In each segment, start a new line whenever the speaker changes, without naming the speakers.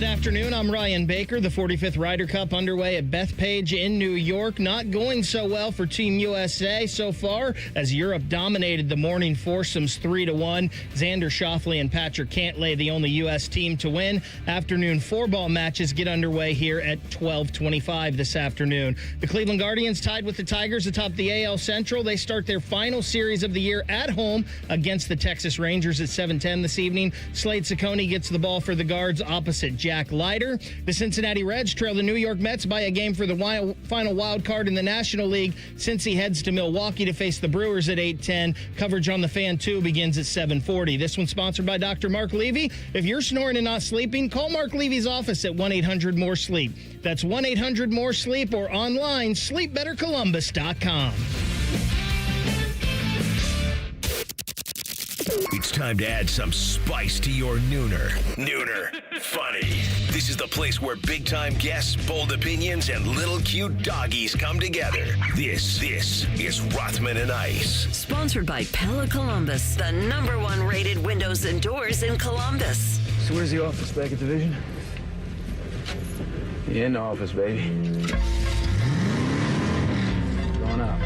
afternoon. I'm Ryan Baker. The 45th Ryder Cup underway at Bethpage in New York. Not going so well for Team USA so far as Europe dominated the morning foursomes 3-1. Xander Schauffele and Patrick Cantlay, the only U.S. team to win. Afternoon four-ball matches get underway here at 12:25 this afternoon. The Cleveland Guardians tied with the Tigers atop the AL Central. They start their final series of the year at home against the Texas Rangers at 7:10 this evening. Slade Ciccone gets the ball for the Guards opposite Jack Leiter. The Cincinnati Reds trail the New York Mets by a game for the final wild card in the National League. Cincy heads to Milwaukee to face the Brewers at 8:10. Coverage on the Fan 2 begins at 7:40. This one's sponsored by Dr. Mark Levy. If you're snoring and not sleeping, call Mark Levy's office at 1-800-MORE-SLEEP. That's 1-800-MORE-SLEEP or online, sleepbettercolumbus.com.
It's time to add some spice to your nooner. Nooner funny. This is the place where big-time guests, bold opinions, and little cute doggies come together. This is Rothman and Ice.
Sponsored by Pella Columbus, the #1 rated windows and doors in Columbus.
So where's the office? Back at Division? In the office, baby. Going up.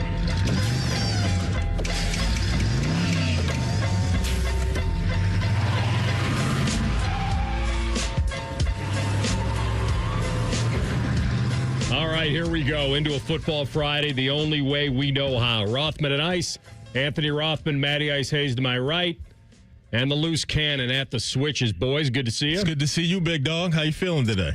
All right, here we go into a Football Friday the only way we know how. Rothman and Ice, Anthony Rothman, Matty Ice Hayes to my right, and the loose cannon at the switches. Boys, good to see you.
It's good to see you, big dog. How you feeling today?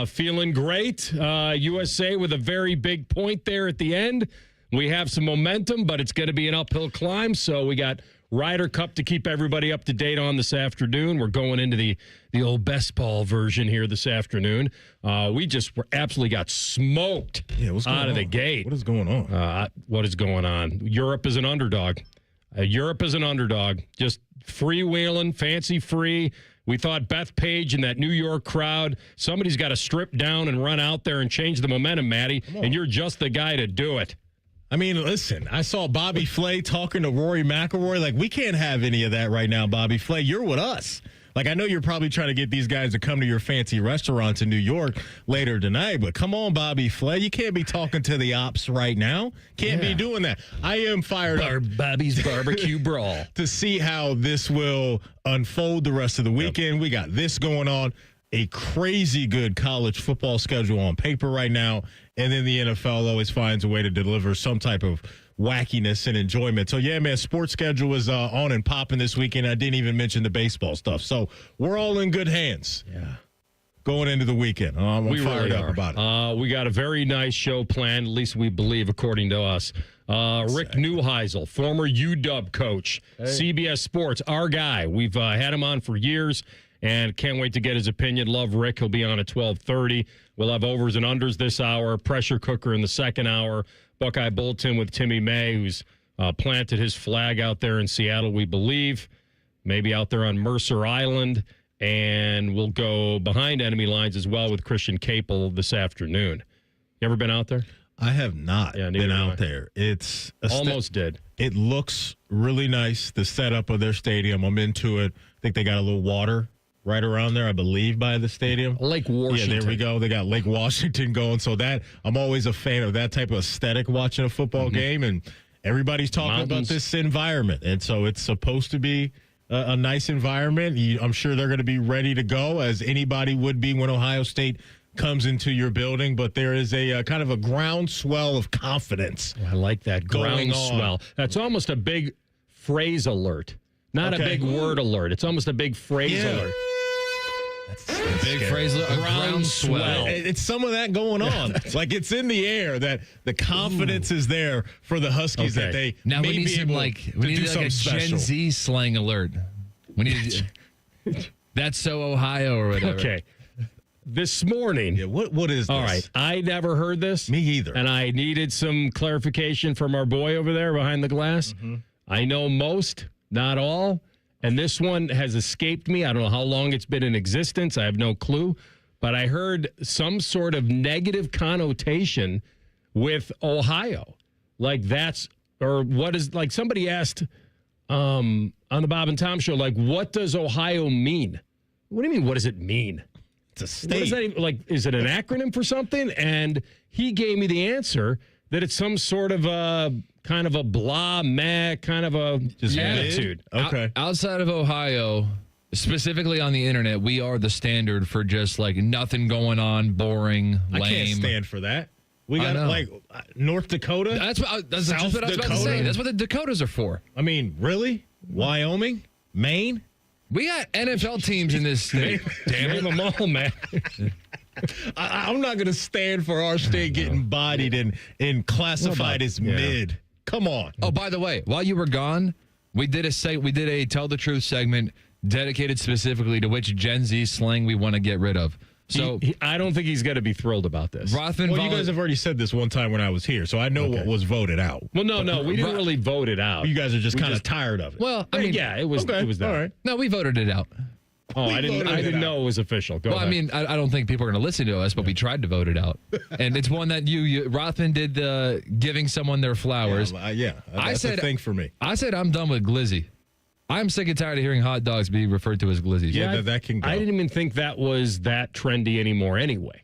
Feeling great. USA with a very big point there at the end. We have some momentum, but it's going to be an uphill climb, so we got Ryder Cup to keep everybody up to date on this afternoon. We're going into the old best ball version here this afternoon. We absolutely got smoked out of the gate.
What is going on?
What is going on? Europe is an underdog. Just freewheeling, fancy free. We thought Bethpage and that New York crowd, somebody's got to strip down and run out there and change the momentum, Matty, and you're just the guy to do it.
I mean, listen, I saw Bobby Flay talking to Rory McIlroy. Like, we can't have any of that right now, Bobby Flay. You're with us. Like, I know you're probably trying to get these guys to come to your fancy restaurants in New York later tonight, but come on, Bobby Flay. You can't be talking to the ops right now. Can't be doing that. I am fired up.
Bobby's Barbecue Brawl.
To see how this will unfold the rest of the weekend. Yep. We got this going on. A crazy good college football schedule on paper right now. And then the NFL always finds a way to deliver some type of wackiness and enjoyment. So, yeah, man, sports schedule is on and popping this weekend. I didn't even mention the baseball stuff. So we're all in good hands.
Yeah.
Going into the weekend. I'm fired up about it.
We got a very nice show planned, at least we believe, according to us. Rick Newheisel, former UW coach, CBS Sports, our guy. We've had him on for years. And can't wait to get his opinion. Love Rick. He'll be on at 12:30. We'll have overs and unders this hour, pressure cooker in the second hour, Buckeye Bulletin with Timmy May, who's planted his flag out there in Seattle, we believe, maybe out there on Mercer Island. And we'll go behind enemy lines as well with Christian Capel this afternoon. You ever been out there?
I have not been out there. It's
almost did.
It looks really nice, the setup of their stadium. I'm into it. I think they got a little water right around there, I believe, by the stadium.
Lake Washington.
Yeah, there we go. They got Lake Washington going. So that I'm always a fan of that type of aesthetic watching a football game. And everybody's talking about this environment. And so it's supposed to be a nice environment. I'm sure they're going to be ready to go, as anybody would be when Ohio State comes into your building. But there is a kind of a groundswell of confidence.
I like that groundswell. That's almost a big phrase alert. Not a big word alert. It's almost a big phrase alert.
That's
big phrase, a groundswell.
It's some of that going on. Like, it's in the air that the confidence is there for the Huskies that they
now
may
we need
be
some
able
we need
to do
like
something
a
special.
Gen Z slang alert. We need that's so Ohio or whatever.
Okay. This morning.
Yeah, what is this?
All right. I never heard this.
Me either.
And I needed some clarification from our boy over there behind the glass. I know most, not all. And this one has escaped me. I don't know how long it's been in existence. I have no clue. But I heard some sort of negative connotation with Ohio. Like that's, or what is, like somebody asked on the Bob and Tom show, like, what does Ohio mean? What do you mean, what does it mean?
It's a state.
What is that even, like, is it an acronym for something? And he gave me the answer that it's some sort of a kind of a blah, meh, kind of a attitude.
Okay.
Outside of Ohio, specifically on the internet, we are the standard for just like nothing going on, boring, lame.
I can't stand for that. We got like North Dakota.
That's just what I was
South
about to
Dakota?
say. That's what the Dakotas are for.
I mean, really? Wyoming? Maine?
We got NFL teams in this state.
Damn them all, man.
I'm not going to stand for our state getting bodied and classified as mid. Come on.
Oh, by the way, while you were gone, we did a Tell the Truth segment dedicated specifically to which Gen Z slang we want to get rid of. So
I don't think he's going to be thrilled about this.
Rothman,
Well, you guys have already said this one time when I was here, so I know what was voted out.
Well, no, we didn't really vote it out.
You guys are just kind of tired of it.
Well, I mean,
yeah, it was that.
All right.
No, we voted it out.
Oh, I didn't know it was official. Go ahead.
I mean, I don't think people are going to listen to us, but we tried to vote it out. And it's one that Rothman did the giving someone their flowers.
That's a thing for me.
I said I'm done with glizzy. I'm sick and tired of hearing hot dogs be referred to as glizzies.
Yeah, that can go.
I didn't even think that was that trendy anymore anyway.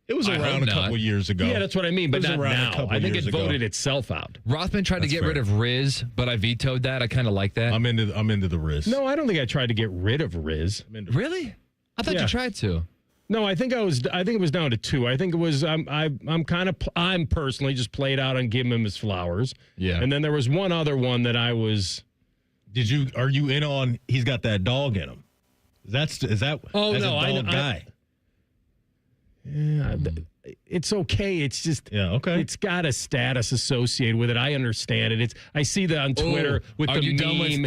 It was around a couple years ago.
Yeah, that's what I mean, but not now. I think it voted itself out.
Rothman tried to get rid of Riz, but I vetoed that. I kind of like that.
I'm into the Riz.
No, I don't think I tried to get rid of Riz.
Really? I thought you tried to.
No, I think it was down to 2. I think it was I'm personally just played out on giving him his flowers.
Yeah.
And then there was one other one that I was.
Are you in on he's got that dog in him? Is that
Oh
as
no,
a dog guy?
Yeah, it's okay. It's just
okay.
It's got a status associated with it. I understand it. I see that on Twitter with the meme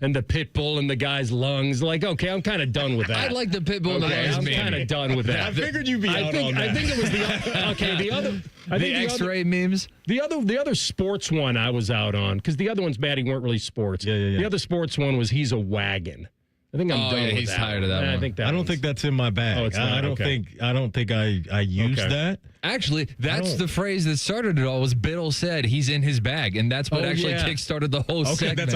and the pit bull in the guy's lungs. Like, okay, I'm kind of done with that.
I like the pit bull in the lungs.
I'm kind of done with that.
I figured you'd be out on that.
I think it was the other.
The X-ray memes.
The other sports one I was out on because the other one's bad. He weren't really sports.
Yeah.
The other sports one was he's a wagon. I think I'm done with
he's
that.
tired of that one.
I don't think that's in my bag.
Oh, it's not?
I don't think I used that.
Actually, that's the phrase that started it all. Was Biddle said he's in his bag, and that's what kick-started the whole segment.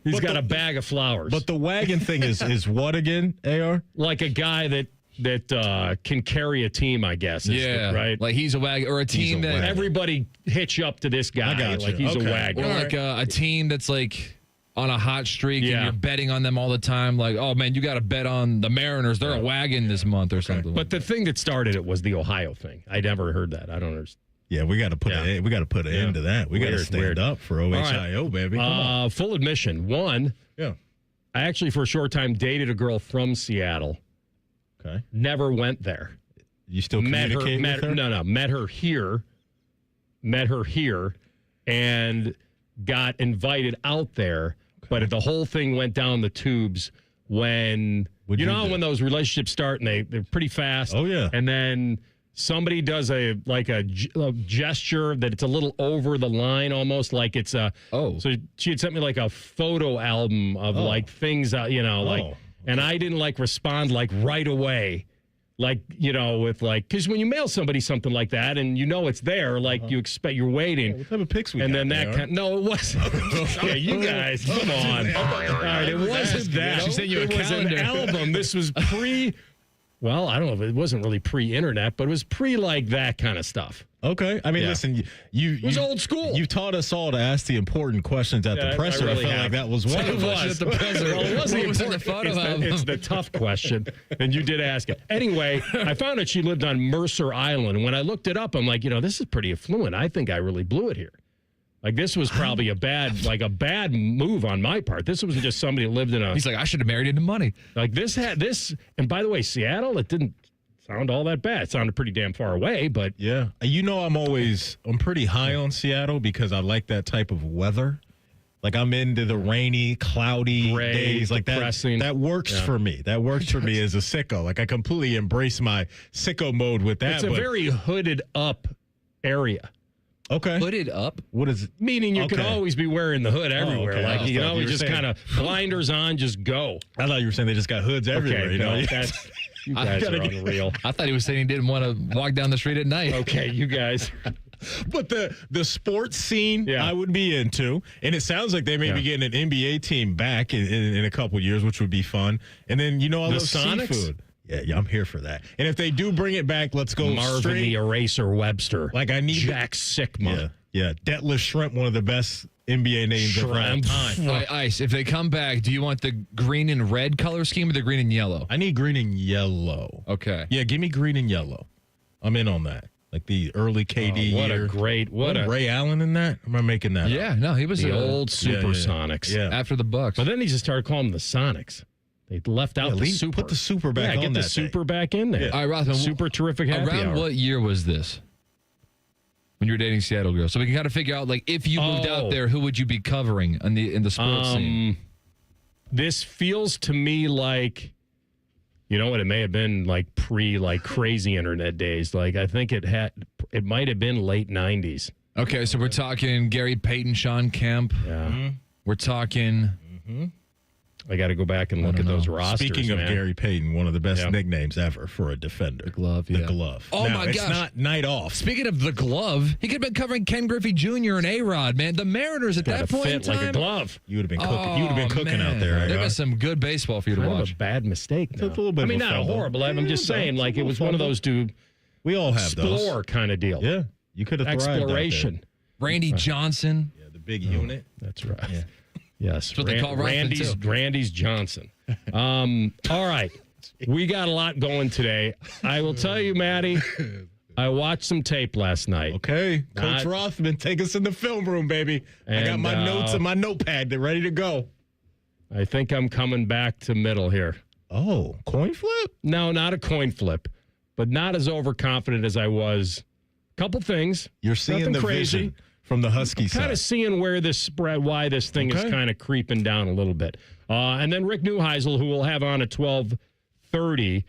He's got a bag of flowers.
But the wagon thing is what again? AR
like a guy that can carry a team, I guess. Right.
Like he's a wagon or a team that
everybody hitch up to this guy.
I got you.
Like he's a wagon,
or like a team that's like on a hot streak and you're betting on them all the time. Like, oh man, you got to bet on the Mariners. They're a wagon this month or something.
But the thing that started it was the Ohio thing. I never heard that. I don't understand.
Yeah, we got to put an end to that. We got to stand up for OHIO, baby. Come on.
Full admission. One.
Yeah.
I actually for a short time dated a girl from Seattle.
Okay.
Never went there.
You still communicate with her?
No. Met her here, and got invited out there. Okay. But the whole thing went down the tubes when when those relationships start and they're pretty fast.
Oh yeah.
And then somebody does a gesture that it's a little over the line, almost like it's a. Oh. So she had sent me like a photo album of like things, and I didn't respond right away. Because when you mail somebody something like that and it's there, you expect you're waiting.
Yeah, what type of pics we
and
got
then that no, it wasn't. Okay, you guys, come on. All right, it wasn't that.
She sent you
it was an album. This was well, I don't know if it wasn't really pre-internet, but it was that kind of stuff.
Okay. I mean, listen,
it was old school.
You taught us all to ask the important questions at the presser. I felt like that was one of them.
At the presser. Well, it wasn't important. It's the tough question, and you did ask it. Anyway, I found out she lived on Mercer Island. When I looked it up, I'm like, this is pretty affluent. I think I really blew it here. This was probably a bad move on my part. This wasn't just somebody who lived in a...
He's like, I should have married into money.
This, and by the way, Seattle, it didn't sound all that bad. It sounded pretty damn far away, but...
Yeah. I'm pretty high on Seattle because I like that type of weather. I'm into the rainy, cloudy
gray,
days.
depressing.
That works for me. That works for me as a sicko. I completely embrace my sicko mode with that.
It's a very hooded up area.
Okay.
Hooded up?
What is it?
Meaning you could always be wearing the hood everywhere.
Okay.
You can always just kind of blinders on, just go.
I thought you were saying they just got hoods everywhere.
Okay, you guys are unreal.
I thought he was saying he didn't want to walk down the street at night.
Okay, you guys.
But the sports scene, I would be into. And it sounds like they may be getting an NBA team back in a couple years, which would be fun. And then, I love
Sonics?
seafood. Yeah, I'm here for that. And if they do bring it back, let's go
Marvin
straight.
the Eraser Webster.
Like I need
Jack Sikma.
Yeah. Detlef Shrimp, one of the best NBA names of all time.
All right, Ice, if they come back, do you want the green and red color scheme or the green and yellow?
I need green and yellow.
Okay.
Yeah, give me green and yellow. I'm in on that. Like the early KD year.
What
Ray Allen in that? Am I making that up?
No, he was
the old Supersonics.
Yeah.
after the Bucks.
But then he just started calling them the Sonics. They left out the super.
Put the super back on
get
that
the super back in there.
Yeah.
All right, Rothman,
super terrific happy
around
hour.
what year was this? When you were dating Seattle girls, so we can kind of figure out, like, if you moved out there, who would you be covering in the sports scene?
This feels to me like, it may have been like crazy internet days. Like I think it might have been late 90s.
Okay, so we're talking Gary Payton, Sean Kemp.
Yeah,
Mm-hmm.
we're talking.
I got to go back and look at those rosters.
Speaking of Gary Payton, one of the best nicknames ever for a defender.
The glove,
The glove.
Oh,
now,
my
it's
gosh.
not night off.
Speaking of the glove, he could have been covering Ken Griffey Jr. and A-Rod, man. The Mariners at that point in
fit
time.
like a glove.
You would have been cooking. You would have been cooking
man.
out there.
There
Agar.
was some good baseball for you to
Kind of
watch.
a bad mistake. Now.
It's a little bit
I mean,
of a
not a
fumble.
horrible. I'm just saying, like it was one of those to
We all have
explore kind of deal.
those. Yeah, you could have thrived out there.
Exploration.
Randy Johnson.
Yeah, the big unit.
That's right. Yeah. Yes.
That's what they call Rothman, too.
Randy's Johnson. All right. We got a lot going today. I will tell you, Maddie, I watched some tape last night.
Okay, Coach
Not-
Rothman, take us in the film room, baby. I got
And,
my notes and my notepad. They're ready to go.
I think I'm coming back to middle here.
Oh, coin flip?
No, not a coin flip, but not as overconfident as I was. Couple things.
You're seeing
Nothing
the
crazy.
vision from the Huskies
Kind
side.
of seeing where this spread, why this thing is
Okay.
kind of creeping down a little bit. And then Rick Newheisel, who we'll have on at 12:30,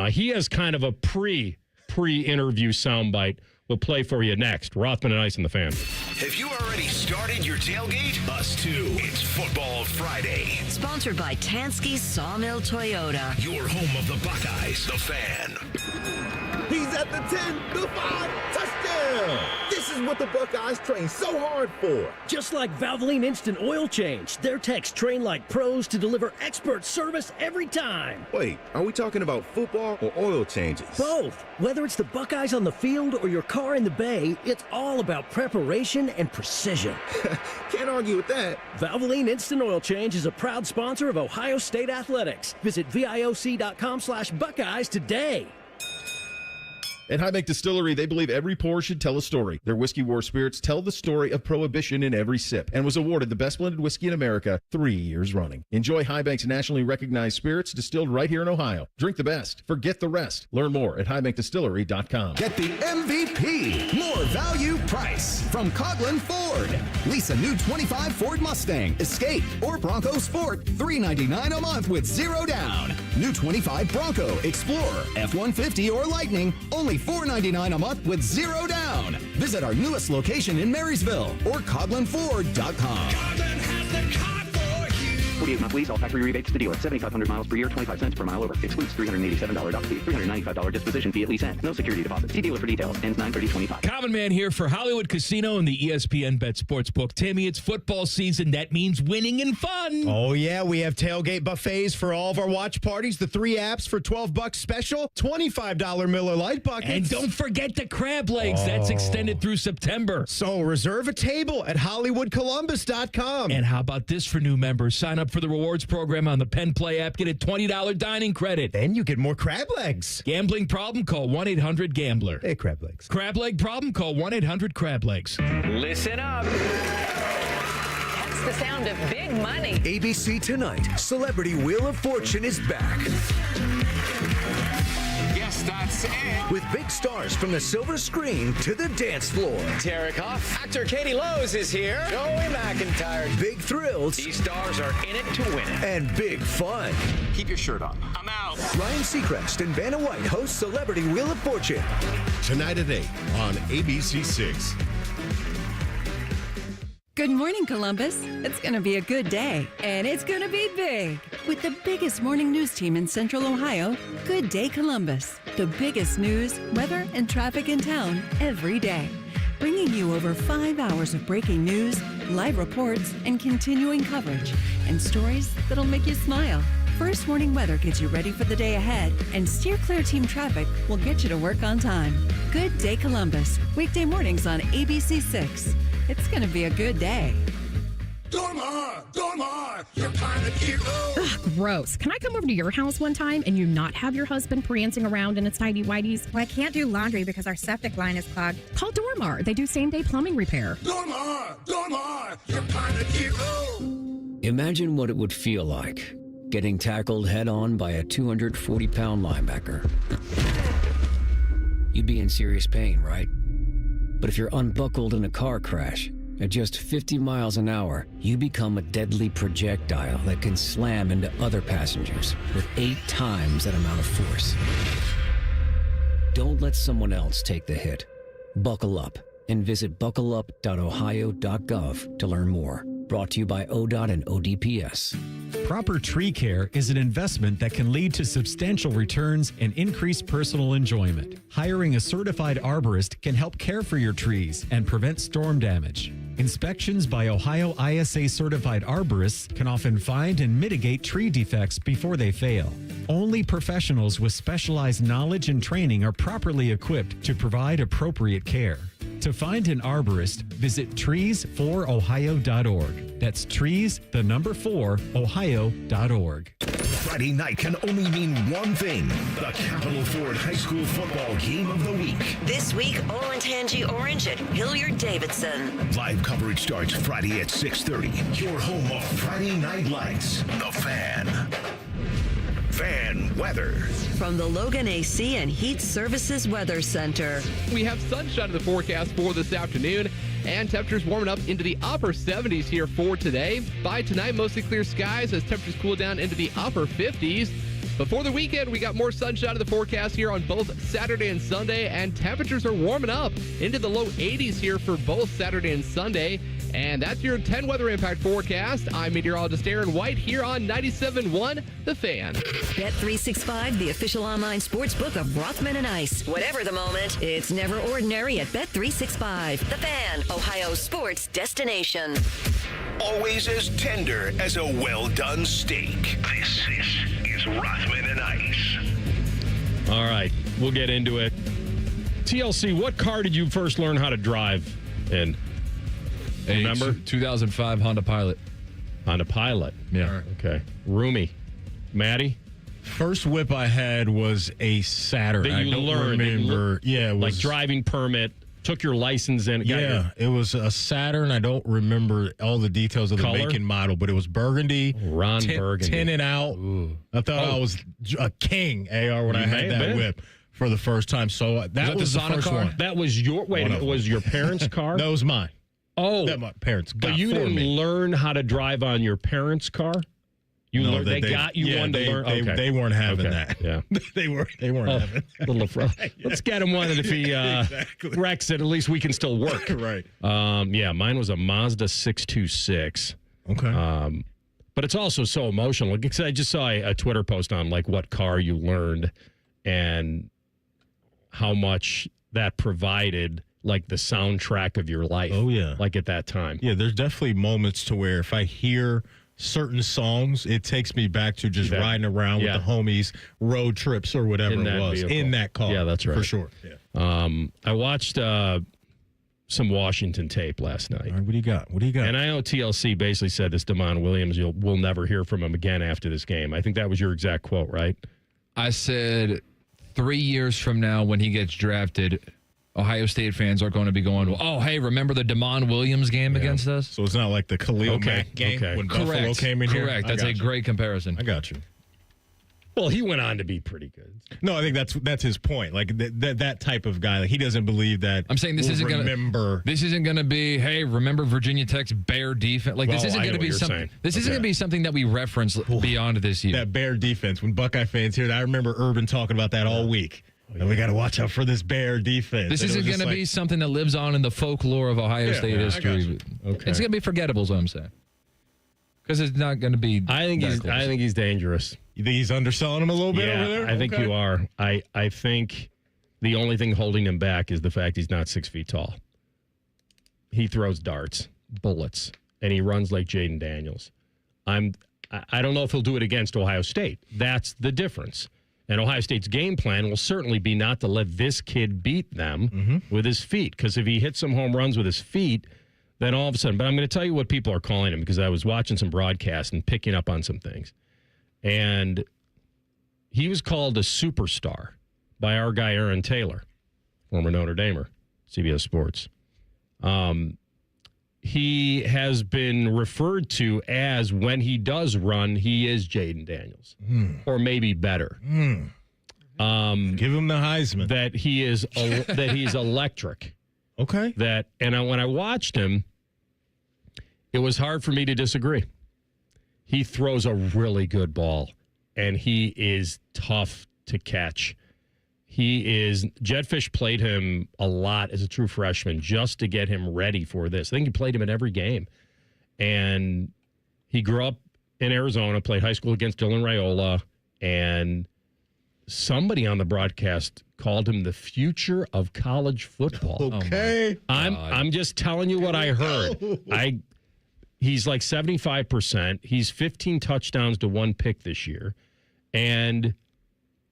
he has kind of a pre-interview soundbite. We'll play for you next. Rothman and Ice and the Fan.
Have you already started your tailgate? Us too. It's Football Friday.
Sponsored by Tansky Sawmill Toyota.
Your home of the Buckeyes, the Fan.
He's at the 10, the 5, touchdown! This is what the Buckeyes train so hard for.
Just like Valvoline Instant Oil Change, their techs train like pros to deliver expert service every time.
Wait, are we talking about football or oil changes?
Both. Whether it's the Buckeyes on the field or your car in the bay, it's all about preparation and precision.
Can't argue with that.
Valvoline Instant Oil Change is a proud sponsor of Ohio State Athletics. Visit VIOC.com/Buckeyes today.
At High Bank Distillery, they believe every pour should tell a story. Their Whiskey War spirits tell the story of Prohibition in every sip and was awarded the best blended whiskey in America 3 years running. Enjoy High Bank's nationally recognized spirits distilled right here in Ohio. Drink the best. Forget the rest. Learn more at highbankdistillery.com.
Get the MVP, more value price from Coughlin Ford. Lease a new 25 Ford Mustang, Escape, or Bronco Sport, $399 a month with zero down. New 25 Bronco, Explorer, F-150, or Lightning, only $499 a month with zero down. Visit our newest location in Marysville or CoglinFord.com.
48-month lease, all factory rebates to dealer. 7,500 miles per year, 25 cents per mile over. Excludes $387 dock fee, $395 disposition fee at lease end. No security deposit. See dealer for details. Ends 9/30/25.
Common Man here for Hollywood Casino and the ESPN Bet Sportsbook. Tammy, it's football season. That means winning and fun.
Oh, yeah. We have tailgate buffets for all of our watch parties. The 3 apps for $12 special. $25 Miller Lite buckets.
And don't forget the crab legs. That's extended through September.
So reserve a table at HollywoodColumbus.com.
And how about this for new members? Sign up for the rewards program on the Penn Play app. Get a $20 dining credit.
Then you get more crab legs.
Gambling problem? Call 1-800-GAMBLER.
Hey, crab legs.
Crab leg problem? Call 1-800-CRAB-LEGS.
Listen up. That's the sound of big money.
ABC Tonight, Celebrity Wheel of Fortune is back.
Yes, that's it.
With big stars from the silver screen to the dance floor.
Tarek Huff. Actor Katie Lowes is here. Joey McIntyre.
Big thrills.
These stars are in it to win it.
And big fun.
Keep your shirt on. I'm out.
Ryan Seacrest and Vanna White host Celebrity Wheel of Fortune.
Tonight at 8 on ABC6.
Good morning, Columbus. It's going to be a good day, and it's going to be big. With the biggest morning news team in Central Ohio, Good Day Columbus. The biggest news, weather, and traffic in town every day. bringing you over 5 hours of breaking news, live reports, and continuing coverage, and stories that'll make you smile. First Warning Weather gets you ready for the day ahead, and Steer Clear Team Traffic will get you to work on time. Good Day Columbus, weekday mornings on ABC 6. It's going to be a good day.
Dormar, you're kind of cute. Ugh, gross. Can I come over to your house one time and you not have your husband prancing around in his tidy whities?
Well, I can't do laundry because our septic line is clogged.
Call Dormar. They do same-day plumbing repair. Dormar, you're kind of cute.
Imagine what it would feel like getting tackled head-on by a 240-pound linebacker. You'd be in serious pain, right? But if you're unbuckled in a car crash, at just 50 miles an hour, you become a deadly projectile that can slam into other passengers with 8 times that amount of force. Don't let someone else take the hit. Buckle up and visit buckleup.ohio.gov to learn more. Brought to you by ODOT and ODPS.
Proper tree care is an investment that can lead to substantial returns and increased personal enjoyment. Hiring a certified arborist can help care for your trees and prevent storm damage. Inspections by Ohio ISA certified arborists can often find and mitigate tree defects before they fail. Only professionals with specialized knowledge and training are properly equipped to provide appropriate care. To find an arborist, visit trees4ohio.org. That's trees, the number 4, ohio.org.
Friday night can only mean one thing: the Capital Ford High School football game of the week.
This week, Olentangy Orange at Hilliard-Davidson.
Live coverage starts Friday at 6:30. Your home of Friday Night Lights. The Fan. Fan weather.
From the Logan AC and Heat Services Weather Center.
We have sunshine in the forecast for this afternoon, and temperatures warming up into the upper 70s here for today. By tonight, mostly clear skies as temperatures cool down into the upper 50s. Before the weekend, we got more sunshine in the forecast here on both Saturday and Sunday, and temperatures are warming up into the low 80s here for both Saturday and Sunday. And that's your 10 weather impact forecast. I'm meteorologist Aaron White here on 97.1 The Fan.
Bet365, the official online sports book of Rothman Ice. Whatever the moment, it's never ordinary at Bet365. The Fan, Ohio's sports destination.
Always as tender as a well-done steak. This is Rothman and Ice.
All right, we'll get into it. TLC, what car did you first learn how to drive in? Remember?
2005 Honda Pilot.
Honda Pilot.
Yeah.
Okay. Roomy. Maddie?
First whip I had was a Saturn.
That you learned.
Remember. Yeah. It was,
like driving permit. Took your license in.
Yeah. It was a Saturn. I don't remember all the details of the make and model, but it was burgundy.
Ron Burgundy.
Tinted out.
Ooh.
I thought I was a king, AR, when I had that whip for the first time. So that was the first one.
That was your, wait a minute, was your parents' car?
That was mine.
Oh,
that my parents got.
But you didn't learn how to drive on your parents' car?
No,
they got you one to learn.
They weren't having that.
Yeah,
they weren't having.
Let's get him one, and if he wrecks it, at least we can still work.
Right.
Yeah, mine was a Mazda 626.
Okay.
But it's also so emotional because I just saw a Twitter post on like what car you learned and how much that provided. Like the soundtrack of your life.
Oh, yeah.
Like at that time.
Yeah, there's definitely moments to where if I hear certain songs, it takes me back to just riding around with the homies, road trips or whatever it was in that car.
Yeah, that's right.
For sure. Yeah.
I watched some Washington tape last night.
All right, what do you got?
And I know TLC basically said this Damon Williams, we'll never hear from him again after this game. I think that was your exact quote, right?
I said 3 years from now when he gets drafted, Ohio State fans are going to be going, oh, hey, remember the Damon Williams game against us?
So it's not like the Khalil Mack game when Buffalo came in here?
Correct. That's a great comparison.
I got you.
Well, he went on to be pretty good.
No, I think that's his point. Like that type of guy, like he doesn't believe that.
I'm saying this isn't going to This isn't going to be, hey, remember Virginia Tech's Bear defense? Like this isn't going to be something. This isn't going to be something that we reference beyond this year.
That Bear defense. When Buckeye fans hear that, I remember Urban talking about that all week. And we got to watch out for this Bear defense.
This isn't going to be something that lives on in the folklore of Ohio State history. It's going to be forgettable, is what I'm saying. Because it's not going to be.
I think he's dangerous.
You think he's underselling him a little bit over there?
I think you are. I think the only thing holding him back is the fact he's not 6 feet tall. he throws darts, bullets, and he runs like Jaden Daniels. I don't know if he'll do it against Ohio State. That's the difference. And Ohio State's game plan will certainly be not to let this kid beat them with his feet. Because if he hits some home runs with his feet, then all of a sudden. But I'm going to tell you what people are calling him, because I was watching some broadcasts and picking up on some things. And he was called a superstar by our guy Aaron Taylor, former Notre Damer, CBS Sports. He has been referred to as, when he does run, he is Jaden Daniels, or maybe better.
Give him the Heisman.
That he is that he's electric.
Okay.
When I watched him, it was hard for me to disagree. He throws a really good ball, and he is tough to catch. Jetfish played him a lot as a true freshman just to get him ready for this. I think he played him in every game. And he grew up in Arizona, played high school against Dylan Raiola, and somebody on the broadcast called him the future of college football.
Okay.
I'm just telling you what I heard. He's like 75%. He's 15 touchdowns to 1 pick this year. And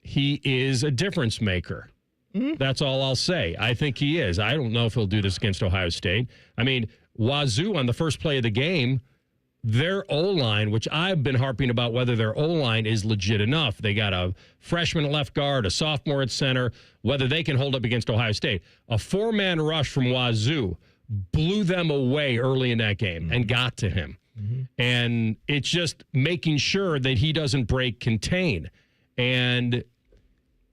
he is a difference maker. That's all I'll say. I think he is. I don't know if he'll do this against Ohio State. I mean, Wazoo on the first play of the game, their O-line, which I've been harping about whether their O-line is legit enough. They got a freshman at left guard, a sophomore at center, whether they can hold up against Ohio State. A 4-man rush from Wazoo blew them away early in that game and got to him. And it's just making sure that he doesn't break contain. And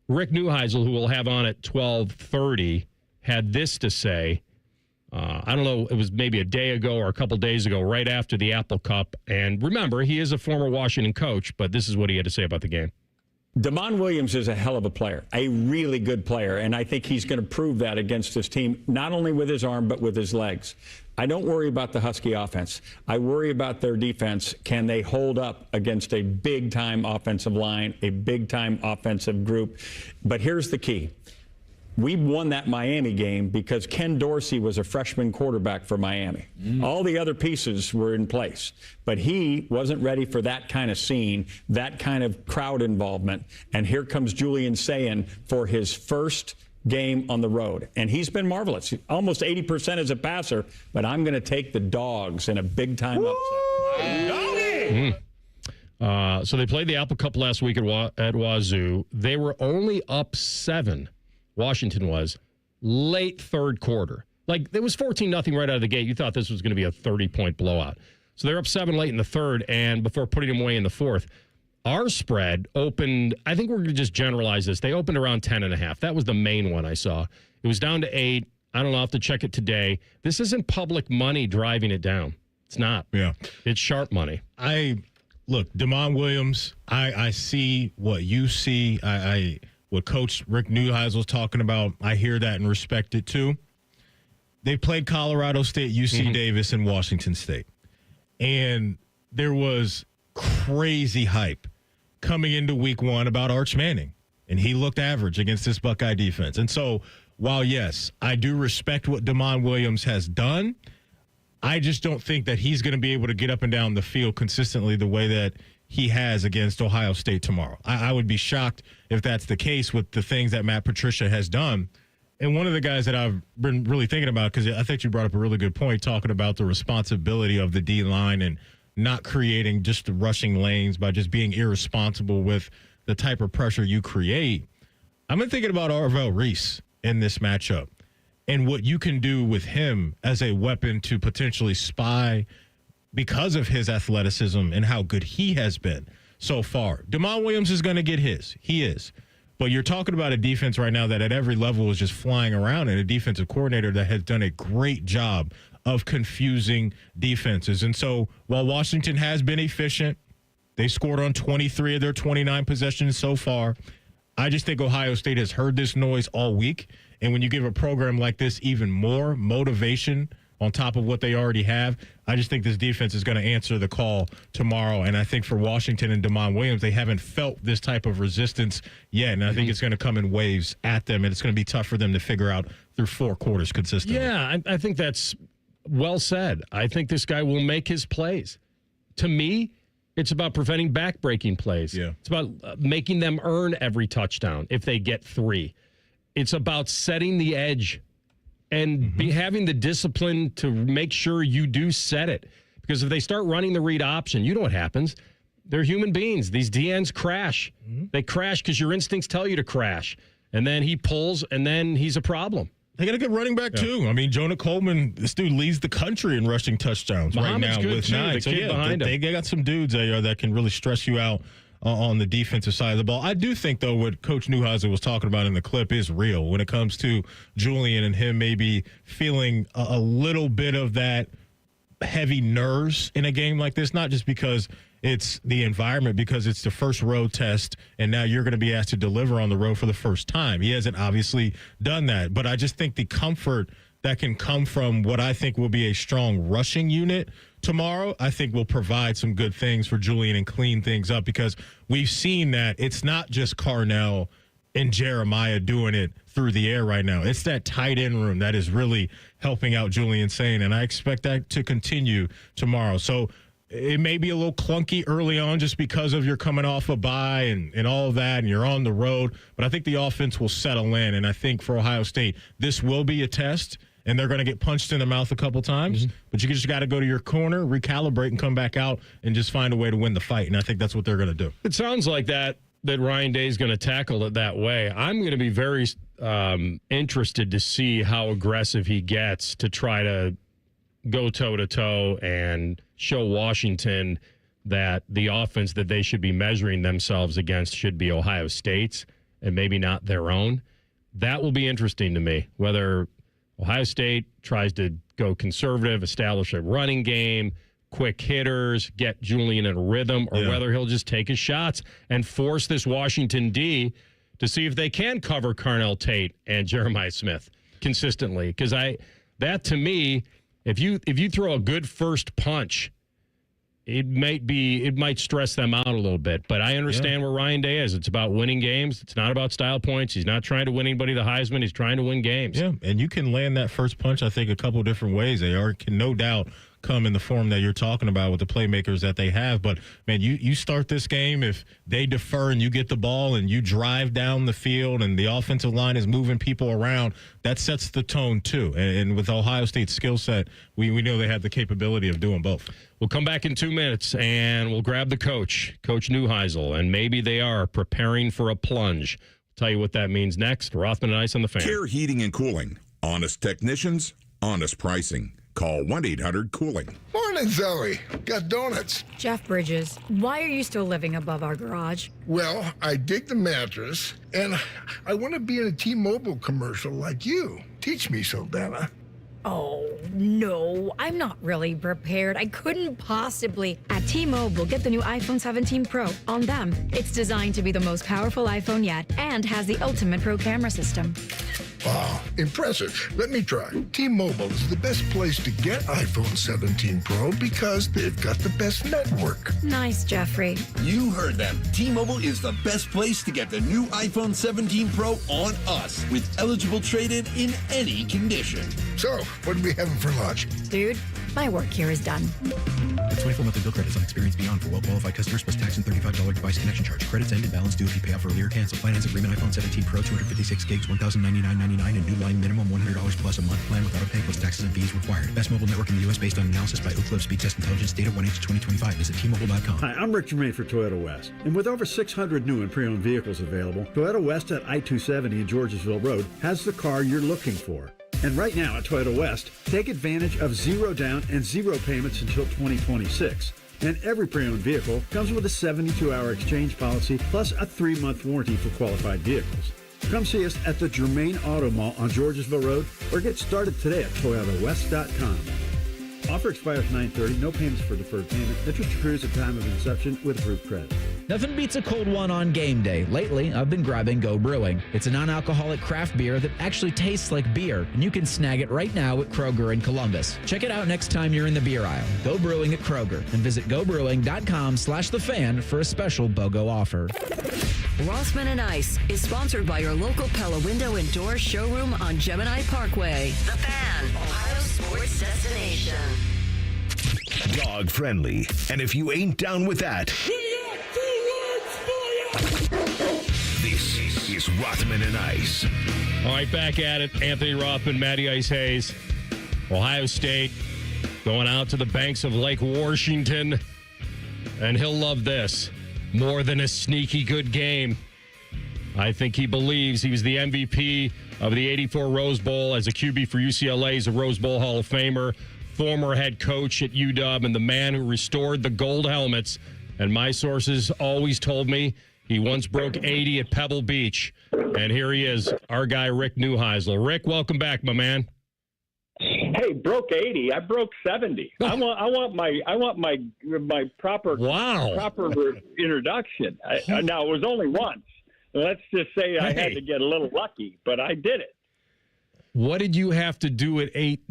Rick Newheisel, who we'll have on at 12:30, had this to say. I don't know, it was maybe a day ago or a couple days ago, right after the Apple Cup. And remember, he is a former Washington coach, but this is what he had to say about the game.
Damon Williams is a hell of a player, a really good player, and I think he's going to prove that against this team, not only with his arm, but with his legs. I don't worry about the Husky offense. I worry about their defense. Can they hold up against a big-time offensive line, a big-time offensive group? But here's the key. We won that Miami game because Ken Dorsey was a freshman quarterback for Miami. All the other pieces were in place, but he wasn't ready for that kind of scene, that kind of crowd involvement. And here comes Julian Sayin for his first game on the road. And he's been marvelous. Almost 80% as a passer, but I'm going to take the Dogs in a big-time upset.
So they played the Apple Cup last week at Wazoo. They were only up 7. Washington was late third quarter. Like, it was 14-0 right out of the gate. You thought this was going to be a 30-point blowout. So they're up 7 late in the third, and before putting them away in the fourth. Our spread opened, I think we're going to just generalize this. They opened around 10.5. That was the main one I saw. It was down to 8. I don't know. I'll have to check it today. This isn't public money driving it down. It's not.
Yeah.
It's sharp money.
Look, Damon Williams, I see what you see. What Coach Rick Newheisel's talking about, I hear that and respect it too. They played Colorado State, UC Davis, and Washington State. And there was crazy hype coming into week 1 about Arch Manning. And he looked average against this Buckeye defense. And so, while, yes, I do respect what Damon Williams has done, I just don't think that he's going to be able to get up and down the field consistently the way that he has against Ohio State tomorrow. I would be shocked if that's the case with the things that Matt Patricia has done. And one of the guys that I've been really thinking about, because I think you brought up a really good point, talking about the responsibility of the D-line and not creating just the rushing lanes by just being irresponsible with the type of pressure you create. I've been thinking about Arvell Reese in this matchup and what you can do with him as a weapon to potentially spy because of his athleticism and how good he has been so far. Damon Williams is going to get his. He is. But you're talking about a defense right now that at every level is just flying around, and a defensive coordinator that has done a great job of confusing defenses. And so while Washington has been efficient, they scored on 23 of their 29 possessions so far. I just think Ohio State has heard this noise all week. And when you give a program like this even more motivation on top of what they already have, I just think this defense is going to answer the call tomorrow. And I think for Washington and Damon Williams, they haven't felt this type of resistance yet. And I think it's going to come in waves at them, and it's going to be tough for them to figure out through 4 quarters consistently.
Yeah, I think that's well said. I think this guy will make his plays. To me, it's about preventing back-breaking plays.
Yeah.
It's about making them earn every touchdown if they get 3. It's about setting the edge and having the discipline to make sure you do set it. Because if they start running the read option, you know what happens. They're human beings. These DNs crash. They crash because your instincts tell you to crash. And then he pulls, and then he's a problem.
They got a good running back, too. I mean, Jonah Coleman, this dude leads the country in rushing touchdowns right now with 9. So, yeah, they got some dudes there that can really stress you out on the defensive side of the ball. I do think, though, what Coach Newheisel was talking about in the clip is real when it comes to Julian and him maybe feeling a little bit of that heavy nerves in a game like this, not just because it's the environment, because it's the first road test, and now you're going to be asked to deliver on the road for the first time. He hasn't obviously done that, but I just think the comfort that can come from what I think will be a strong rushing unit tomorrow, I think will provide some good things for Julian and clean things up, because we've seen that it's not just Carnell and Jeremiah doing it through the air right now. It's that tight end room that is really helping out Julian Sain, and I expect that to continue tomorrow. So it may be a little clunky early on just because of you're coming off a bye and all of that, and you're on the road. But I think the offense will settle in, and I think for Ohio State, this will be a test, and they're going to get punched in the mouth a couple times. But you just got to go to your corner, recalibrate, and come back out and just find a way to win the fight. And I think that's what they're going to do.
It sounds like that Ryan Day is going to tackle it that way. I'm going to be very interested to see how aggressive he gets to try to go toe-to-toe and show Washington that the offense that they should be measuring themselves against should be Ohio State's and maybe not their own. That will be interesting to me, whether Ohio State tries to go conservative, establish a running game, quick hitters, get Julian in a rhythm, or whether he'll just take his shots and force this Washington D to see if they can cover Carnell Tate and Jeremiah Smith consistently. Because that to me, if you throw a good first punch, it might stress them out a little bit. But I understand where Ryan Day is. It's about winning games. It's not about style points. He's not trying to win anybody the Heisman. He's trying to win games.
Yeah, and you can land that first punch, I think, a couple different ways. They can no doubt come in the form that you're talking about with the playmakers that they have. But, man, you start this game, if they defer and you get the ball and you drive down the field and the offensive line is moving people around, that sets the tone too. And with Ohio State's skill set, we know they have the capability of doing both.
We'll come back in 2 minutes, and we'll grab the Coach Newheisel, and maybe they are preparing for a plunge. I'll tell you what that means next. Rothman and Ice on the Fan.
Care Heating and Cooling. Honest technicians, honest pricing. Call 1-800-COOLING.
Morning, Zoe. Got donuts.
Jeff Bridges, why are you still living above our garage?
Well, I dig the mattress, and I want to be in a T-Mobile commercial like you. Teach me, Saldana.
Oh, no, I'm not really prepared. I couldn't possibly. At T-Mobile, get the new iPhone 17 Pro. On them, it's designed to be the most powerful iPhone yet and has the ultimate pro camera system.
Wow, impressive. Let me try. T-Mobile is the best place to get iPhone 17 Pro because they've got the best network.
Nice, Jeffrey.
You heard them. T-Mobile is the best place to get the new iPhone 17 Pro on us with eligible trade-in in any condition.
So, what are we having for lunch?
Dude, my work here is done.
The 24 monthly bill credits on Experience Beyond for well-qualified customers plus tax and $35 device connection charge. Credits end and balance due if you pay off earlier. Cancel finance agreement iPhone 17 Pro 256 gigs $1,099.99 and new line minimum $100 plus a month plan with auto pay plus taxes and fees required. Best mobile network in the U.S. based on analysis by Ookla Speed Test Intelligence data 1H2025. Visit T-Mobile.com.
Hi, I'm Rick Germain for Toyota West. And with over 600 new and pre-owned vehicles available, Toyota West at I-270 and Georgesville Road has the car you're looking for. And right now at Toyota West, take advantage of 0 down and 0 payments until 2026. And every pre-owned vehicle comes with a 72-hour exchange policy plus a 3-month warranty for qualified vehicles. Come see us at the Germain Auto Mall on Georgesville Road or get started today at ToyotaWest.com. Offer expires 9/30. No payments for deferred payment. Interest accrues at time of inception with approved credit.
Nothing beats a cold one on game day. Lately, I've been grabbing Go Brewing. It's a non-alcoholic craft beer that actually tastes like beer, and you can snag it right now at Kroger in Columbus. Check it out next time you're in the beer aisle. Go Brewing at Kroger, and visit gobrewing.com/thefan for a special BOGO offer.
Rothman and Ice is sponsored by your local Pella Window and Door showroom on Gemini Parkway. The Fan, Ohio Sports sports destination.
Dog friendly. And if you ain't down with that, this is Rothman and Ice.
All right, back at it. Anthony Rothman, Matty Ice Hayes. Ohio State going out to the banks of Lake Washington. And he'll love this. More than a sneaky good game. I think he believes he was the MVP of the 84 Rose Bowl as a QB for UCLA. He's a Rose Bowl Hall of Famer, former head coach at UW, and the man who restored the gold helmets. And my sources always told me he once broke 80 at Pebble Beach. And here he is, our guy, Rick Newheisel. Rick, welcome back, my man.
Hey, broke 80. I broke 70. I want my proper introduction. Now it was only once. Let's just say I had to get a little lucky, but I did it.
What did you have to do at 8?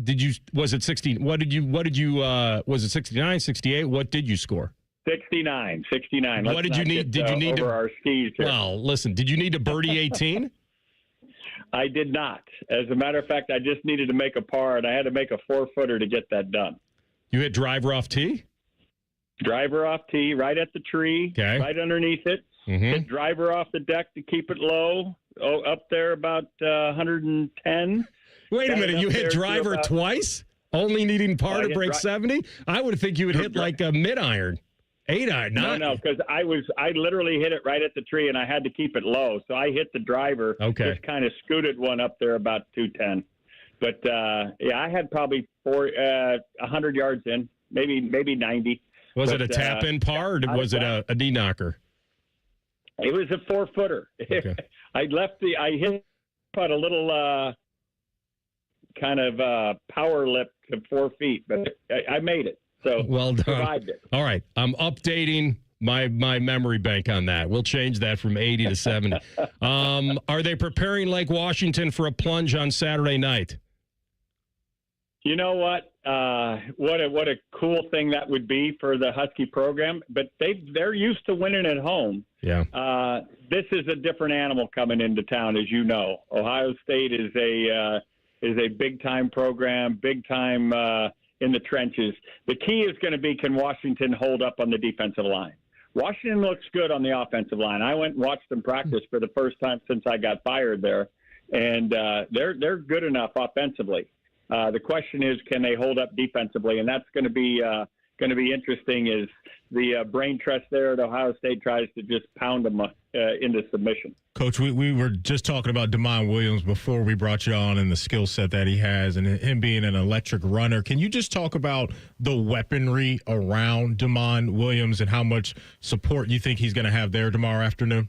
Was it 16? Was it 69, 68? What did you score?
69.
What did you need? Did you need
over
to
our skis here.
Well, listen, did you need to birdie 18?
I did not. As a matter of fact, I just needed to make a par, and I had to make a 4-footer to get that done.
You hit driver off tee?
Driver off tee, right at the tree, right underneath it. Hit driver off the deck to keep it low, up there about 110.
Wait a minute, you hit driver twice? Only needing par to break 70? I would think you would hit like a mid-iron. 8-iron,
No, because I literally hit it right at the tree, and I had to keep it low. So I hit the driver, just kind of scooted one up there about 210. But, I had probably 100 yards in, maybe 90.
Was it a tap-in par, or was it a D-knocker?
It was a 4-footer. Okay. I hit a little kind of power lip to 4 feet, but I made it. So
well done.
Survived it.
All right, I'm updating my memory bank on that. We'll change that from 80 to 70. Are they preparing Lake Washington for a plunge on Saturday night?
You know what? What a cool thing that would be for the Husky program. But they're used to winning at home.
Yeah.
This is a different animal coming into town, as you know. Ohio State is a big time program, big time in the trenches. The key is going to be, can Washington hold up on the defensive line? Washington looks good on the offensive line. I went and watched them practice for the first time since I got fired there, and they're good enough offensively. The question is, can they hold up defensively? And that's going to be interesting as the brain trust there at Ohio State tries to just pound them into submission.
Coach, we were just talking about Damon Williams before we brought you on and the skill set that he has and him being an electric runner. Can you just talk about the weaponry around Damon Williams and how much support you think he's going to have there tomorrow afternoon?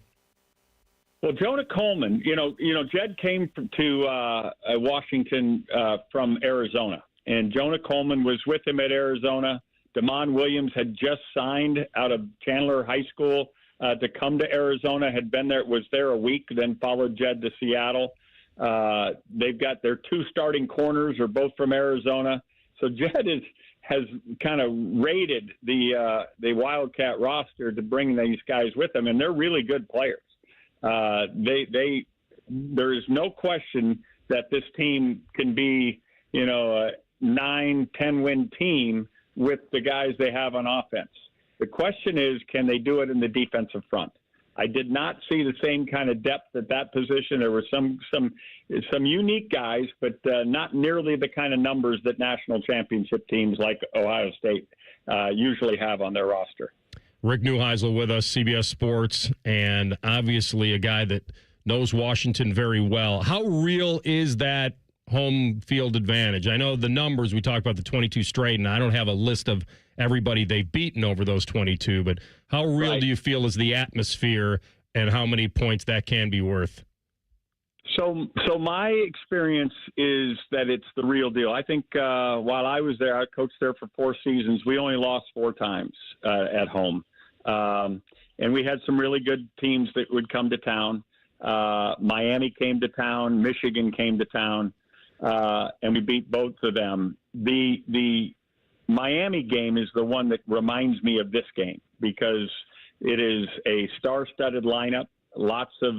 Well, Jonah Coleman, Jed came to Washington from Arizona, and Jonah Coleman was with him at Arizona. Damon Williams had just signed out of Chandler High School to come to Arizona, was there a week, then followed Jed to Seattle. They've got their 2 starting corners are both from Arizona. So Jed has kind of raided the Wildcat roster to bring these guys with him, and they're really good players. There is no question that this team can be, a 9-10 win team with the guys they have on offense. The question is, can they do it in the defensive front? I did not see the same kind of depth at that position. There were some unique guys, but not nearly the kind of numbers that national championship teams like Ohio State usually have on their roster.
Rick Newheisel with us, CBS Sports, and obviously a guy that knows Washington very well. How real is that home field advantage? I know the numbers, we talked about the 22 straight, and I don't have a list of everybody they've beaten over those 22, but how real do you feel is the atmosphere and how many points that can be worth?
So my experience is that it's the real deal. I think while I was there, I coached there for 4 seasons. We only lost 4 times at home. And we had some really good teams that would come to town. Miami came to town. Michigan came to town. And we beat both of them. The Miami game is the one that reminds me of this game because it is a star-studded lineup. Lots of,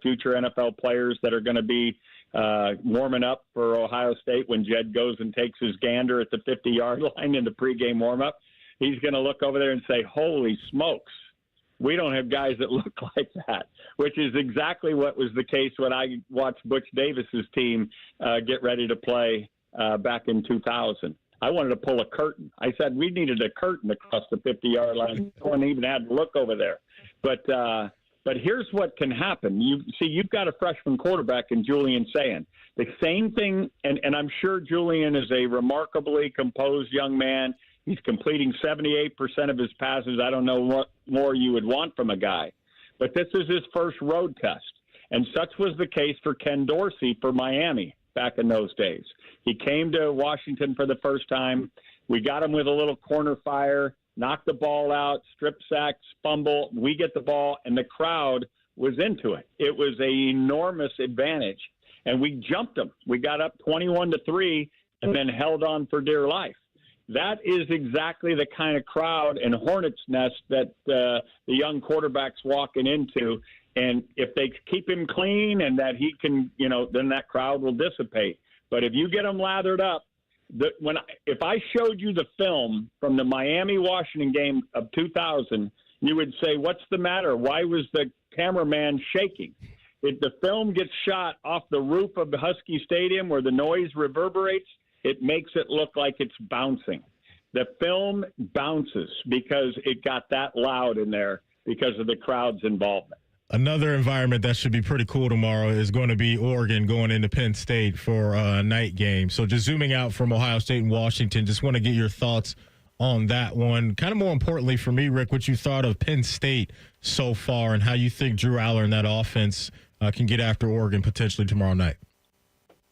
future NFL players that are going to be warming up for Ohio State when Jed goes and takes his gander at the 50-yard line in the pregame warm-up. He's going to look over there and say, holy smokes, we don't have guys that look like that, which is exactly what was the case when I watched Butch Davis's team get ready to play back in 2000. I wanted to pull a curtain. I said we needed a curtain across the 50-yard line. No one even had to look over there. But here's what can happen. You've got a freshman quarterback in Julian Sayin. The same thing, and I'm sure Julian is a remarkably composed young man. He's completing 78% of his passes. I don't know what more you would want from a guy. But this is his first road test. And such was the case for Ken Dorsey for Miami back in those days. He came to Washington for the first time. We got him with a little corner fire, knocked the ball out, strip sack, fumble. We get the ball, and the crowd was into it. It was an enormous advantage, and we jumped them. We got up 21-3 and then held on for dear life. That is exactly the kind of crowd and hornet's nest that the young quarterback's walking into. And if they keep him clean and that he can, then that crowd will dissipate. But if you get him lathered up, if I showed you the film from the Miami-Washington game of 2000, you would say, what's the matter? Why was the cameraman shaking? If the film gets shot off the roof of the Husky Stadium where the noise reverberates, it makes it look like it's bouncing. The film bounces because it got that loud in there because of the crowd's involvement.
Another environment that should be pretty cool tomorrow is going to be Oregon going into Penn State for a night game. So just zooming out from Ohio State and Washington, just want to get your thoughts on that one. Kind of more importantly for me, Rick, what you thought of Penn State so far and how you think Drew Aller and that offense can get after Oregon potentially tomorrow night.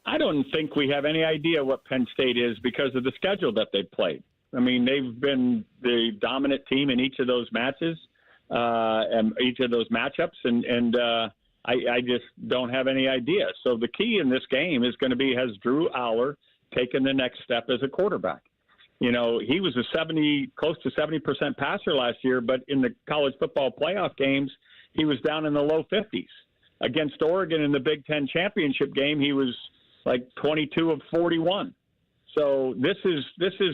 I don't think we have any idea what Penn State is because of the schedule that they've played. I mean, they've been the dominant team in each of those matches. And each of those matchups, and I just don't have any idea. So the key in this game is going to be, has Drew Aller taken the next step as a quarterback? He was close to 70% passer last year, but in the college football playoff games, he was down in the low 50s. Against Oregon in the Big Ten championship game, he was like 22 of 41. So this is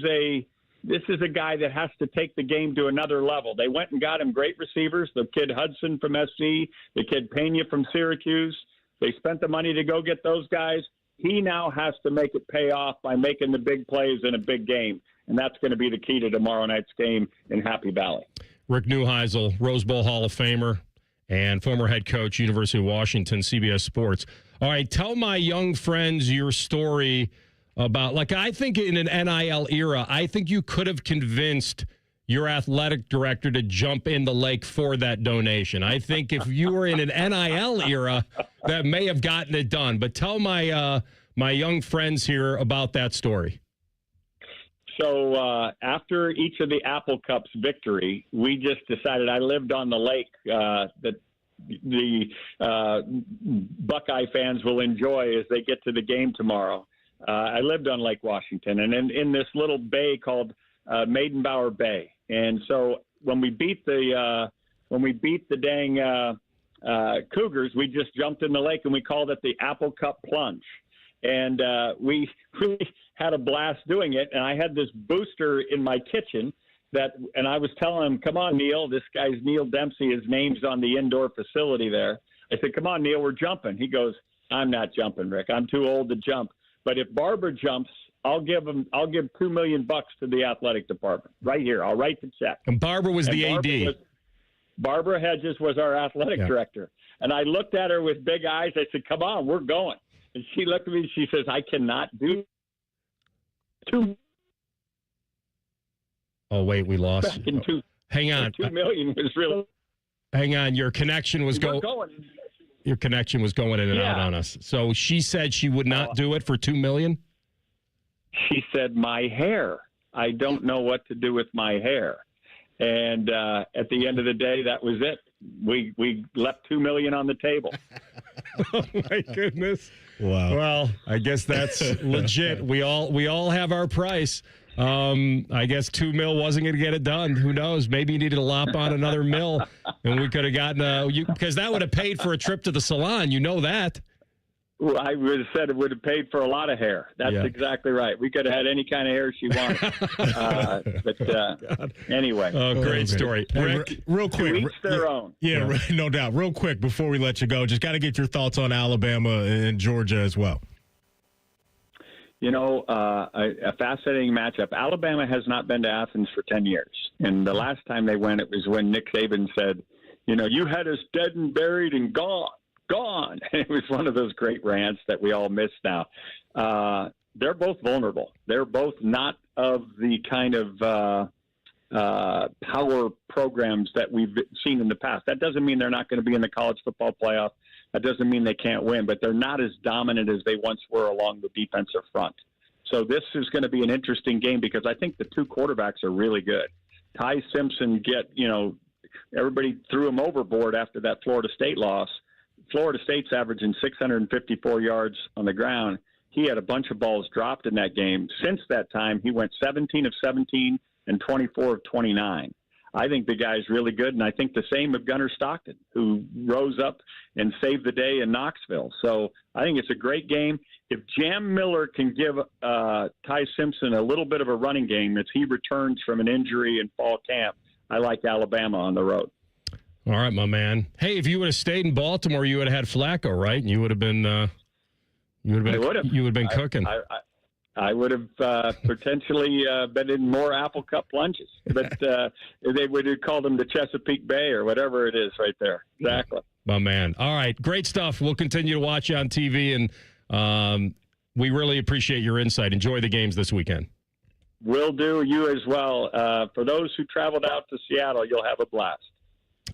a guy that has to take the game to another level. They went and got him great receivers, the kid Hudson from SC, the kid Pena from Syracuse. They spent the money to go get those guys. He now has to make it pay off by making the big plays in a big game, and that's going to be the key to tomorrow night's game in Happy Valley.
Rick Newheisel, Rose Bowl Hall of Famer and former head coach, University of Washington, CBS Sports. All right, tell my young friends your story about, I think in an NIL era, I think you could have convinced your athletic director to jump in the lake for that donation. I think if you were in an NIL era, that may have gotten it done. But tell my young friends here about that story.
So after each of the Apple Cups victory, we just decided, I lived on the lake that the Buckeye fans will enjoy as they get to the game tomorrow. I lived on Lake Washington, and in this little bay called Maidenbower Bay. And so when we beat the dang Cougars, we just jumped in the lake and we called it the Apple Cup Plunge. And we really had a blast doing it. And I had this booster in my kitchen and I was telling him, come on, Neil, this guy's Neil Dempsey. His name's on the indoor facility there. I said, come on, Neil, we're jumping. He goes, I'm not jumping, Rick. I'm too old to jump. But if Barbara jumps, I'll give $2 million to the athletic department right here. I'll write the check.
And Barbara was the AD.
Barbara Hedges was our athletic director. And I looked at her with big eyes. I said, come on, we're going. And she looked at me and she says, I cannot do two.
Oh, wait, we lost. Hang on.
2 million was really.
Hang on. Your connection was going. Your connection was going in and out on us. So she said she would not do it for $2 million?
She said, my hair. I don't know what to do with my hair. And at the end of the day, that was it. We left $2 million on the table.
Oh, my goodness.
Wow.
Well, I guess that's legit. We all have our price. I guess $2 million wasn't going to get it done. Who knows? Maybe you needed to lop on another $1 million And we could have gotten because that would have paid for a trip to the salon. You know that.
Well, I would have said it would have paid for a lot of hair. That's exactly right. We could have had any kind of hair she wanted. But anyway.
Oh, great story.
Rick, real quick.
To each their own.
Yeah, no doubt. Real quick, before we let you go, just got to get your thoughts on Alabama and Georgia as well.
You know, a fascinating matchup. Alabama has not been to Athens for 10 years. And the last time they went, it was when Nick Saban said, you know, you had us dead and buried and gone. It was one of those great rants that we all miss now. They're both vulnerable. They're both not of the kind of power programs that we've seen in the past. That doesn't mean they're not going to be in the college football playoff. That doesn't mean they can't win, but they're not as dominant as they once were along the defensive front. So this is going to be an interesting game because I think the two quarterbacks are really good. Ty Simpson everybody threw him overboard after that Florida State loss. Florida State's averaging 654 yards on the ground. He had a bunch of balls dropped in that game. Since that time, he went 17 of 17 and 24 of 29. I think the guy's really good, and I think the same of Gunnar Stockton, who rose up and saved the day in Knoxville. So I think it's a great game. If Jam Miller can give Ty Simpson a little bit of a running game as he returns from an injury in fall camp, I like Alabama on the road.
All right, my man. Hey, if you would have stayed in Baltimore, you would have had Flacco, right? And you would have been, cooking.
I would have potentially been in more Apple Cup lunches, but they would have called them the Chesapeake Bay or whatever it is right there. Exactly.
My man. All right, great stuff. We'll continue to watch you on TV, and we really appreciate your insight. Enjoy the games this weekend.
Will do. You as well. For those who traveled out to Seattle, you'll have a blast.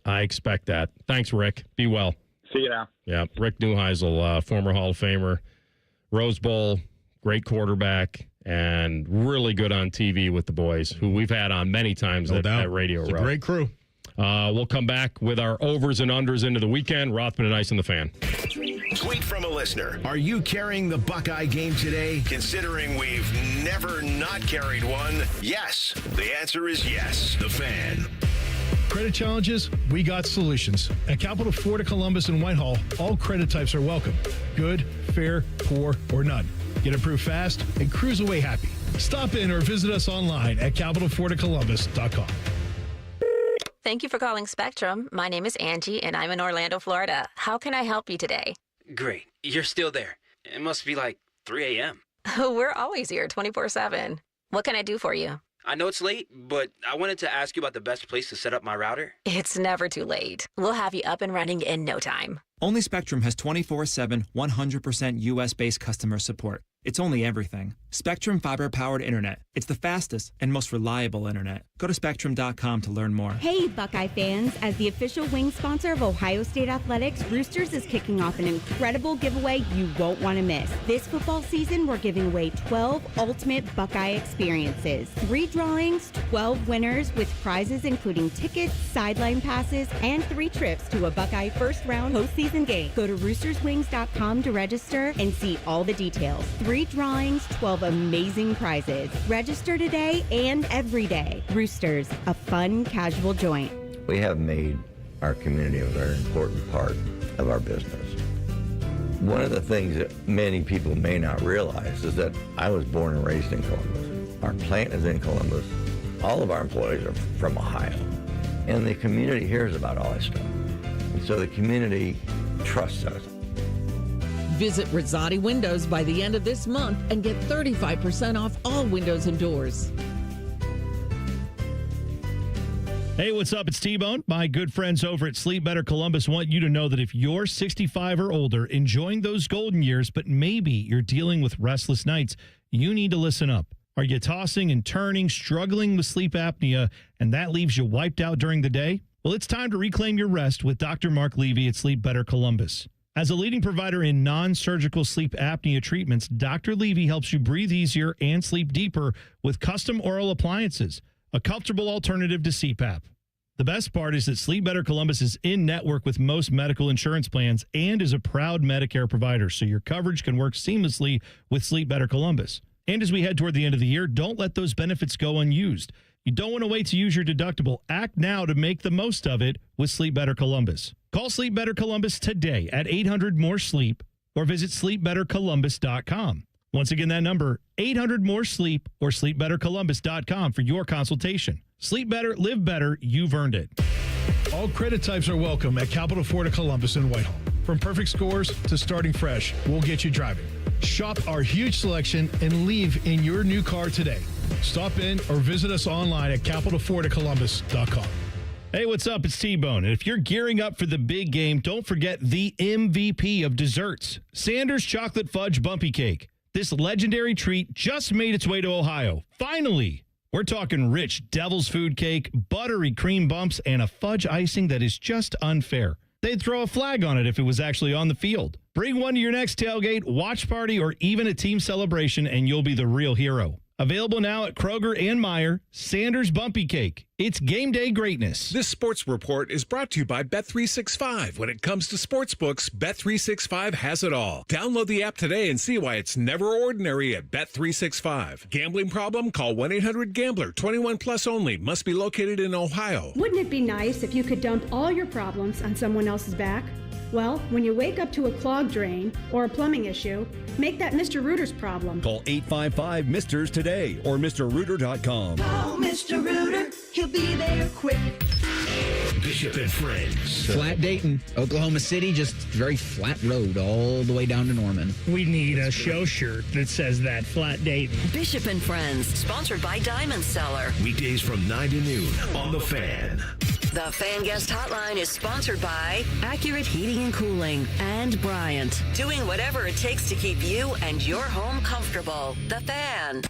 I expect that. Thanks, Rick. Be well.
See you now.
Yeah, Rick Newheisel, former Hall of Famer, Rose Bowl, great quarterback, and really good on TV with the boys, who we've had on many times at Radio Row.
It's a great crew.
We'll come back with our overs and unders into the weekend. Rothman and Ice and the Fan.
Tweet from a listener. Are you carrying the Buckeye game today? Considering we've never not carried one, yes. The answer is yes. The Fan.
Credit challenges? We got solutions. At Capital Florida, Columbus, and Whitehall, all credit types are welcome. Good, fair, poor, or none. Get approved fast and cruise away happy. Stop in or visit us online at capitalfloridacolumbus.com.
Thank you for calling Spectrum. My name is Angie, and I'm in Orlando, Florida. How can I help you today?
Great. You're still there. It must be like 3 a.m.
We're always here 24/7. What can I do for you?
I know it's late, but I wanted to ask you about the best place to set up my router.
It's never too late. We'll have you up and running in no time.
Only Spectrum has 24/7, 100% U.S.-based customer support. It's only everything. Spectrum fiber-powered internet. It's the fastest and most reliable internet. Go to Spectrum.com to learn more.
Hey, Buckeye fans. As the official wing sponsor of Ohio State Athletics, Roosters is kicking off an incredible giveaway you won't want to miss. This football season, we're giving away 12 ultimate Buckeye experiences. 3 drawings, 12 winners with prizes including tickets, sideline passes, and 3 trips to a Buckeye first-round postseason game. Go to roosterswings.com to register and see all the details. 3 drawings, 12 amazing prizes. Register today and every day. Roosters, a fun, casual joint.
We have made our community a very important part of our business. One of the things that many people may not realize is that I was born and raised in Columbus. Our plant is in Columbus. All of our employees are from Ohio. And the community hears about all that stuff. And so the community trusts us.
Visit Rosati Windows by the end of this month and get 35% off all windows and doors.
Hey, what's up? It's T-Bone. My good friends over at Sleep Better Columbus want you to know that if you're 65 or older, enjoying those golden years, but maybe you're dealing with restless nights, you need to listen up. Are you tossing and turning, struggling with sleep apnea, and that leaves you wiped out during the day? Well, it's time to reclaim your rest with Dr. Mark Levy at Sleep Better Columbus. As a leading provider in non-surgical sleep apnea treatments, Dr. Levy helps you breathe easier and sleep deeper with custom oral appliances, a comfortable alternative to CPAP. The best part is that Sleep Better Columbus is in network with most medical insurance plans and is a proud Medicare provider, so your coverage can work seamlessly with Sleep Better Columbus. And as we head toward the end of the year, don't let those benefits go unused. You don't want to wait to use your deductible. Act now to make the most of it with Sleep Better Columbus. Call Sleep Better Columbus today at 800-MORE-SLEEP or visit sleepbettercolumbus.com. Once again, that number, 800-MORE-SLEEP or sleepbettercolumbus.com for your consultation. Sleep better, live better. You've earned it.
All credit types are welcome at Capital Ford of Columbus in Whitehall. From perfect scores to starting fresh, we'll get you driving. Shop our huge selection and leave in your new car today. Stop in or visit us online at capitalfordofcolumbus.com.
Hey, what's up? It's T-Bone. And if you're gearing up for the big game, don't forget the MVP of desserts, Sanders Chocolate Fudge Bumpy Cake. This legendary treat just made its way to Ohio. Finally! We're talking rich devil's food cake, buttery cream bumps, and a fudge icing that is just unfair. They'd throw a flag on it if it was actually on the field. Bring one to your next tailgate, watch party, or even a team celebration, and you'll be the real hero. Available now at Kroger and Meijer, Sanders Bumpy Cake. It's game day greatness.
This sports report is brought to you by Bet365. When it comes to sportsbooks, Bet365 has it all. Download the app today and see why it's never ordinary at Bet365. Gambling problem? Call 1-800-GAMBLER. 21 plus only. Must be located in Ohio.
Wouldn't it be nice if you could dump all your problems on someone else's back? Well, when you wake up to a clogged drain or a plumbing issue, make that Mr. Rooter's problem.
Call 855-MISTERS today or MrRooter.com.
Call Mr. Rooter. He'll be there quick.
Bishop and Friends.
Flat Dayton, Oklahoma City, just very flat road all the way down to Norman.
We need a show shirt that says that, Flat Dayton.
Bishop and Friends, sponsored by Diamond Cellar.
Weekdays from 9 to noon on The Fan.
The Fan Guest Hotline is sponsored by Accurate Heating and Cooling and Bryant, doing whatever it takes to keep you and your home comfortable. The Fan.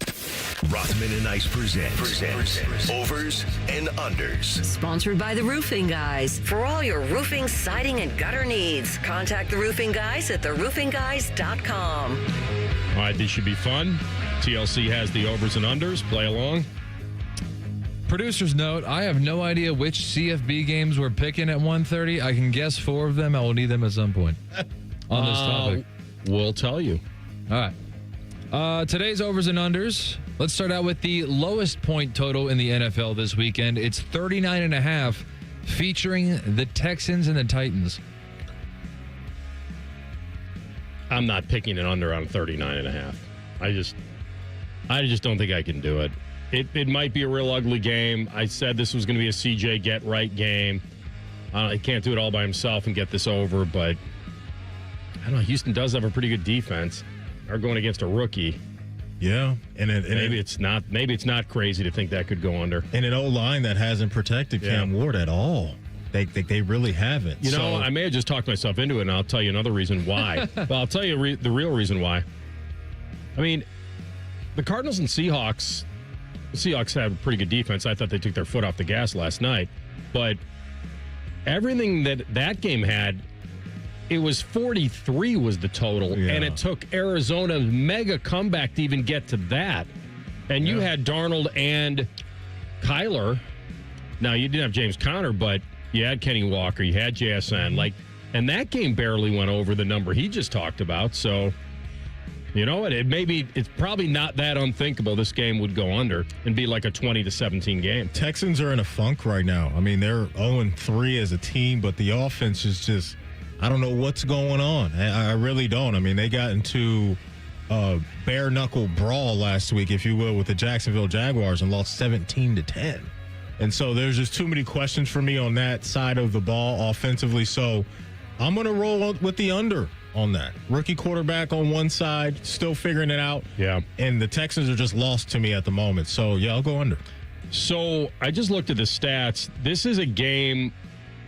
Rothman and Ice presents Overs and Unders.
Sponsored by the Roofing Guys. For all your roofing, siding, and gutter needs, contact the Roofing Guys at theroofingguys.com.
All right, this should be fun. TLC has the overs and unders. Play along.
Producer's note, I have no idea which CFB games we're picking at 1:30. I can guess 4 of them. I will need them at some point on this topic.
We'll tell you.
All right. Today's overs and unders. Let's start out with the lowest point total in the NFL this weekend. It's 39.5, featuring the Texans and the Titans.
I'm not picking an under on 39.5. I just don't think I can do it. It might be a real ugly game. I said this was going to be a CJ get-right game. He can't do it all by himself and get this over, but I don't know. Houston does have a pretty good defense. They're going against a rookie.
Yeah, and
maybe it's not crazy to think that could go under.
And an O-line that hasn't protected Cam Ward at all. They really haven't.
You know, I may have just talked myself into it, and I'll tell you another reason why. But I'll tell you the real reason why. I mean, the Cardinals and Seahawks. The Seahawks have a pretty good defense. I thought they took their foot off the gas last night. But everything that game had, it was 43 was the total. Yeah. And it took Arizona's mega comeback to even get to that. And you had Darnold and Kyler. Now, you didn't have James Conner, but you had Kenny Walker. You had JSN. And that game barely went over the number he just talked about. So, you know what? It's probably not that unthinkable this game would go under and be like a 20-17 game.
Texans are in a funk right now. I mean, they're 0-3 as a team, but the offense is just, I don't know what's going on. I really don't. I mean, they got into a bare-knuckle brawl last week, if you will, with the Jacksonville Jaguars and lost 17-10. And so there's just too many questions for me on that side of the ball offensively. So I'm going to roll with the under on that. Rookie quarterback on one side, still figuring it out.
Yeah.
And the Texans are just lost to me at the moment. So, yeah, I'll go under.
So I just looked at the stats. This is a game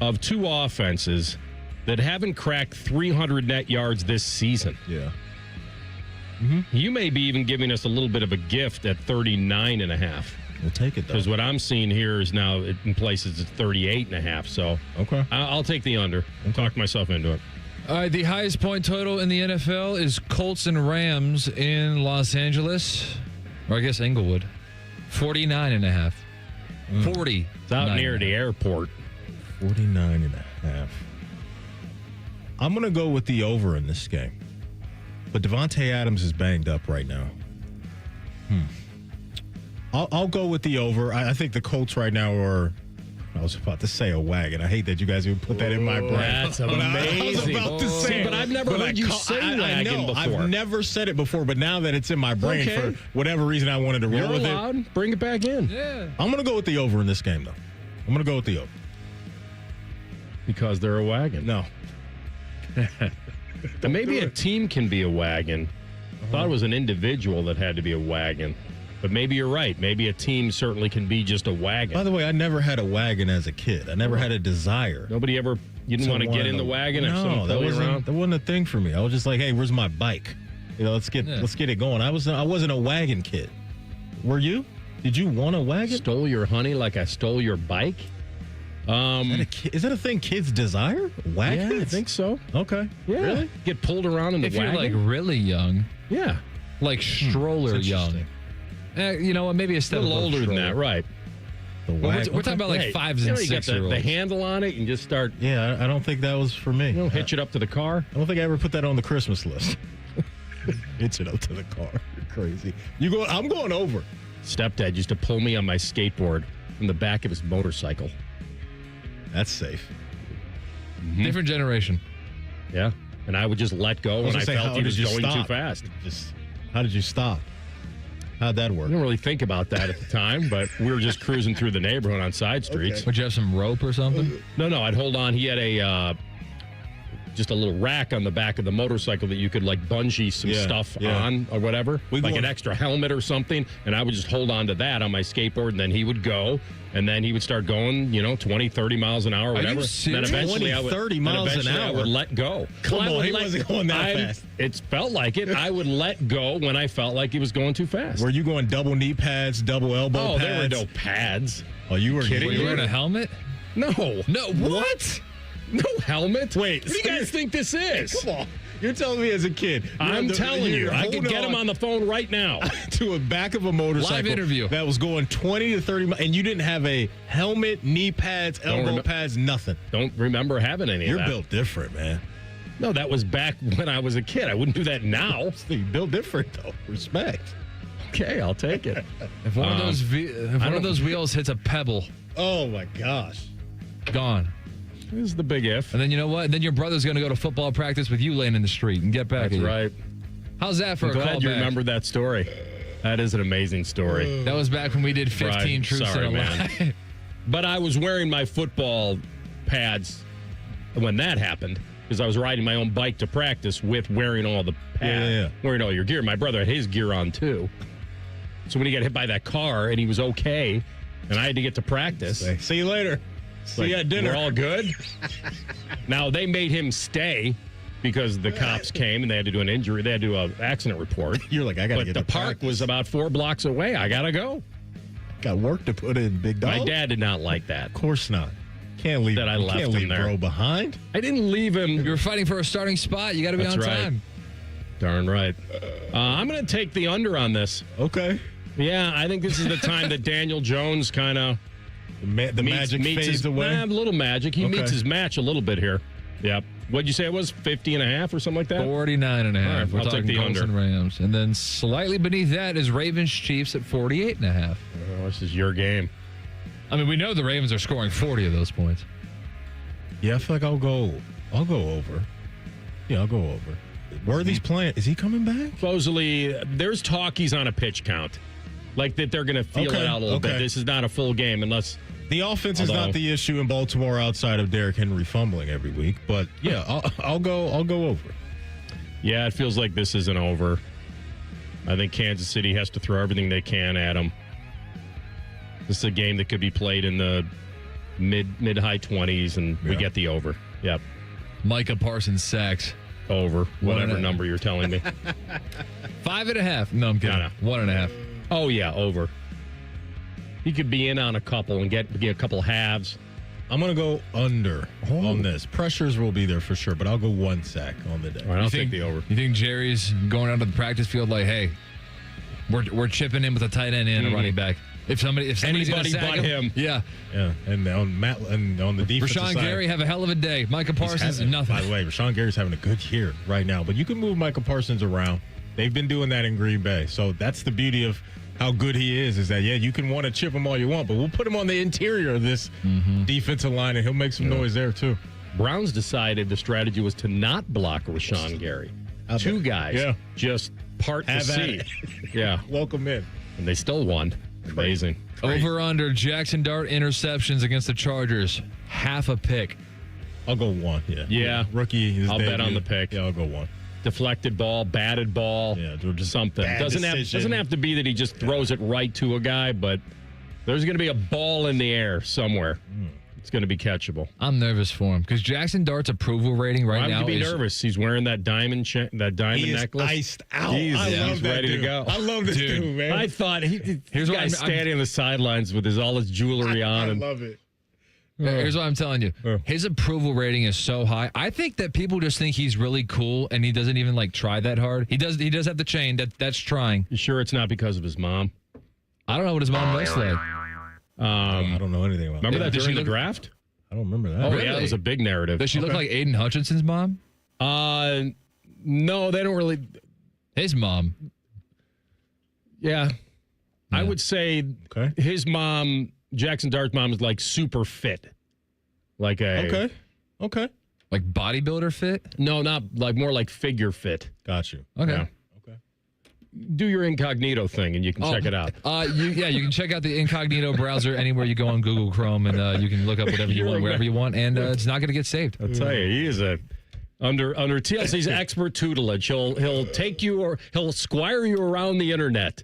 of two offenses that haven't cracked 300 net yards this season.
Yeah.
Mm-hmm. You may be even giving us a little bit of a gift at 39.5.
We'll take it, though.
Because what I'm seeing here is now in places it's 38.5. So
okay,
I'll take the under. I'll talk myself into it.
All right, the highest point total in the NFL is Colts and Rams in Los Angeles, or I guess Inglewood, 49.5. 40.
It's out near the airport.
49.5. I'm going to go with the over in this game. But Devontae Adams is banged up right now. I'll go with the over. I think the Colts right now are. I was about to say a wagon. I hate that you guys even put that in my brain.
That's amazing.
I was about to say,
but I've never heard you say wagon before.
I've never said it before, but now that it's in my brain for whatever reason, I wanted to roll with it.
Bring it back in.
Yeah.
I'm going to go with the over in this game, though. I'm going to go with the over.
Because they're a wagon.
No.
Maybe a team can be a wagon. I thought it was an individual that had to be a wagon. But maybe you're right. Maybe a team certainly can be just a wagon.
By the way, I never had a wagon as a kid. I never had a desire.
Nobody ever, you didn't want to get in the wagon?
No, that wasn't a thing for me. I was just like, hey, where's my bike? Let's get it going. I wasn't a wagon kid. Were you? Did you want a wagon?
Stole your honey like I stole your bike?
Is that a thing kids desire? Wagons?
Yeah, I think so.
Okay.
Yeah. Really? Get pulled around in the wagon?
If you're like really young.
Yeah.
Like stroller young. You know what? Maybe a step
little older than that, right?
We're talking about like 5s and 6
year olds. The handle on it and just start.
Yeah, I don't think that was for me.
You don't hitch it up to the car?
I don't think I ever put that on the Christmas list. Hitch it up to the car. You're crazy. I'm going over.
Stepdad used to pull me on my skateboard from the back of his motorcycle.
That's safe.
Mm-hmm. Different generation.
Yeah. And I would just let go when I felt he was going too fast.
How did you stop? How'd that work?
I didn't really think about that at the time, but we were just cruising through the neighborhood on side streets.
Okay. Would you have some rope or something?
No, I'd hold on. He had just a little rack on the back of the motorcycle that you could like bungee some stuff on or whatever, like an extra helmet or something. And I would just hold on to that on my skateboard, and then he would go, and then he would start going, 20, 30 miles an hour, whatever.
Then
eventually
30 miles an hour?
I would let go.
Come on, he wasn't going that fast.
It felt like it. I would let go when I felt like he was going too fast.
Were you going double knee pads, double elbow pads?
There were no pads.
Oh, you were
kidding? Were you wearing a helmet?
No.
What?
No helmet?
Wait.
What do you guys think this is?
Come on. You're telling me as a kid.
I'm telling you. I could get him on the phone right now.
To a back of a motorcycle.
Live interview.
That was going 20 to 30 miles. And you didn't have a helmet, knee pads, elbow pads, nothing.
Don't remember having any of that.
You're built different, man.
No, that was back when I was a kid. I wouldn't do that now.
You're built different, though. Respect.
Okay, I'll take it.
If one of those wheels hits a pebble.
Oh, my gosh.
Gone.
This is the big if.
And then you know what? And then your brother's going to go to football practice with you laying in the street and get back.
That's right.
How's that for
I'm
a
glad
callback?
you remembered that story. That is an amazing story.
That was back when we did 15
right.
troops
Sorry,
in a
man.
line.
But I was wearing my football pads when that happened because I was riding my own bike to practice with wearing all the pads, wearing all your gear. My brother had his gear on too. So when he got hit by that car and he was okay, and I had to get to practice.
See you later. See you at dinner.
We're all good. Now, they made him stay because the cops came and they had to do an injury. They had to do an accident report.
You're like, I got to get to
But the park was about 4 blocks away. I got to go.
Got work to put in, big dog.
My dad did not like that.
Of course not. Can't leave,
that I left
can't
him
leave
there.
bro behind.
I didn't leave him.
You were fighting for a starting spot. You got to be
That's
on
right.
time.
Darn right. I'm going to take the under on this.
Okay.
Yeah, I think this is the time that Daniel Jones kind of
the magic fades away.
A little magic. He meets his match a little bit here. Yep. What'd you say it was? 50.5 or something like that?
49.5.
Right,
We're
I'll
talking
take the
Colts
under.
and Rams. And then slightly beneath that is Ravens Chiefs at 48.5.
Oh, this is your game.
I mean, we know the Ravens are scoring 40 of those points.
Yeah, I feel like I'll go over. Yeah, I'll go over. Worthy's playing. Is he coming back?
Supposedly, there's talk he's on a pitch count. Like that they're going to feel it out a little bit. This is not a full game unless...
The offense is not the issue in Baltimore outside of Derrick Henry fumbling every week. But, yeah, I'll go over.
Yeah, it feels like this isn't over. I think Kansas City has to throw everything they can at them. This is a game that could be played in the mid-high 20s, and we get the over. Yep.
Micah Parsons sacks.
Over. Whatever number you're telling me.
5.5. No, I'm kidding.
No.
1.5.
Oh, yeah, over. He could be in on a couple and get a couple halves.
I'm going to go under on this. Pressures will be there for sure, but I'll go 1 sack on the day.
All right, I'll take the over.
You think Jerry's going out to the practice field like, hey, we're chipping in with a tight end and a running back. If somebody's
Anybody
gonna sack
but him.
Yeah.
Yeah, and on the defensive
Rashawn
side.
Gary have a hell of a day. Micah Parsons, nothing.
By the way, Rashawn Gary's having a good year right now, but you can move Micah Parsons around. They've been doing that in Green Bay. So that's the beauty of how good he is that, you can want to chip him all you want, but we'll put him on the interior of this defensive line, and he'll make some noise there, too.
Browns decided the strategy was to not block Rashawn Gary. Two guys just part the sea. Yeah.
Welcome in.
And they still won. Amazing.
Over under Jackson Dart interceptions against the Chargers. Half a pick.
I'll go 1.
Yeah.
Rookie.
I'll bet on the pick.
Yeah, I'll go 1.
Deflected ball, batted ball, just something. Doesn't have to be that he just throws it right to a guy, but there's going to be a ball in the air somewhere. It's going to be catchable.
I'm nervous for him because Jackson Dart's approval rating now.
Why would you be nervous? He's wearing that diamond necklace.
Iced out.
He's
ready
to go.
I love this dude, man.
I thought here's guy standing on the sidelines with all his jewelry on.
I love it.
Here's what I'm telling you. His approval rating is so high. I think that people just think he's really cool and he doesn't even try that hard. He does have the chain that's trying.
You sure it's not because of his mom?
I don't know what his mom looks like.
I don't know anything about
Remember that during the draft?
I don't remember that.
Oh, yeah, that was a big narrative.
Does she look like Aiden Hutchinson's mom?
No, they don't really.
His mom.
Yeah. I would say his mom, Jackson Dart's mom, is super fit.
Okay.
Like bodybuilder fit?
No, not more like figure fit.
Got you.
Okay.
Yeah.
Do your incognito thing and you can check it out.
You can check out the incognito browser anywhere you go on Google Chrome, and you can look up whatever you want, wherever you want, and it's not going to get saved.
I'll tell you, he is under TLC's expert tutelage. He'll take you or he'll squire you around the internet.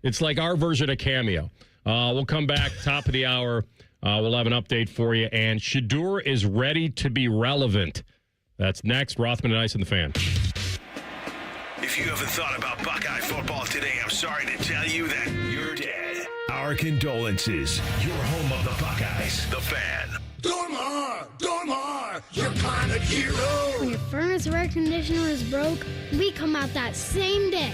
It's like our version of Cameo. We'll come back top of the hour. We'll have an update for you, and Shadur is ready to be relevant. That's next. Rothman Ice and the Fan.
If you haven't thought about Buckeye football today, I'm sorry to tell you that you're dead. Our condolences. Your home of the Buckeyes, the Fan.
Dormar, you're kind of hero. When your furnace or air conditioner is broke, we come out that same day.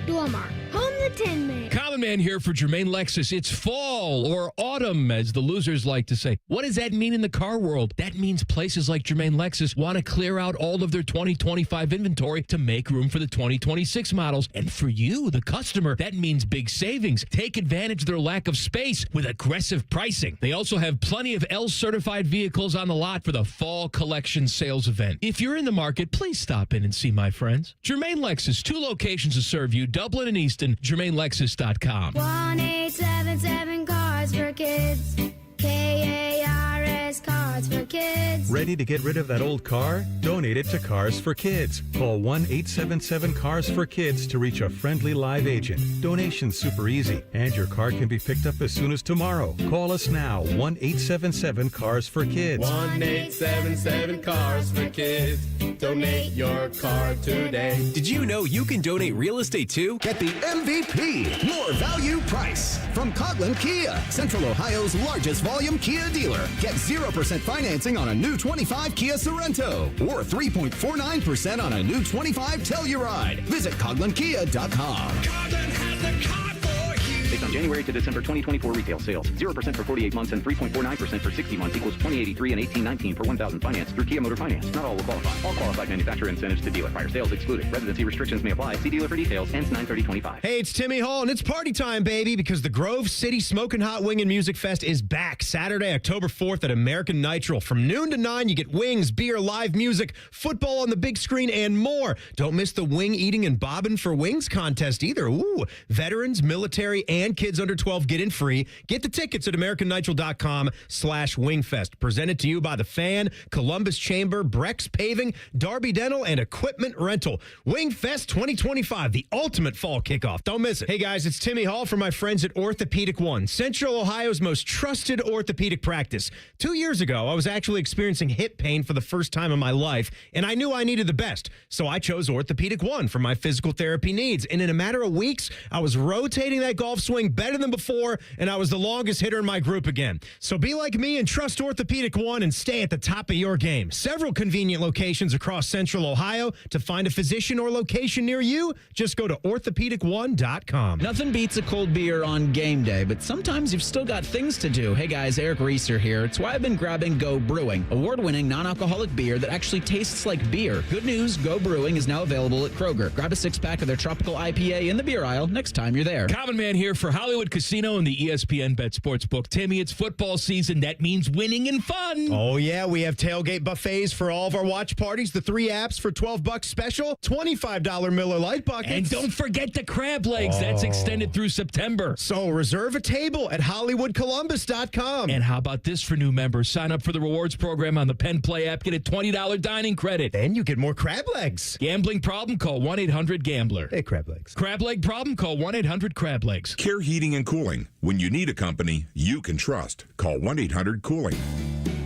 Dormar, home the Tin Man.
Common Man here for Jermaine Lexus. It's fall or autumn, as the losers like to say. What does that mean in the car world? That means places like Jermaine Lexus want to clear out all of their 2025 inventory to make room for the 2026 models. And for you, the customer, that means big savings. Take advantage of their lack of space with aggressive pricing. They also have plenty of L-certified vehicles on the lot for the fall collection sales event. If you're in the market, please stop in and see my friends. Jermaine Lexus, 2 locations to serve you, Dublin and Easton, JermaineLexus.com.
1877 Cars for Kids. KARS Cars for Kids.
Ready to get rid of that old car? Donate it to Cars for Kids. Call 1-877-CARS-FOR-KIDS to reach a friendly live agent. Donation's super easy, and your car can be picked up as soon as tomorrow. Call us now, 1-877-CARS-FOR-KIDS.
1-877-CARS-FOR-KIDS. Donate your car today.
Did you know you can donate real estate too?
Get the MVP, more value price, from Coghlan Kia, Central Ohio's largest volume Kia dealer. Get 0% financing on a new 25 Kia Sorento or 3.49% on a new 25 Telluride. Visit CoglanKia.com.
Coghlan has the car for you.
Based on January to December 2024 retail sales, 0% for 48 months and 3.49% for 60 months equals $20.83 and $18.19 for 1,000 finance through Kia Motor Finance. Not all will qualify. All qualified manufacturer incentives to dealer. Prior sales excluded. Residency restrictions may apply. See dealer for details. Ends 9/30/25.
Hey, it's Timmy Hall, and it's party time, baby, because the Grove City Smokin' Hot Wing and Music Fest is back Saturday, October 4th at American Nitro. From noon to 9, you get wings, beer, live music, football on the big screen, and more. Don't miss the wing eating and bobbing for wings contest either. Ooh, veterans, military, and kids under 12 get in free. Get the tickets at AmericanNitro.com/wingfest. Presented to you by The Fan, Columbus Chamber, Brex Paving, Darby Dental, and Equipment Rental. Wingfest 2025, the ultimate fall kickoff. Don't miss it. Hey, guys, it's Timmy Hall from my friends at Orthopedic One, Central Ohio's most trusted orthopedic practice. 2 years ago, I was actually experiencing hip pain for the first time in my life, and I knew I needed the best. So I chose Orthopedic One for my physical therapy needs. And in a matter of weeks, I was rotating that golf swing swing better than before, and I was the longest hitter in my group again. So be like me and trust Orthopedic One and stay at the top of your game. Several convenient locations across Central Ohio. To find a physician or location near you, just go to orthopedic1.com.
Nothing beats a cold beer on game day, but sometimes you've still got things to do. Hey guys, Eric Reeser here. It's why I've been grabbing Go Brewing, award-winning non-alcoholic beer that actually tastes like beer. Good news, Go Brewing is now available at Kroger. Grab a six-pack of their tropical IPA in the beer aisle next time you're there.
Common Man here for Hollywood Casino and the ESPN Bet Sportsbook. Timmy, it's football season. That means winning and fun.
Oh, yeah. We have tailgate buffets for all of our watch parties. The 3 apps for $12 special. $25 Miller Lite buckets.
And don't forget the crab legs. That's extended through September.
So reserve a table at HollywoodColumbus.com.
And how about this for new members? Sign up for the rewards program on the Penn Play app. Get a $20 dining credit.
And you get more crab legs.
Gambling problem? Call 1-800-GAMBLER.
Hey, crab legs.
Crab leg problem? Call 1-800-CRAB-LEGS.
Care Heating and Cooling. When you need a company you can trust, call 1-800-COOLING.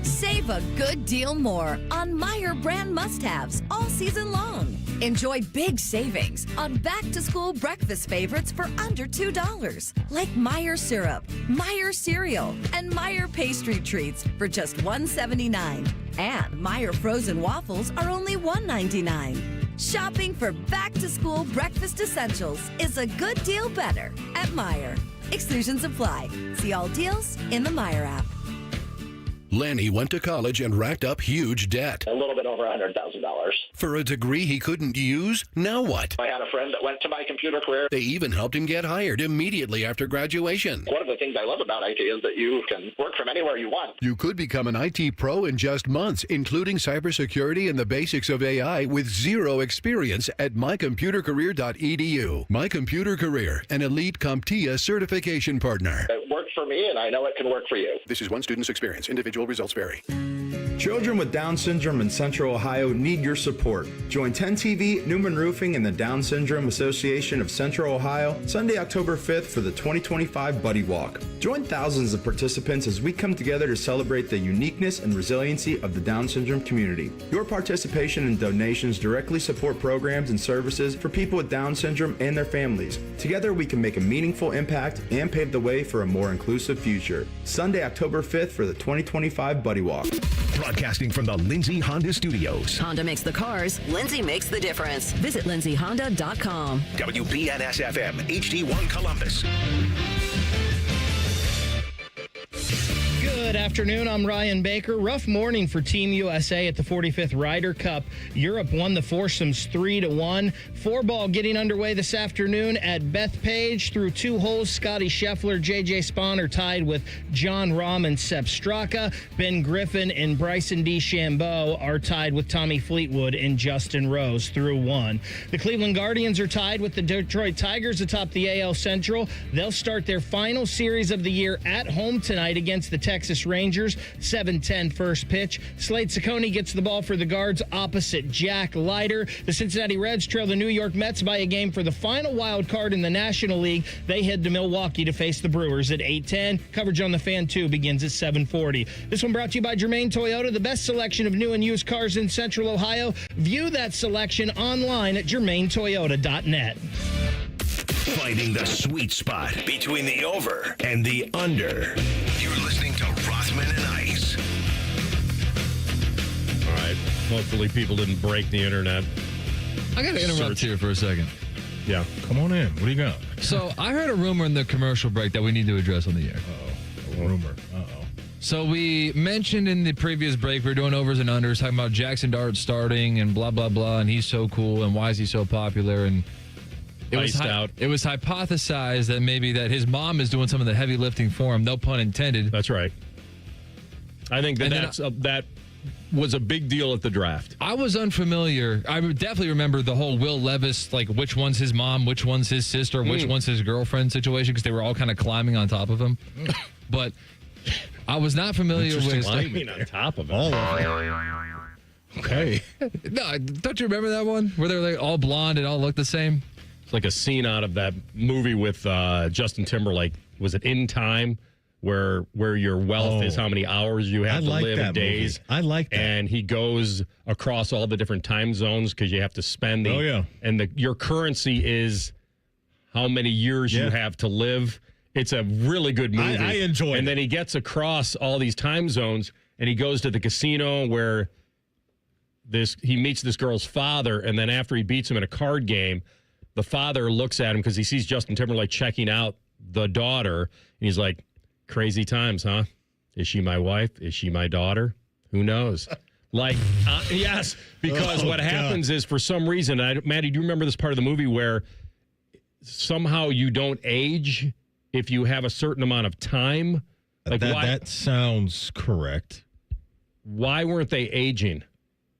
Save a good deal more on Meijer brand must-haves all season long. Enjoy big savings on back-to-school breakfast favorites for under $2, like Meijer syrup, Meijer cereal, and Meijer pastry treats for just $1.79. And Meijer frozen waffles are only $1.99. Shopping for back-to-school breakfast essentials is a good deal better at Meijer. Exclusions apply. See all deals in the Meijer app.
Lanny went to college and racked up huge debt.
A little bit over $100,000.
For a degree he couldn't use, now what?
I had a friend that went to my computer career.
They even helped him get hired immediately after graduation.
One of the things I love about IT is that you can work from anywhere you want.
You could become an IT pro in just months, including cybersecurity and the basics of AI with zero experience at mycomputercareer.edu. My Computer Career, an elite CompTIA certification partner.
It worked for me, and I know it can work for you.
This is one student's experience. Individual results vary.
Children with Down syndrome in Central Ohio need your support. Join 10TV, Newman Roofing, and the Down Syndrome Association of Central Ohio Sunday, October 5th for the 2025 Buddy Walk. Join thousands of participants as we come together to celebrate the uniqueness and resiliency of the Down syndrome community. Your participation and donations directly support programs and services for people with Down syndrome and their families. Together, we can make a meaningful impact and pave the way for a more inclusive future. Sunday, October 5th for the 2025 Buddy Walk.
Broadcasting from the Lindsay Honda Studios.
Honda makes the cars. Lindsay makes the difference. Visit lindsayhonda.com.
WBNS-FM, HD1 Columbus.
Good afternoon. I'm Ryan Baker. Rough morning for Team USA at the 45th Ryder Cup. Europe won the foursomes 3-1. Four-ball getting underway this afternoon at Bethpage. Through 2 holes, Scotty Scheffler, J.J. Spahn are tied with John Rahm and Sepp Straka. Ben Griffin and Bryson DeChambeau are tied with Tommy Fleetwood and Justin Rose through 1. The Cleveland Guardians are tied with the Detroit Tigers atop the AL Central. They'll start their final series of the year at home tonight against the Texas Rangers. 7:10 first pitch. Slade Ciccone gets the ball for the Guards opposite Jack Leiter. The Cincinnati Reds trail the New York Mets by a game for the final wild card in the National League. They head to Milwaukee to face the Brewers at 8:10. Coverage on the Fan 2 begins at 7:40. This one brought to you by Germain Toyota, the best selection of new and used cars in Central Ohio. View that selection online at germaintoyota.net.
Finding the sweet spot between the over and the under. You're listening to Rothman and Ice.
All right. Hopefully people didn't break the internet.
I got to interrupt here for a second.
Yeah.
Come on in. What do you got?
So I heard a rumor in the commercial break that we need to address on the air.
Uh-oh. A rumor. Uh-oh.
So we mentioned in the previous break, we were doing overs and unders, talking about Jackson Dart starting and blah, blah, blah, and he's so cool, and why is he so popular, and it was hypothesized that maybe that his mom is doing some of the heavy lifting for him, no pun intended.
That's right. I think that was a big deal at the draft.
I was unfamiliar. I definitely remember the whole Will Levis, like which one's his mom, which one's his sister, which one's his girlfriend situation, because they were all kind of climbing on top of him. But I was not familiar with
climbing on top of him.
Okay.
No, don't you remember that one where they were like all blonde and all looked the same?
It's like a scene out of that movie with Justin Timberlake. Was it In Time? Where your wealth is how many hours you have to live in days.
Movie. I like that.
And he goes across all the different time zones because you have to spend
the
and your currency is how many years you have to live. It's a really good movie.
I enjoy it.
And then he gets across all these time zones, and he goes to the casino where he meets this girl's father, and then after he beats him in a card game, the father looks at him because he sees Justin Timberlake checking out the daughter, and he's like, crazy times, huh? Is she my wife? Is she my daughter? Who knows? Like, yes, because what happens is, for some reason, Maddie, do you remember this part of the movie where somehow you don't age if you have a certain amount of time? Like
that sounds correct.
Why weren't they aging?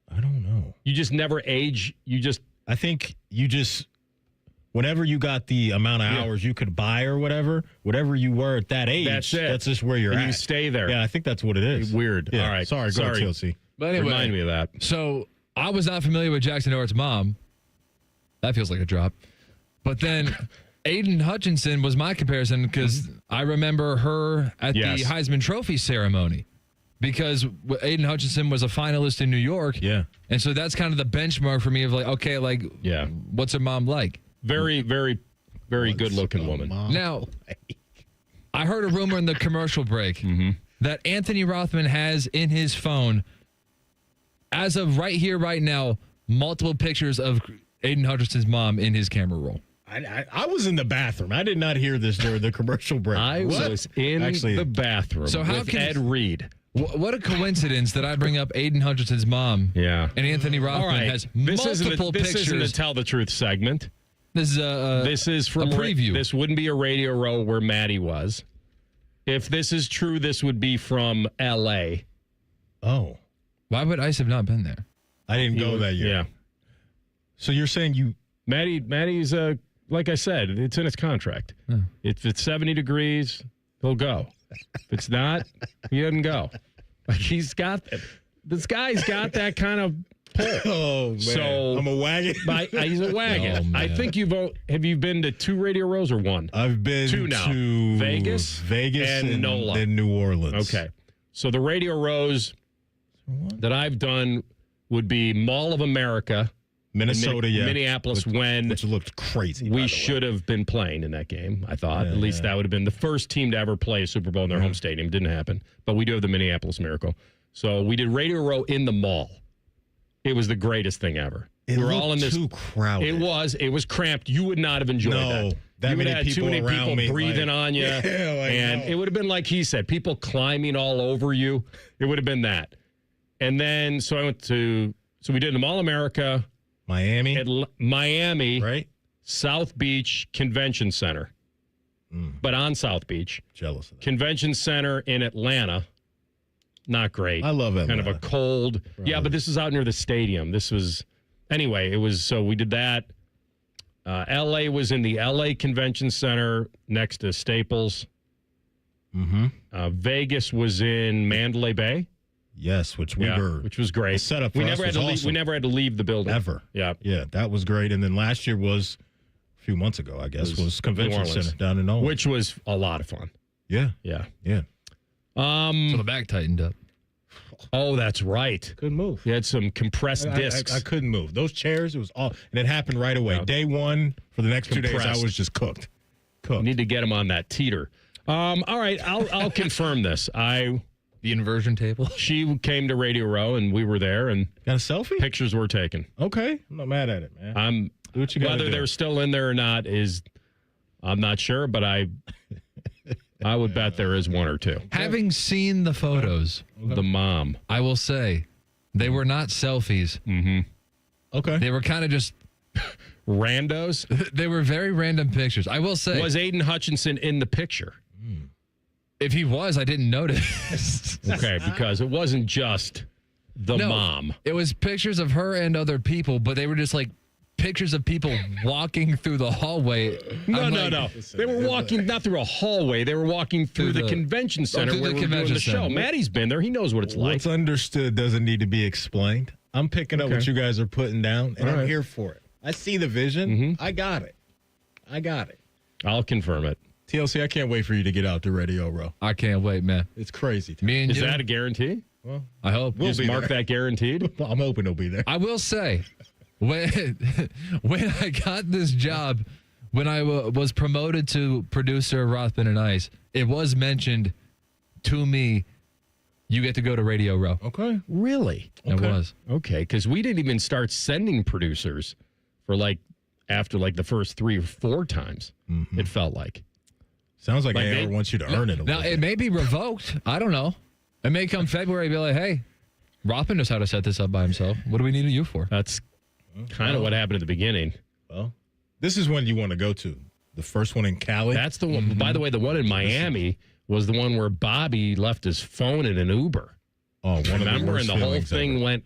I don't know.
You just never age.
I think you just, whenever you got the amount of hours you could buy or whatever you were at that age,
that's it.
That's just where you're at.
You stay there.
Yeah, I think that's what it is.
Weird.
Yeah.
All right.
Sorry, go ahead, TLC.
But anyway,
remind me of that.
So I was not familiar with Jackson Nort's mom. That feels like a drop. But then Aiden Hutchinson was my comparison because I remember her at the Heisman Trophy ceremony because Aiden Hutchinson was a finalist in New York.
Yeah.
And so that's kind of the benchmark for me of like, okay, like, what's her mom like?
Very, very, very good-looking woman.
Now, I heard a rumor in the commercial break that Anthony Rothman has in his phone, as of right here, right now, multiple pictures of Aiden Hutchinson's mom in his camera roll.
I was in the bathroom. I did not hear this during the commercial break.
I was in the bathroom with Ed Reed.
What a coincidence that I bring up Aiden Hutchinson's mom.
Yeah.
And Anthony Rothman has multiple pictures.
This isn't a Tell the Truth segment.
This is
from
a preview.
This wouldn't be a Radio Row where Maddie was. If this is true, this would be from L.A.
Oh.
Why would Ice have not been there?
I didn't go that year.
Yeah.
So you're saying
Maddie's, like I said, it's in his contract. If it's 70 degrees, he'll go. If it's not, he doesn't go. Like this guy's got that kind of pull.
Oh, man.
So
I'm a wagon.
He's a wagon.
Oh,
I think have you been to 2 Radio Rows or 1?
I've been
2 now.
to
Vegas
and
NOLA.
And New Orleans.
Okay. So the Radio Rows that I've done would be Mall of America,
Minnesota,
Minneapolis,
which looked crazy.
We should have been playing in that game, I thought. At least that would have been the first team to ever play a Super Bowl in their home stadium. Didn't happen. But we do have the Minneapolis Miracle. So we did Radio Row in the mall. It was the greatest thing ever.
We were all in this. Too crowded.
It was cramped. You would not have enjoyed that. You would have had too many people breathing on you. And it would have been like he said, people climbing all over you. It would have been that. And then, so we did the Mall America. Miami.
Right.
South Beach Convention Center. But on South Beach.
Jealous of that.
Convention Center in Atlanta. Not great.
I love Atlanta.
Kind of a cold. Right. Yeah, but this is out near the stadium. So we did that. L.A. was in the L.A. Convention Center next to Staples. Vegas was in Mandalay Bay.
Yes, which was great. The setup for
we
us
never
was
had to
awesome.
we never had to leave the building
ever.
Yeah,
that was great. And then last year was a few months ago, I guess, was Convention Center down in New Orleans,
which was a lot of fun.
Yeah.
So the back tightened up.
Oh, that's right.
Good move.
You had some compressed discs.
I couldn't move. Those chairs, it was all, and it happened right away. Yeah. Day one, for the next 2 days, I was just cooked.
You need to get him on that teeter. All right, I'll confirm this.
The inversion table.
She came to Radio Row, and we were there, and
got a selfie.
Pictures were taken.
Okay, I'm not mad at it, man. Do what you gotta
whether
do.
They're still in there or not I'm not sure, but I would bet there is one or two.
Having seen the photos,
the mom,
I will say, they were not selfies.
Okay,
they were kind of just
randos.
They were very random pictures. I will say,
was Aiden Hutchinson in the picture?
If he was, I didn't notice.
Okay, because it wasn't just the mom.
It was pictures of her and other people, but they were just like pictures of people walking through the hallway.
No. They were walking not through a hallway. They were walking through the convention center where we're doing the show. Maddie's been there. He knows what it's like.
What's understood doesn't need to be explained. I'm picking up what you guys are putting down, and I'm here for it. I see the vision. I got it.
I'll confirm it.
TLC, I can't wait for you to get out to Radio Row.
I can't wait, man.
It's crazy.
Me and
Is that a guarantee?
Well,
I hope.
We'll just mark that guaranteed.
I'm hoping he'll be there.
I will say, when I got this job when I was promoted to producer of Rothman Ice, it was mentioned to me, you get to go to Radio Row.
Okay.
Really?
It was.
Okay, because we didn't even start sending producers for after the first 3 or 4 times, it felt like.
Sounds like AR wants you to earn it a little
Now, it may be revoked. I don't know. It may come February and be like, hey, Rothman knows how to set this up by himself. What do we need you for?
That's kind of what happened at the beginning.
Well, this is one you want to go to. The first one in Cali.
That's the one. By the way, the one in Miami was the one where Bobby left his phone in an Uber.
Oh,
remember? And the whole thing went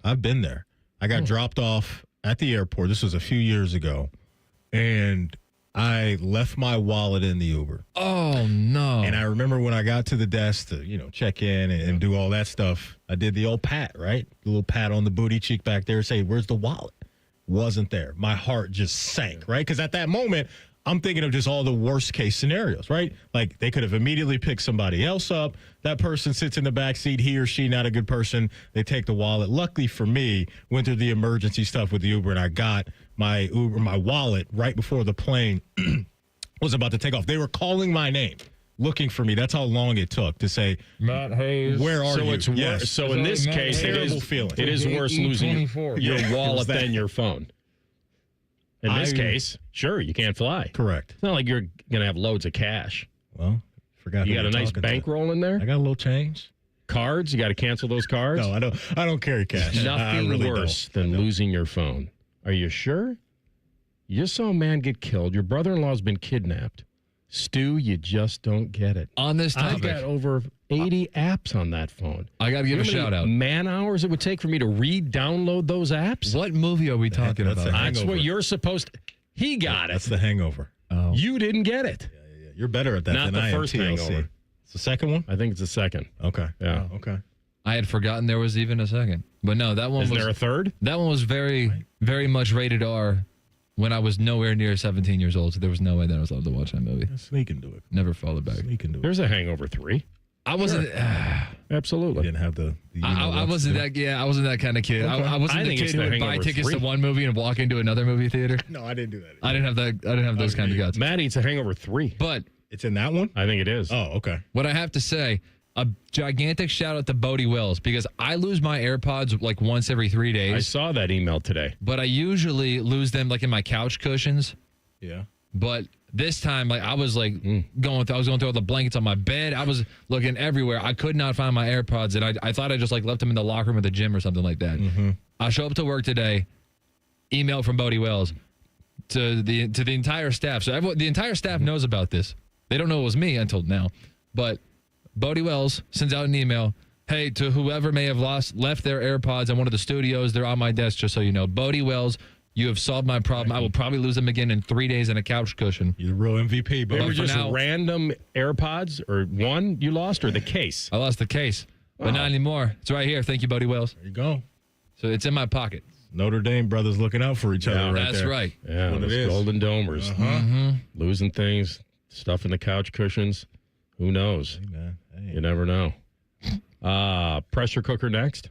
I've been there. I got dropped off at the airport. This was a few years ago. And I left my wallet in the Uber.
Oh, no.
And I remember when I got to the desk to, check in and do all that stuff, I did the old pat, right? The little pat on the booty cheek back there, say, where's the wallet? Wasn't there. My heart just sank, right? Because at that moment, I'm thinking of just all the worst case scenarios, right? Like they could have immediately picked somebody else up. That person sits in the back seat, he or she not a good person. They take the wallet. Luckily for me, went through the emergency stuff with the Uber, and I got my wallet right before the plane was about to take off. They were calling my name, looking for me. That's how long it took to say,
Matt Hayes.
Where are you?
It's worse. So in this case, it is worse losing your wallet than your phone. In this case, sure, you can't fly.
Correct.
It's not like you're going to have loads of cash.
Well, forgot.
You got a nice bankroll in there?
I got a little change.
Cards? You got to cancel those cards?
No, I don't carry cash.
Nothing
really
worse than losing your phone. Are you sure? You just saw a man get killed. Your brother-in-law's been kidnapped. Stu, you just don't get it.
On this topic,
I've got over 80 apps on that phone.
I got to give a shout out.
Man hours it would take for me to re-download those apps?
What movie are we talking about?
That's what you're supposed to. He got it.
That's The Hangover.
Oh.
You didn't get it.
Yeah. You're better at that
Not
than
the
I am.
first Hangover.
It's the second one?
I think it's the second.
Okay.
Yeah.
Oh, okay.
I had forgotten there was even a second. But no, that one
Isn't there a third?
That one was very, very much rated R when I was nowhere near 17 years old. So there was no way that I was allowed to watch that movie.
Sneak into it.
Never followed back.
Sneak into it.
There's a Hangover 3.
I wasn't.
Absolutely.
You didn't have the
I wasn't that. Yeah, I wasn't that kind of kid.
Okay.
I wasn't the kid who would buy tickets to one movie and walk into another movie theater.
No, I didn't do that.
I didn't have that. I didn't have those kind of guts.
Matt eats a Hangover 3.
But
it's in that one?
I think it is.
Oh, okay.
What I have to say, a gigantic shout out to Bodie Wells, because I lose my AirPods like once every 3 days.
I saw that email today.
But I usually lose them like in my couch cushions.
Yeah.
But this time, like I was going through all the blankets on my bed. I was looking everywhere. I could not find my AirPods, and I thought I just left them in the locker room at the gym or something like that.
Mm-hmm.
I show up to work today. Email from Bodie Wells to the entire staff. So the entire staff knows about this. They don't know it was me until now. But Bodie Wells sends out an email. Hey, to whoever may have left their AirPods in one of the studios, they're on my desk, just so you know. Bodie Wells, you have solved my problem. I will probably lose them again in 3 days in a couch cushion.
You're the real MVP, but
They were just random AirPods, or one you lost, or the case?
I lost the case, but not anymore. It's right here. Thank you, Bodie Wells.
There you go.
So it's in my pocket.
Notre Dame brothers looking out for each other right
that's
there.
right.
Yeah,
What it
those
is.
Golden Domers. Losing things, stuff in the couch cushions. Who knows?
Hey, man. Hey.
You never know. Pressure cooker next.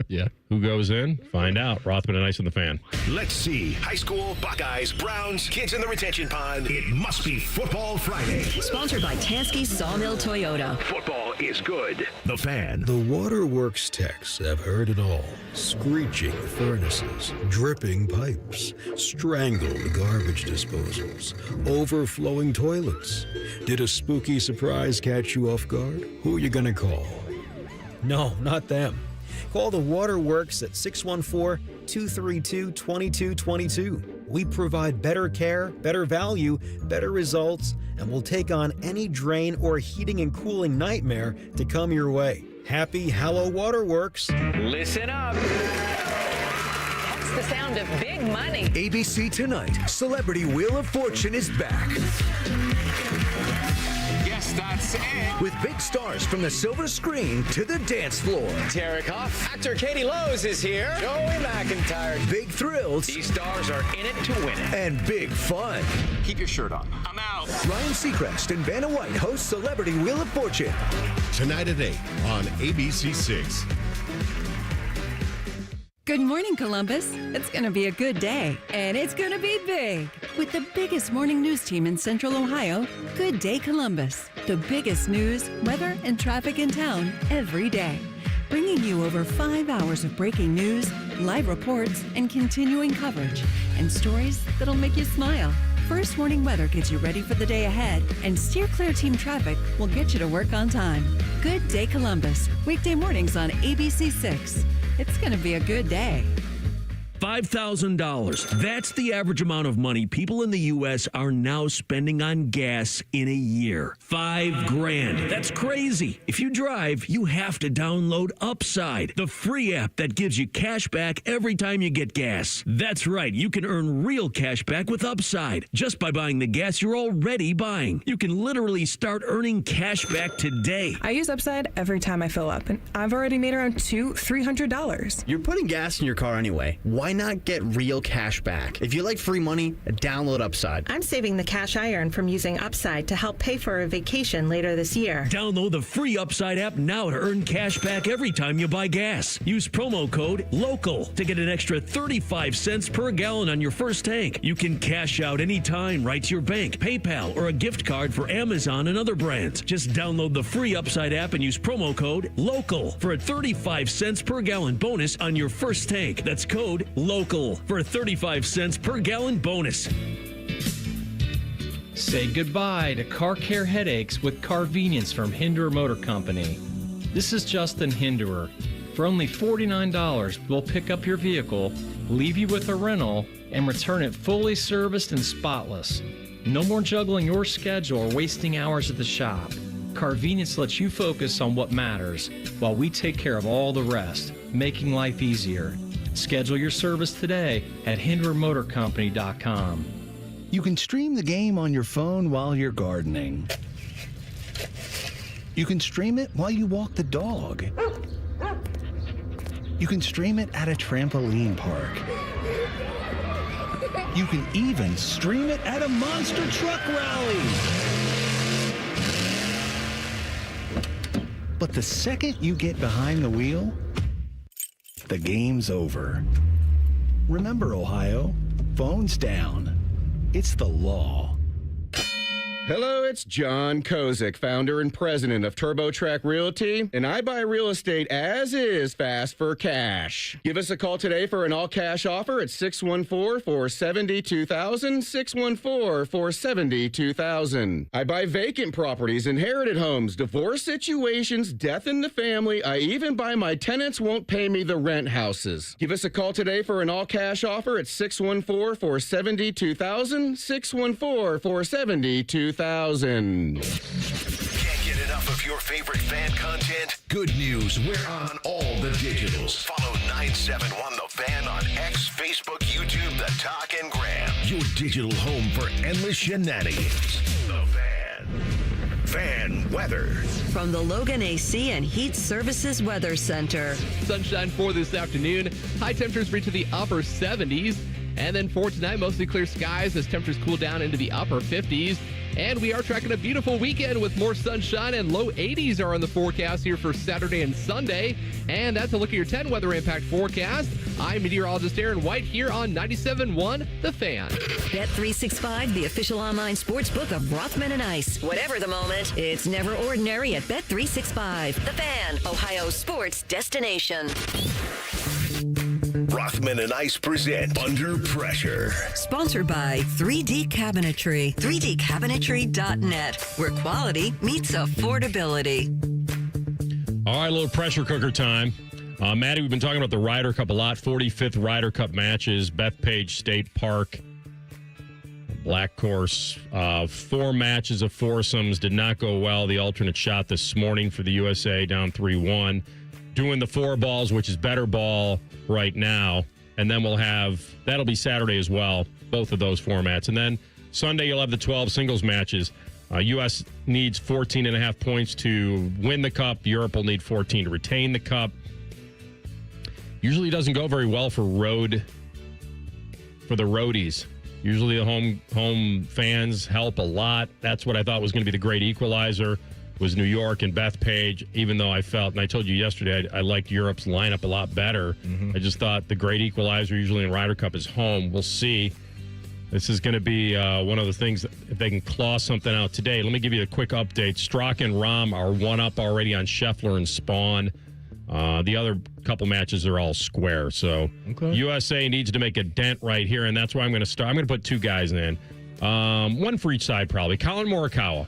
Yeah.
Who goes in? Find out. Rothman and Ice in the Fan.
Let's see. High school, Buckeyes, Browns, kids in the retention pond. It must be Football Friday.
Sponsored by Tansky Sawmill Toyota.
Football is good. The Fan.
The waterworks techs have heard it all. Screeching furnaces, dripping pipes, strangled garbage disposals, overflowing toilets. Did a spooky surprise catch you off guard? Who are you going to call?
No, not them. Call the Waterworks at 614-232-2222. We provide better care, better value, better results, and we'll take on any drain or heating and cooling nightmare to come your way. Happy Hallow Waterworks.
Listen up. That's the sound of big money.
ABC Tonight, Celebrity Wheel of Fortune is back.
Yes, that's it.
With big stars from the silver screen to the dance floor.
Tarek Hoff. Actor Katie Lowes is here. Joey McIntyre.
Big thrills.
These stars are in it to win it.
And big fun.
Keep your shirt on. I'm out.
Ryan Seacrest and Vanna White host Celebrity Wheel of Fortune.
Tonight at 8 on ABC 6.
Good morning, Columbus. It's going to be a good day, and it's going to be big. With the biggest morning news team in Central Ohio, Good Day Columbus. The biggest news, weather, and traffic in town every day. Bringing you over 5 hours of breaking news, live reports, and continuing coverage, and stories that'll make you smile. First Warning Weather gets you ready for the day ahead, and Steer Clear Team Traffic will get you to work on time. Good Day Columbus, weekday mornings on ABC 6. It's going to be a good day.
$5,000. That's the average amount of money people in the U.S. are now spending on gas in a year. $5,000. That's crazy. If you drive, you have to download Upside, the free app that gives you cash back every time you get gas. That's right. You can earn real cash back with Upside just by buying the gas you're already buying. You can literally start earning cash back today.
I use Upside every time I fill up, and I've already made around $200-$300.
You're putting gas in your car anyway. Why not get real cash back? If you like free money, download Upside.
I'm saving the cash I earn from using Upside to help pay for a vacation later this year.
Download the free Upside app now to earn cash back every time you buy gas. Use promo code LOCAL to get an extra 35 cents per gallon on your first tank. You can cash out anytime right to your bank, PayPal, or a gift card for Amazon and other brands. Just download the free Upside app and use promo code LOCAL for a 35 cents per gallon bonus on your first tank. That's code LOCAL for a 35 cents per gallon bonus.
Say goodbye to car care headaches with Carvenience from Hinderer Motor Company. This is Justin Hinderer. For only $49, we'll pick up your vehicle, leave you with a rental, and return it fully serviced and spotless. No more juggling your schedule or wasting hours at the shop. Carvenience lets you focus on what matters while we take care of all the rest, making life easier. Schedule your service today at HindererMotorCompany.com.
You can stream the game on your phone while you're gardening. You can stream it while you walk the dog. You can stream it at a trampoline park. You can even stream it at a monster truck rally. But the second you get behind the wheel, the game's over. Remember, Ohio, phones down. It's the law.
Hello, it's John Kozik, founder and president of TurboTrack Realty, and I buy real estate as is fast for cash. Give us a call today for an all-cash offer at 614-470-2000, 614-470-2000. I buy vacant properties, inherited homes, divorce situations, death in the family. I even buy my tenants won't pay me the rent houses. Give us a call today for an all-cash offer at 614-470-2000, 614-470-2000.
Can't get enough of your favorite fan content? Good news, we're on all the digitals. Follow 971 The Fan on X, Facebook, YouTube, The Talk, and Gram. Your digital home for endless shenanigans. The Fan. Fan weather.
From the Logan AC and Heat Services Weather Center.
Sunshine for this afternoon. High temperatures reach to the upper 70s. And then for tonight, mostly clear skies as temperatures cool down into the upper 50s. And we are tracking a beautiful weekend with more sunshine, and low 80s are on the forecast here for Saturday and Sunday. And that's a look at your 10 weather impact forecast. I'm meteorologist Aaron White here on 97.1 The Fan.
Bet365, the official online sports book of Rothman Ice. Whatever the moment, it's never ordinary at Bet365. The Fan, Ohio sports destination.
Rothman and Ice present Under Pressure.
Sponsored by 3D Cabinetry. 3dcabinetry.net, where quality meets affordability.
All right, a little pressure cooker time. Maddie, we've been talking about the Ryder Cup a lot. 45th Ryder Cup matches, Bethpage State Park, Black Course. 4 matches of foursomes did not go well. The alternate shot this morning for the USA down 3-1. Doing the 4 balls, which is better ball right now. And then that'll be Saturday as well, both of those formats. And then Sunday, you'll have the 12 singles matches. U.S. needs 14.5 points to win the Cup. Europe will need 14 to retain the Cup. Usually doesn't go very well for the roadies. Usually the home fans help a lot. That's what I thought was going to be the great equalizer. was New York and Bethpage, even though I felt, and I told you yesterday, I liked Europe's lineup a lot better. I just thought the great equalizer usually in Ryder Cup is home. We'll see. This is going to be one of the things that if they can claw something out today. Let me give you a quick update. Strzok and Rahm are one up already on Scheffler and Spawn. The other couple matches are all square. So USA needs to make a dent right here, and that's why I'm going to start. I'm going to put two guys in. One for each side, probably. Colin Morikawa.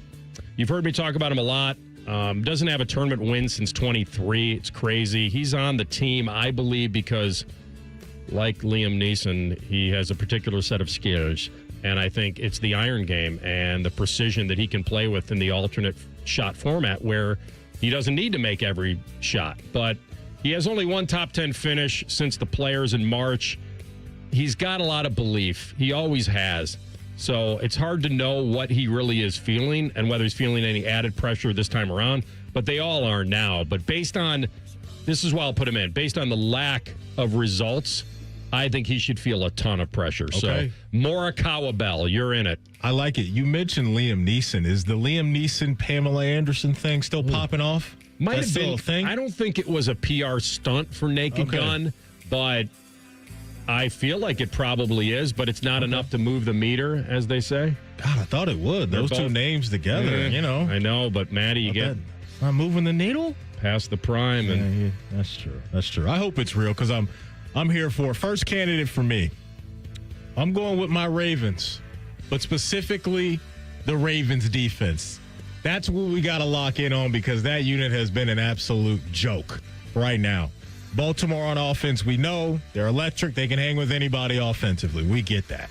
You've heard me talk about him a lot. Doesn't have a tournament win since 23. It's crazy. He's on the team, I believe, because like Liam Neeson, he has a particular set of skills. And I think it's the iron game and the precision that he can play with in the alternate shot format where he doesn't need to make every shot. But he has only one top 10 finish since the Players in March. He's got a lot of belief. He always has. So it's hard to know what he really is feeling and whether he's feeling any added pressure this time around. But they all are now. But based on, this is why I'll put him in, based on the lack of results, I think he should feel a ton of pressure.
Okay.
So Morikawa Bell, you're in it.
I like it. You mentioned Liam Neeson. Is the Liam Neeson, Pamela Anderson thing still popping off?
Might
That's
have been
still a thing?
I don't think it was a PR stunt for Naked Gun, but I feel like it probably is, but it's not enough to move the meter, as they say.
God, I thought it would. Those two names together, you know.
I know, but Maddie, you get
not moving the needle
past the prime, and
that's true. That's true. I hope it's real because I'm here for first candidate for me. I'm going with my Ravens, but specifically the Ravens defense. That's what we got to lock in on because that unit has been an absolute joke right now. Baltimore on offense, we know they're electric. They can hang with anybody offensively. We get that.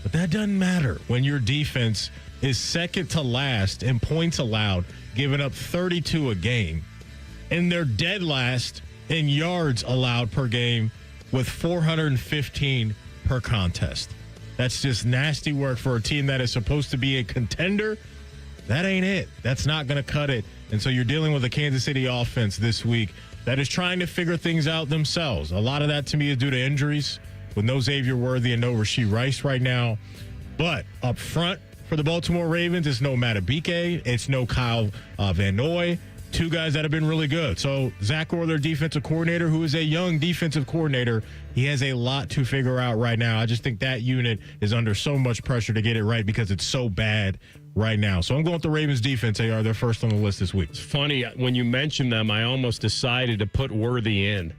But that doesn't matter when your defense is second to last in points allowed, giving up 32 a game. And they're dead last in yards allowed per game with 415 per contest. That's just nasty work for a team that is supposed to be a contender. That ain't it. That's not going to cut it. And so you're dealing with a Kansas City offense this week that is trying to figure things out themselves. A lot of that to me is due to injuries with no Xavier Worthy and no Rashee Rice right now. But up front for the Baltimore Ravens, it's no Matabike. It's no Kyle Van Noy. Two guys that have been really good. So Zach Orr, their defensive coordinator, who is a young defensive coordinator, he has a lot to figure out right now. I just think that unit is under so much pressure to get it right because it's so bad right now. So I'm going with the Ravens defense. They are their first on the list this week.
It's funny, when you mentioned them, I almost decided to put Worthy in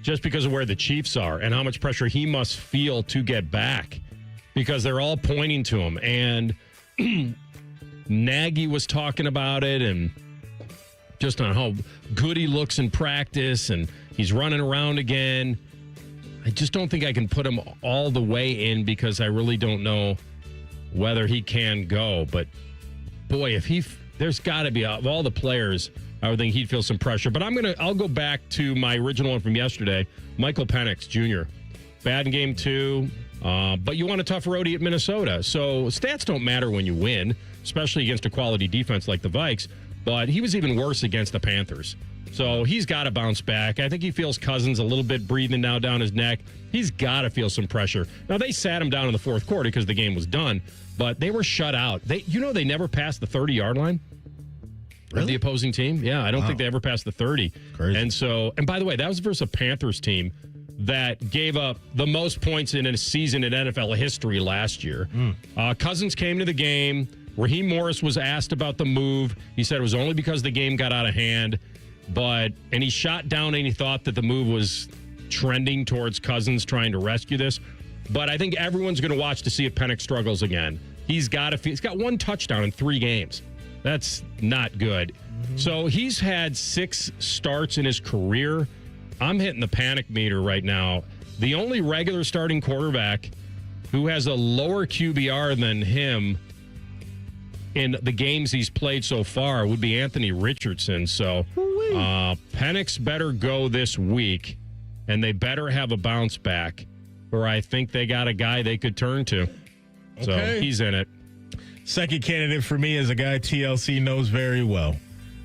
just because of where the Chiefs are and how much pressure he must feel to get back because they're all pointing to him. And Nagy was talking about it and just on how good he looks in practice and he's running around again. I just don't think I can put him all the way in because I really don't know whether he can go. But boy, there's got to be, of all the players, I would think he'd feel some pressure. But I'll go back to my original one from yesterday, Michael Penix Jr. Bad in game 2, but you want a tough roadie at Minnesota. So stats don't matter when you win, especially against a quality defense like the Vikes. But he was even worse against the Panthers. So he's got to bounce back. I think he feels Cousins a little bit breathing now down his neck. He's got to feel some pressure. Now, they sat him down in the fourth quarter because the game was done, but they were shut out. They never passed the 30-yard line of the opposing team. Yeah, I don't think they ever passed the 30. Crazy. And by the way, that was versus a Panthers team that gave up the most points in a season in NFL history last year. Cousins came to the game. Raheem Morris was asked about the move. He said it was only because the game got out of hand. And he shot down and he thought that the move was trending towards Cousins trying to rescue this. But I think everyone's going to watch to see if Penix struggles again. He's got one touchdown in 3 games. That's not good. So he's had 6 starts in his career. I'm hitting the panic meter right now. The only regular starting quarterback who has a lower QBR than him in the games he's played so far would be Anthony Richardson. So Penix better go this week, and they better have a bounce back, or I think they got a guy they could turn to. So he's in it.
Second candidate for me is a guy TLC knows very well.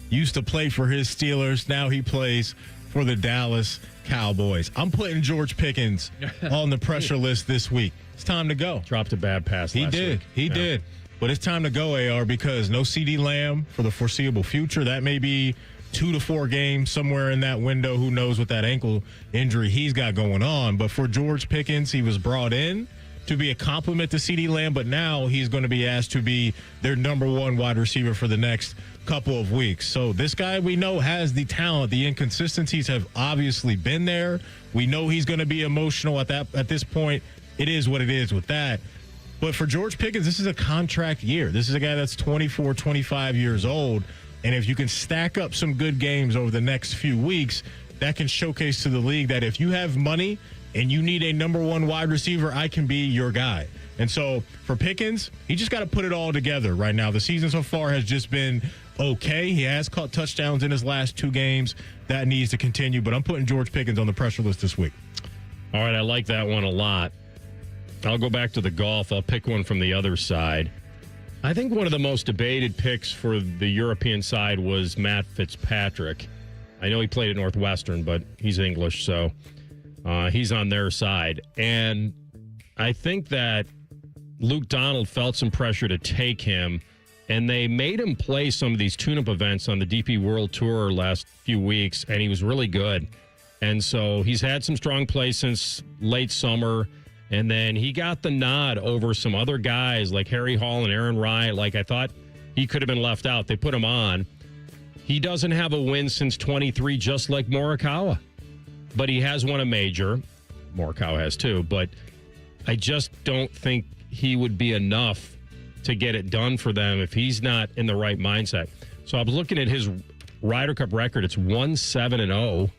Used to play for his Steelers. Now he plays for the Dallas Cowboys. I'm putting George Pickens on the pressure list this week. It's time to go.
Dropped a bad pass last week.
He did. But it's time to go, AR, because no CeeDee Lamb for the foreseeable future. That may be 2 to 4 games somewhere in that window. Who knows what that ankle injury he's got going on. But for George Pickens, he was brought in to be a compliment to CeeDee Lamb, but now he's going to be asked to be their number one wide receiver for the next couple of weeks. So this guy we know has the talent. The inconsistencies have obviously been there. We know he's going to be emotional at this point. It is what it is with that. But for George Pickens, this is a contract year. This is a guy that's 24, 25 years old. And if you can stack up some good games over the next few weeks, that can showcase to the league that if you have money and you need a number one wide receiver, I can be your guy. And so for Pickens, he just got to put it all together right now. The season so far has just been okay. He has caught touchdowns in his last 2 games. That needs to continue. But I'm putting George Pickens on the pressure list this week.
All right, I like that one a lot. I'll go back to the golf. I'll pick one from the other side. I think one of the most debated picks for the European side was Matt Fitzpatrick. I know he played at Northwestern, but he's English, so he's on their side. And I think that Luke Donald felt some pressure to take him, and they made him play some of these tune-up events on the DP World Tour last few weeks, and he was really good. And so he's had some strong play since late summer. And then he got the nod over some other guys like Harry Hall and Aaron Wright. Like, I thought he could have been left out. They put him on. He doesn't have a win since 23, just like Morikawa. But he has won a major. Morikawa has too. But I just don't think he would be enough to get it done for them if he's not in the right mindset. So I was looking at his Ryder Cup record. It's 1-7-0.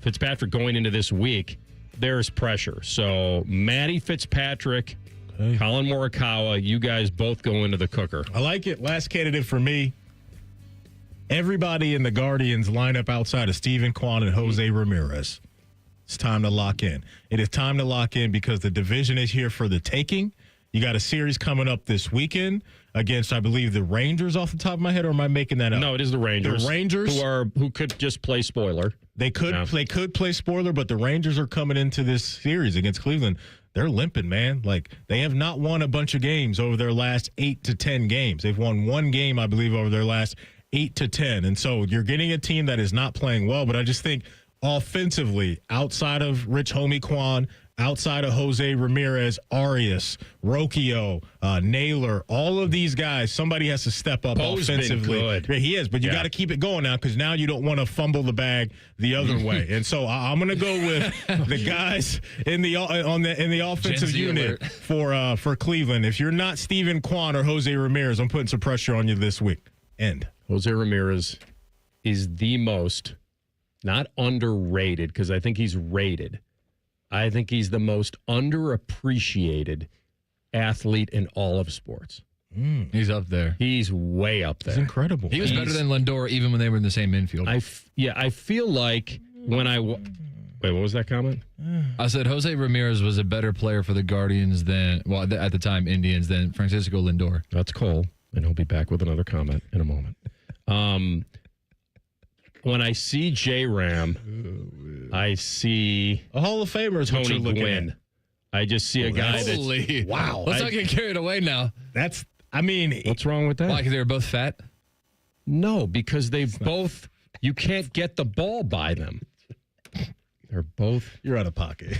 Fitzpatrick going into this week. There's pressure. So Matty Fitzpatrick, Colin Morikawa, you guys both go into the cooker.
I like it. Last candidate for me. Everybody in the Guardians lineup outside of Steven Kwan and Jose Ramirez. It's time to lock in. It is time to lock in because the division is here for the taking. You got a series coming up this weekend against, I believe, the Rangers off the top of my head, or am I making that up?
No, it is the Rangers.
The Rangers
who could just play spoiler.
They could play spoiler, but the Rangers are coming into this series against Cleveland. They're limping, man. Like, they have not won a bunch of games over their last 8 to 10 games. They've won 1 game, I believe, over their last 8 to 10. And so you're getting a team that is not playing well, but I just think offensively, outside of Rich Homie Kwan, outside of Jose Ramirez, Arias, Rocchio, Naylor, all of these guys, somebody has to step up offensively.
Been good.
Yeah, he is, but you got to keep it going now because now you don't want to fumble the bag the other way. And so I'm going to go with the guys in the offensive unit for Cleveland. If you're not Steven Kwan or Jose Ramirez, I'm putting some pressure on you this week.
Jose Ramirez is the most, not underrated, because I think he's rated. I think he's the most underappreciated athlete in all of sports.
He's up there.
He's way up there.
He's incredible.
He was better than Lindor even when they were in the same infield.
I feel like when wait, what was that comment?
I said Jose Ramirez was a better player for the Guardians than, well, at the time, Indians, than Francisco Lindor.
That's Cole, and he'll be back with another comment in a moment. When I see J-Ram, I see
a Hall of Famer is
Tony
what you're looking
Gwynn.
at.
I just see a guy that's...
Wow.
Let's not get carried away now.
What's wrong with that?
Why, because they were both fat?
No, because they've both... You can't get the ball by them. They're both...
You're out of pocket.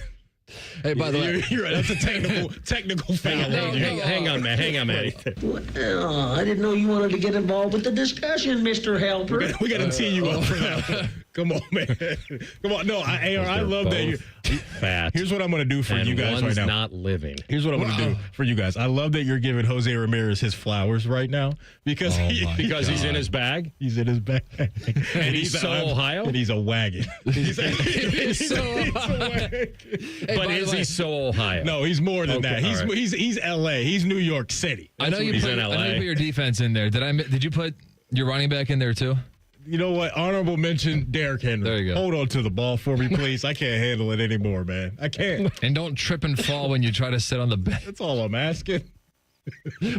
Hey, by the way,
you're right. That's a technical foul.
Hang on, man. Hang on, man.
Well, I didn't know you wanted to get involved with the discussion, Mr. Helper.
We got to tee you up for that. Come on, man. Come on. No, I love that you're
fat.
Here's what I'm going to do for you guys right now.
Not living.
Here's what I'm going to do for you guys. I love that you're giving Jose Ramirez his flowers right now because
he's in his bag.
He's in his bag,
and he's so Ohio.
And he's a wagon.
He's so Ohio.
But is he so Ohio?
No, he's more than that. He's L.A. He's New York City.
I know you put your defense in there. Did you put your running back in there too?
You know what? Honorable mention, Derrick Henry.
There you go.
Hold on to the ball for me, please. I can't handle it anymore, man. I can't.
And don't trip and fall when you try to sit on the bench.
That's all I'm asking.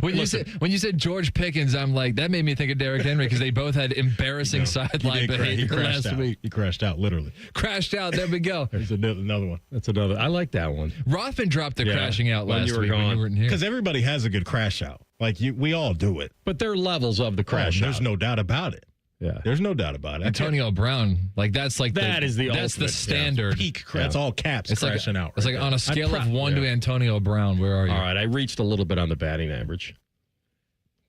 When you said George Pickens, I'm like, that made me think of Derrick Henry because they both had embarrassing sideline behavior last week.
He crashed out, literally.
Crashed out. There we go.
There's another one.
That's another. I like that one.
Rothman dropped the crashing out
when
last
you were
week
gone.
when you weren't here.
Because everybody has a good crash out. Like, we all do it.
But there are levels of the crash out.
There's no doubt about it. Yeah. There's no doubt about it.
Antonio Brown, like that's like
that's the
ultimate, standard.
Peak crash. That's all caps crashing out.
It's like on a scale of 1 to Antonio Brown, where are you?
All right, I reached a little bit on the batting average.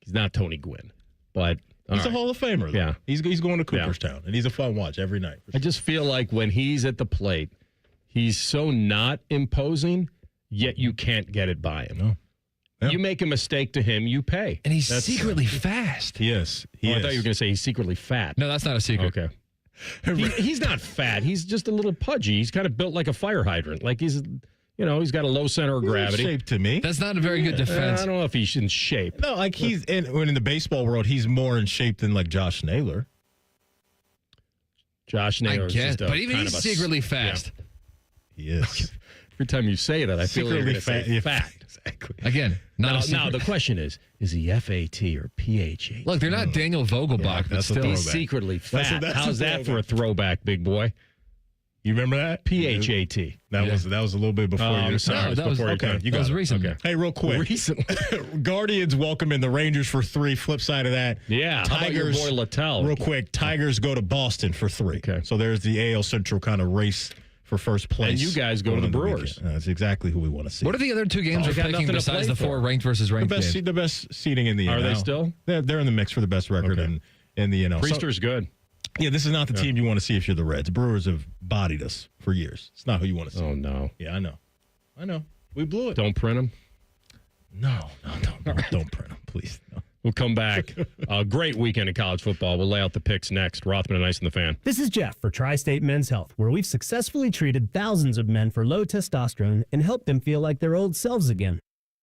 He's not Tony Gwynn, but
he's a Hall of Famer. Though.
Yeah,
he's going to Cooperstown, and he's a fun watch every night.
I just feel like when he's at the plate, he's so not imposing, yet you can't get it by him.
No. Yeah.
You make a mistake to him, you pay.
And he's secretly fast.
He is.
I thought you were going to say he's secretly fat.
No, that's not a secret.
Okay. He's not fat. He's just a little pudgy. He's kind of built like a fire hydrant. Like he's got a low center of gravity.
Shape to me.
That's not a very good defense.
I don't know if he's in shape.
No, like when in the baseball world, he's more in shape than like Josh Naylor.
Josh Naylor,
but even he's secretly fast.
He is.
Every time you say that, I feel like you're going to say fat.
Exactly.
Again,
now the question is he FAT or PHAT?
Look, they're not Daniel Vogelbach, but still.
He's secretly fat.
That's
How's that for a throwback, big boy?
You remember that?
PHAT.
That was a little bit before you.
Sorry,
that was
okay. You guys
recent.
Okay. Hey, real quick.
Recently,
Guardians welcoming the Rangers for 3. Flip side of that,
yeah. How about your boy Littell?
Real quick, Tigers go to Boston for 3.
Okay.
So there's the AL Central kind of race for first place.
And you guys go to the Brewers.
That's exactly who we want to see.
What are the other 2 games we're picking besides the 4 ranked versus ranked games?
The best seeding in the NL.
Are they still?
They're in the mix for the best record in the NL.
Priester's good.
Yeah, this is not the team you want to see if you're the Reds. Brewers have bodied us for years. It's not who you want to see.
Oh, no.
Yeah, I know. We blew it.
Don't print them?
No, don't print them, please. No.
We'll come back. A great weekend of college football. We'll lay out the picks next. Rothman Ice and the Fan.
This is Jeff for Tri-State Men's Health, where we've successfully treated thousands of men for low testosterone and helped them feel like their old selves again.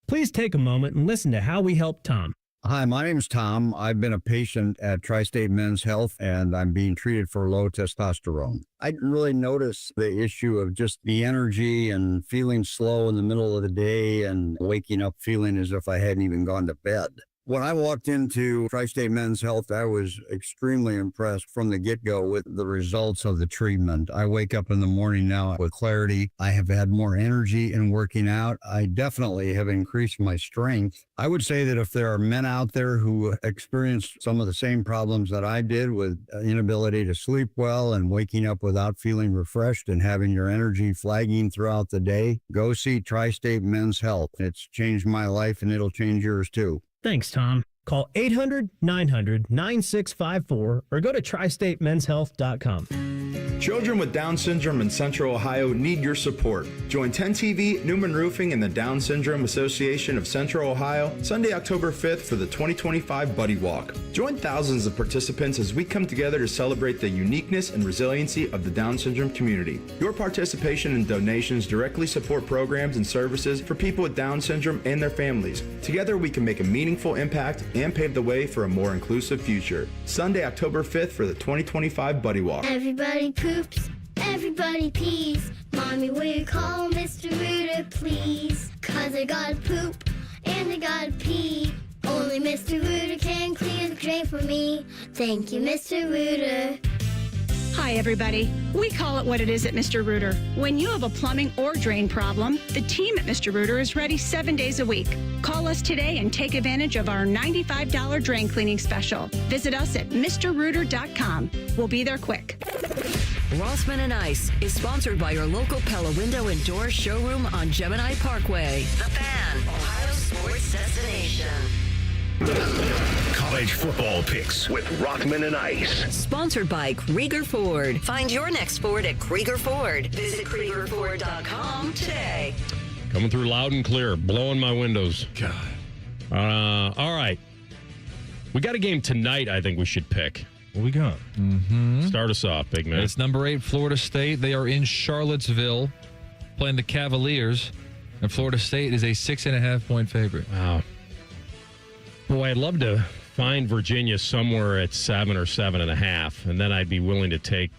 Please take a moment and listen to how we helped Tom.
Hi, my name's Tom. I've been a patient at Tri-State Men's Health, and I'm being treated for low testosterone. I didn't really notice the issue of just the energy and feeling slow in the middle of the day and waking up feeling as if I hadn't even gone to bed. When I walked into Tri-State Men's Health, I was extremely impressed from the get-go with the results of the treatment. I wake up in the morning now with clarity. I have had more energy in working out. I definitely have increased my strength. I would say that if there are men out there who experienced some of the same problems that I did with inability to sleep well and waking up without feeling refreshed and having your energy flagging throughout the day, go see Tri-State Men's Health. It's changed my life and it'll change yours too.
Thanks, Tom. Call 800-900-9654 or go to tristatemenshealth.com.
Children with Down syndrome in Central Ohio need your support. Join 10TV, Newman Roofing, and the Down Syndrome Association of Central Ohio Sunday, October 5th for the 2025 Buddy Walk. Join thousands of participants as we come together to celebrate the uniqueness and resiliency of the Down syndrome community. Your participation and donations directly support programs and services for people with Down syndrome and their families. Together we can make a meaningful impact and pave the way for a more inclusive future. Sunday, October 5th for the 2025 Buddy Walk.
Everybody poops, everybody pees. Mommy, will you call Mr. Rooter, please? 'Cause I gotta poop and I gotta pee. Only Mr. Rooter can clear the drain for me. Thank you, Mr. Rooter.
Hi, everybody. We call it what it is at Mr. Rooter. When you have a plumbing or drain problem, the team at Mr. Rooter is ready 7 days a week. Call us today and take advantage of our $95 drain cleaning special. Visit us at MrRooter.com. We'll be there quick.
Rothman Ice is sponsored by your local Pella Window and Door showroom on Gemini Parkway. The Fan, Ohio sports destination.
College football picks with Rothman and Ice.
Sponsored by Krieger Ford. Find your next Ford at Krieger Ford. Visit KriegerFord.com today.
Coming through loud and clear, blowing my windows.
God.
All right. We got a game tonight I think we should pick.
What we got?
Mm-hmm.
Start us off, big man.
It's number 8, Florida State. They are in Charlottesville playing the Cavaliers. And Florida State is a 6.5-point favorite.
Wow. Boy, I'd love to find Virginia somewhere at 7 or 7.5, and then I'd be willing to take.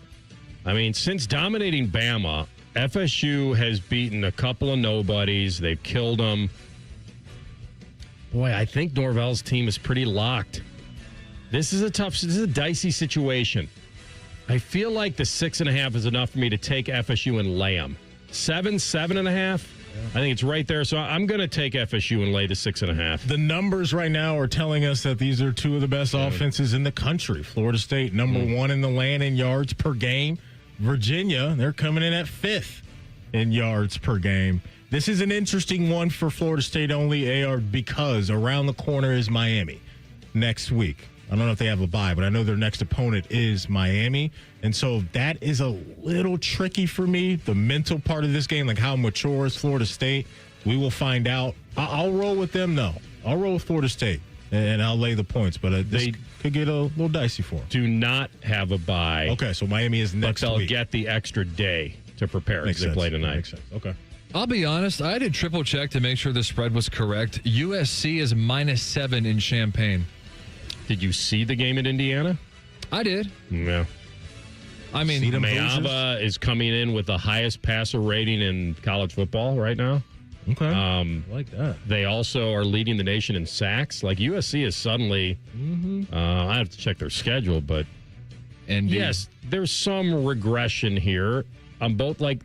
I mean, since dominating Bama, FSU has beaten a couple of nobodies. They've killed them. Boy, I think Norvell's team is pretty locked. This is a dicey situation. I feel like the 6.5 is enough for me to take FSU and lay them. 7.5. I think it's right there. So I'm going to take FSU and lay the 6.5.
The numbers right now are telling us that these are two of the best offenses in the country. Florida State, number one in the land in yards per game. Virginia, they're coming in at 5th in yards per game. This is an interesting one for Florida State only, AR, because around the corner is Miami next week. I don't know if they have a bye, but I know their next opponent is Miami. And so that is a little tricky for me, the mental part of this game, like how mature is Florida State. We will find out. I'll roll with them, though. I'll roll with Florida State, and I'll lay the points. But they could get a little dicey for them.
Do not have a bye.
Okay, so Miami is next week.
But they'll get the extra day to prepare as they play tonight.
Makes sense. Okay.
I'll be honest, I did triple check to make sure the spread was correct. USC is -7 in Champaign.
Did you see the game at Indiana?
I did.
Yeah.
I mean,
Mayaba is coming in with the highest passer rating in college football right now.
Okay. I like that.
They also are leading the nation in sacks. Like USC is suddenly, I have to check their schedule, but yes, there's some regression here on both. Like,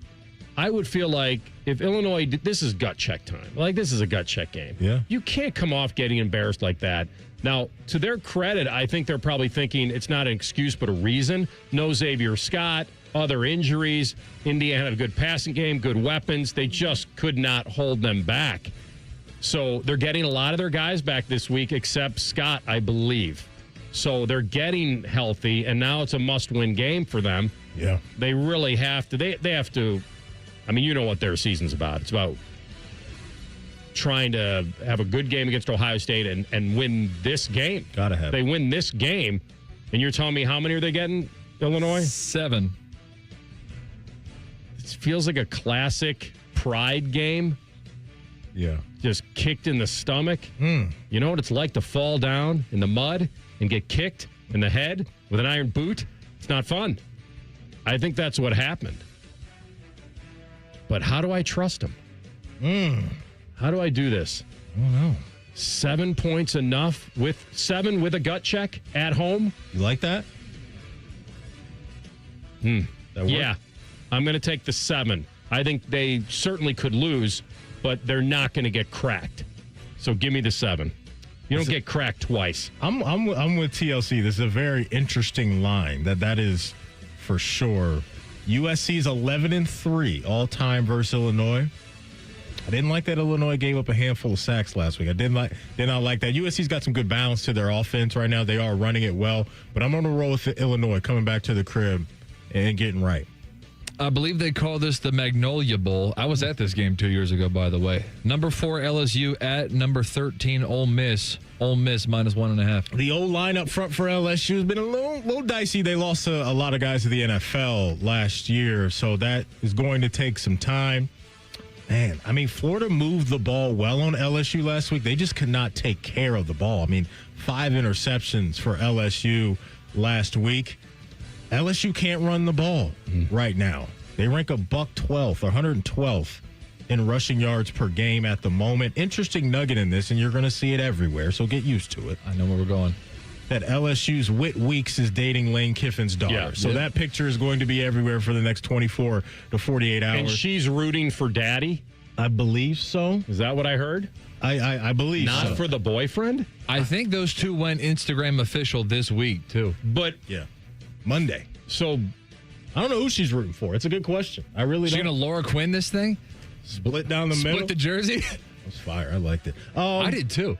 I would feel like if Illinois, this is gut check time. Like, this is a gut check game.
Yeah.
You can't come off getting embarrassed like that. Now, to their credit, I think they're probably thinking it's not an excuse but a reason. No Xavier Scott, other injuries. Indiana had a good passing game, good weapons. They just could not hold them back. So they're getting a lot of their guys back this week, except Scott, I believe. So they're getting healthy, and now it's a must-win game for them.
Yeah.
They really have to. They have to. I mean, you know what their season's about. It's about trying to have a good game against Ohio State and win this game.
Gotta have.
They win this game, and you're telling me how many are they getting, Illinois?
7.
It feels like a classic pride game.
Yeah.
Just kicked in the stomach. You know what it's like to fall down in the mud and get kicked in the head with an iron boot? It's not fun. I think that's what happened. But how do I trust them? How do I do this?
I don't know.
7 points enough with 7 with a gut check at home?
You like that?
Yeah. I'm going to take the 7. I think they certainly could lose, but they're not going to get cracked. So give me the 7. You don't get cracked twice.
I'm with TLC. This is a very interesting line. That is for sure. USC's 11-3 all-time versus Illinois. I didn't like that Illinois gave up a handful of sacks last week. I did not like that. USC's got some good balance to their offense right now. They are running it well, but I'm going to roll with Illinois coming back to the crib and getting right.
I believe they call this the Magnolia Bowl. I was at this game 2 years ago, by the way. Number 4 LSU at number 13 Ole Miss. Ole Miss -1.5.
The old line up front for LSU has been a little dicey. They lost a lot of guys to the NFL last year, so that is going to take some time. Man, I mean, Florida moved the ball well on LSU last week. They just could not take care of the ball. I mean, 5 interceptions for LSU last week. LSU can't run the ball right now. They rank a $112th or 112th in rushing yards per game at the moment. Interesting nugget in this, and you're going to see it everywhere, so get used to it.
I know where we're going.
That LSU's Whit Weeks is dating Lane Kiffin's daughter.
Yeah.
So that picture is going to be everywhere for the next 24 to 48 hours.
And she's rooting for daddy?
I believe so.
Is that what I heard?
I believe so.
Not for the boyfriend?
I think those two went Instagram official this week, too.
But
yeah, Monday.
So
I don't know who she's rooting for. It's a good question. I really
She's
don't.
going to Laura Quinn this thing?
Split down the middle?
Split the jersey?
That was fire. I liked it.
I did, too.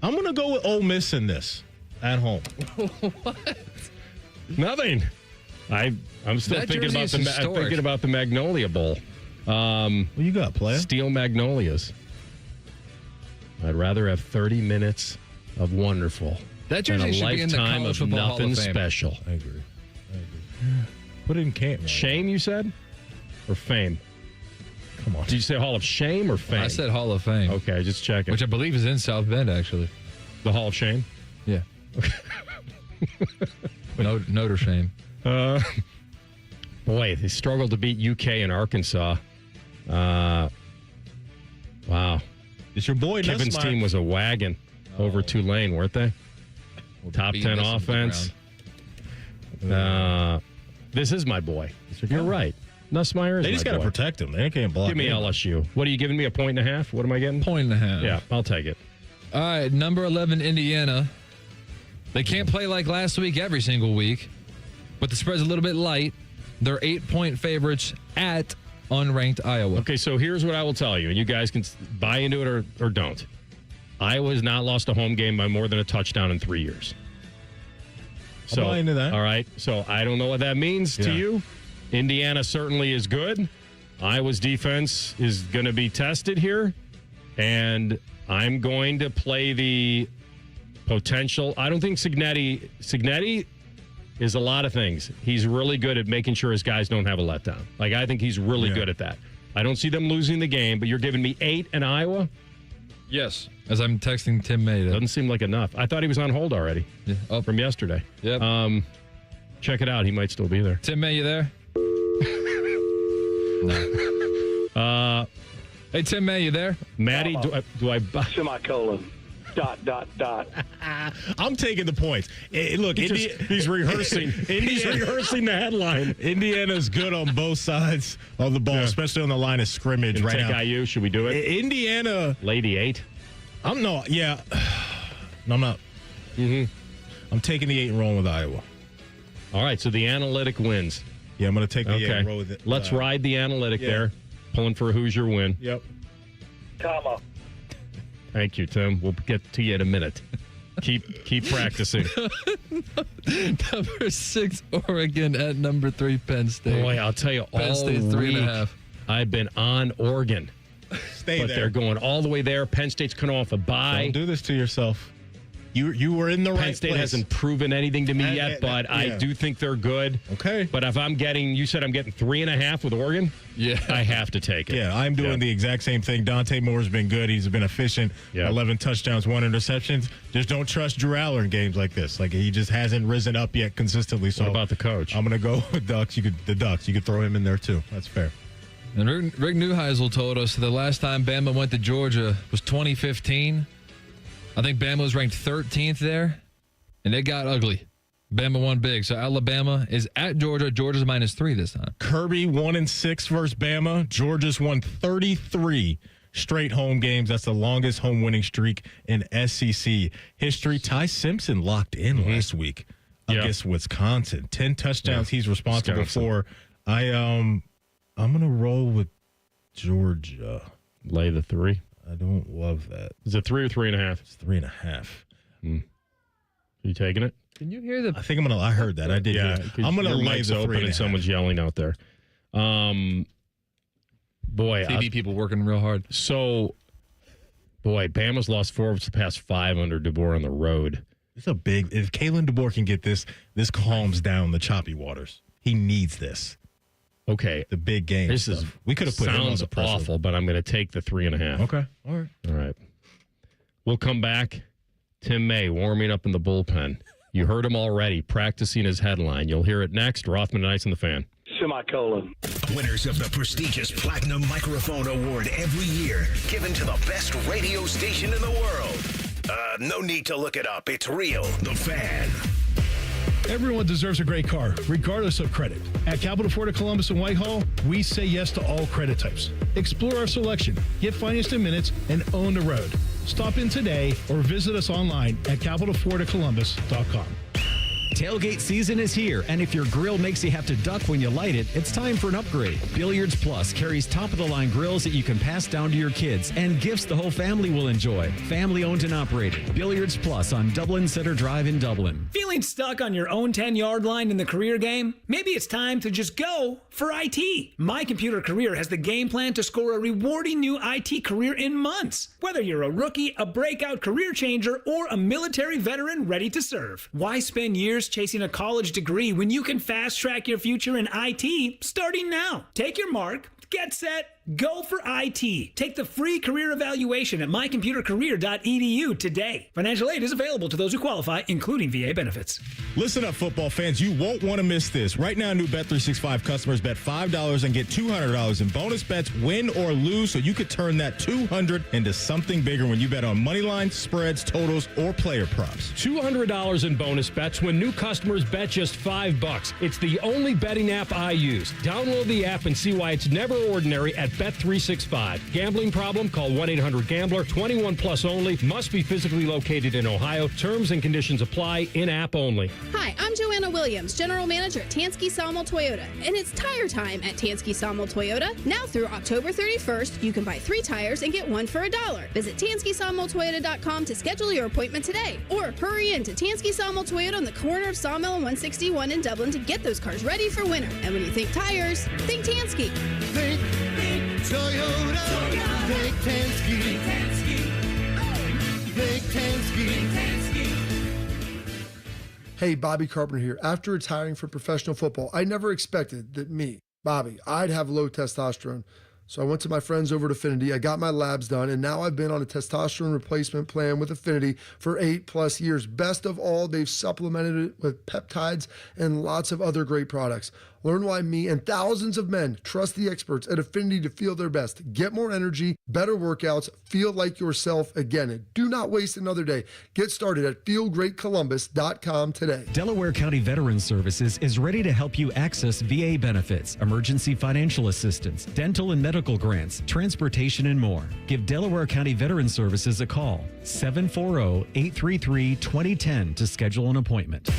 I'm going to go with Ole Miss in this at home.
What?
Nothing. I'm still thinking about the Magnolia Bowl.
What you got, player?
Steel Magnolias. I'd rather have 30 minutes of wonderful
That
than
jersey
a
should be in the
lifetime
College
of
Football Hall
nothing
of Fame.
special.
I agree. Put it in camp. Man.
Shame, you said? Or fame?
Come on.
Did you say Hall of Shame or Fame?
I said Hall of Fame.
Okay, just checking.
Which I believe is in South Bend, actually.
The Hall of Shame?
Yeah. Notre Shame.
Boy, they struggled to beat UK and Arkansas. Wow.
It's your boy.
Kevin's
Nussmeier.
team was a wagon over Tulane, weren't they? Top 10 offense. This is my boy. You're right. Nussmeier is
They just
got
to protect him. They can't block
Give me
him.
LSU. What are you giving me, a 1.5? What am I getting?
1.5.
Yeah, I'll take it.
All right, number 11, Indiana. They can't play like last week every single week, but the spread's a little bit light. They're 8-point favorites at unranked Iowa.
Okay, so here's what I will tell you, and you guys can buy into it or don't. Iowa has not lost a home game by more than a touchdown in 3 years.
I'll buy into that.
All right, so I don't know what that means to you. Indiana certainly is good. Iowa's defense is going to be tested here, and I'm going to play the potential. I don't think Cignetti is a lot of things. He's really good at making sure his guys don't have a letdown. Like, I think he's really good at that. I don't see them losing the game, but you're giving me 8 in Iowa?
Yes. As I'm texting Tim May.
Doesn't seem like enough. I thought he was on hold already from yesterday.
Yep.
Check it out. He might still be there.
Tim May, you there? No. Hey, Tim May, you there?
Maddie, do I
semicolon. ...
I'm taking the points. Look,
he's rehearsing. He's rehearsing the headline.
Indiana's good on both sides of the ball, especially on the line of scrimmage right now.
IU, should we do it?
Indiana.
Lady 8.
I'm not. Yeah. No, I'm not. I'm taking the 8 and rolling with Iowa.
All right, so the analytic wins.
Yeah, I'm going to take the 8 and roll with it.
Let's ride the analytic there. Pulling for a Hoosier win.
Yep.
Comma.
Thank you, Tim. We'll get to you in a minute. Keep practicing.
Number 6, Oregon at number 3, Penn State.
Boy, I'll tell you,
Penn
all
State's
week
3.5.
I've been on Oregon.
Stay
but
there.
They're going all the way there. Penn State's coming off a bye.
Don't do this to yourself. You were in the right place.
Penn State hasn't proven anything to me yet, but I do think they're good.
Okay.
But if you said I'm getting 3.5 with Oregon, I have to take it.
Yeah, I'm doing the exact same thing. Dante Moore's been good. He's been efficient. 11 touchdowns, 1 interception. Just don't trust Drew Aller in games like this. Like, he just hasn't risen up yet consistently. So
what about the coach?
I'm going to go with Ducks. The Ducks. You could throw him in there too. That's fair.
And Rick Newheisel told us the last time Bama went to Georgia was 2015. I think Bama was ranked 13th there, and it got ugly. Bama won big. So Alabama is at Georgia. Georgia's -3 this time.
Kirby 1-6 versus Bama. Georgia's won 33 straight home games. That's the longest home winning streak in SEC history. Ty Simpson locked in last week against Wisconsin. 10 touchdowns he's responsible for. I'm going to roll with Georgia.
Lay the 3.
I don't love that.
Is it 3 or 3.5?
It's 3.5.
You taking it?
Can you hear the?
I think I heard that. I did.
Yeah,
hear it. I'm going to lay the 3.5.
Open and someone's yelling out there. Boy,
TV people working real hard.
So, Bama's lost 4 of the past 5 under DeBoer on the road.
It's a big. If Kalen DeBoer can get this calms down the choppy waters. He needs this.
Okay,
the big game.
This is
we could have put him on the pressure.
Awful, but I'm going to take the 3.5.
Okay, all
right. We'll come back. Tim May warming up in the bullpen. You heard him already practicing his headline. You'll hear it next. Rothman Ice and the Fan.
Semicolon.
Winners of the prestigious Platinum Microphone Award every year, given to the best radio station in the world. No need to look it up. It's real. The Fan.
Everyone deserves a great car, regardless of credit. At Capital Ford of Columbus and Whitehall, we say yes to all credit types. Explore our selection, get financed in minutes, and own the road. Stop in today or visit us online at capitalfordofcolumbus.com.
Tailgate season is here, and if your grill makes you have to duck when you light it, it's time for an upgrade. Billiards Plus carries top-of-the-line grills that you can pass down to your kids and gifts the whole family will enjoy. Family-owned and operated. Billiards Plus on Dublin Center Drive in Dublin.
Feeling stuck on your own 10-yard line in the career game? Maybe it's time to just go for IT. My Computer Career has the game plan to score a rewarding new IT career in months. Whether you're a rookie, a breakout career changer, or a military veteran ready to serve. Why spend years chasing a college degree when you can fast track your future in IT starting now? Take your mark, get set, Go for IT. Take the free career evaluation at mycomputercareer.edu today. Financial aid is available to those who qualify, including VA benefits.
Listen up, football fans. You won't want to miss this. Right now, new Bet365 customers bet $5 and get $200 in bonus bets, win or lose, so you could turn that $200 into something bigger when you bet on money lines, spreads, totals, or player props.
$200 in bonus bets when new customers bet just $5. It's the only betting app I use. Download the app and see why it's never ordinary at Bet365. Gambling problem? Call 1-800-GAMBLER. 21 plus only. Must be physically located in Ohio. Terms and conditions apply. In-app only.
Hi, I'm Joanna Williams, General Manager at Tansky Sawmill Toyota, and it's tire time at Tansky Sawmill Toyota. Now through October 31st, you can buy 3 tires and get 1 for $1. Visit TanskySawmillToyota.com to schedule your appointment today, or hurry into Tansky Sawmill Toyota on the corner of Sawmill and 161 in Dublin to get those cars ready for winter. And when you think tires, think Tansky.
Think Toyota. Think Tansky. Think Tansky.
Hey, Bobby Carpenter here. After retiring from professional football, I never expected that me, Bobby, I'd have low testosterone. So I went to my friends over at Affinity. I got my labs done, and now I've been on a testosterone replacement plan with Affinity for 8+ years. Best of all, they've supplemented it with peptides and lots of other great products. Learn why me and thousands of men trust the experts at Affinity to feel their best. Get more energy, better workouts, feel like yourself again. And do not waste another day. Get started at feelgreatcolumbus.com today.
Delaware County Veterans Services is ready to help you access VA benefits, emergency financial assistance, dental and medical grants, transportation, and more. Give Delaware County Veterans Services a call, 740-833-2010 to schedule an appointment.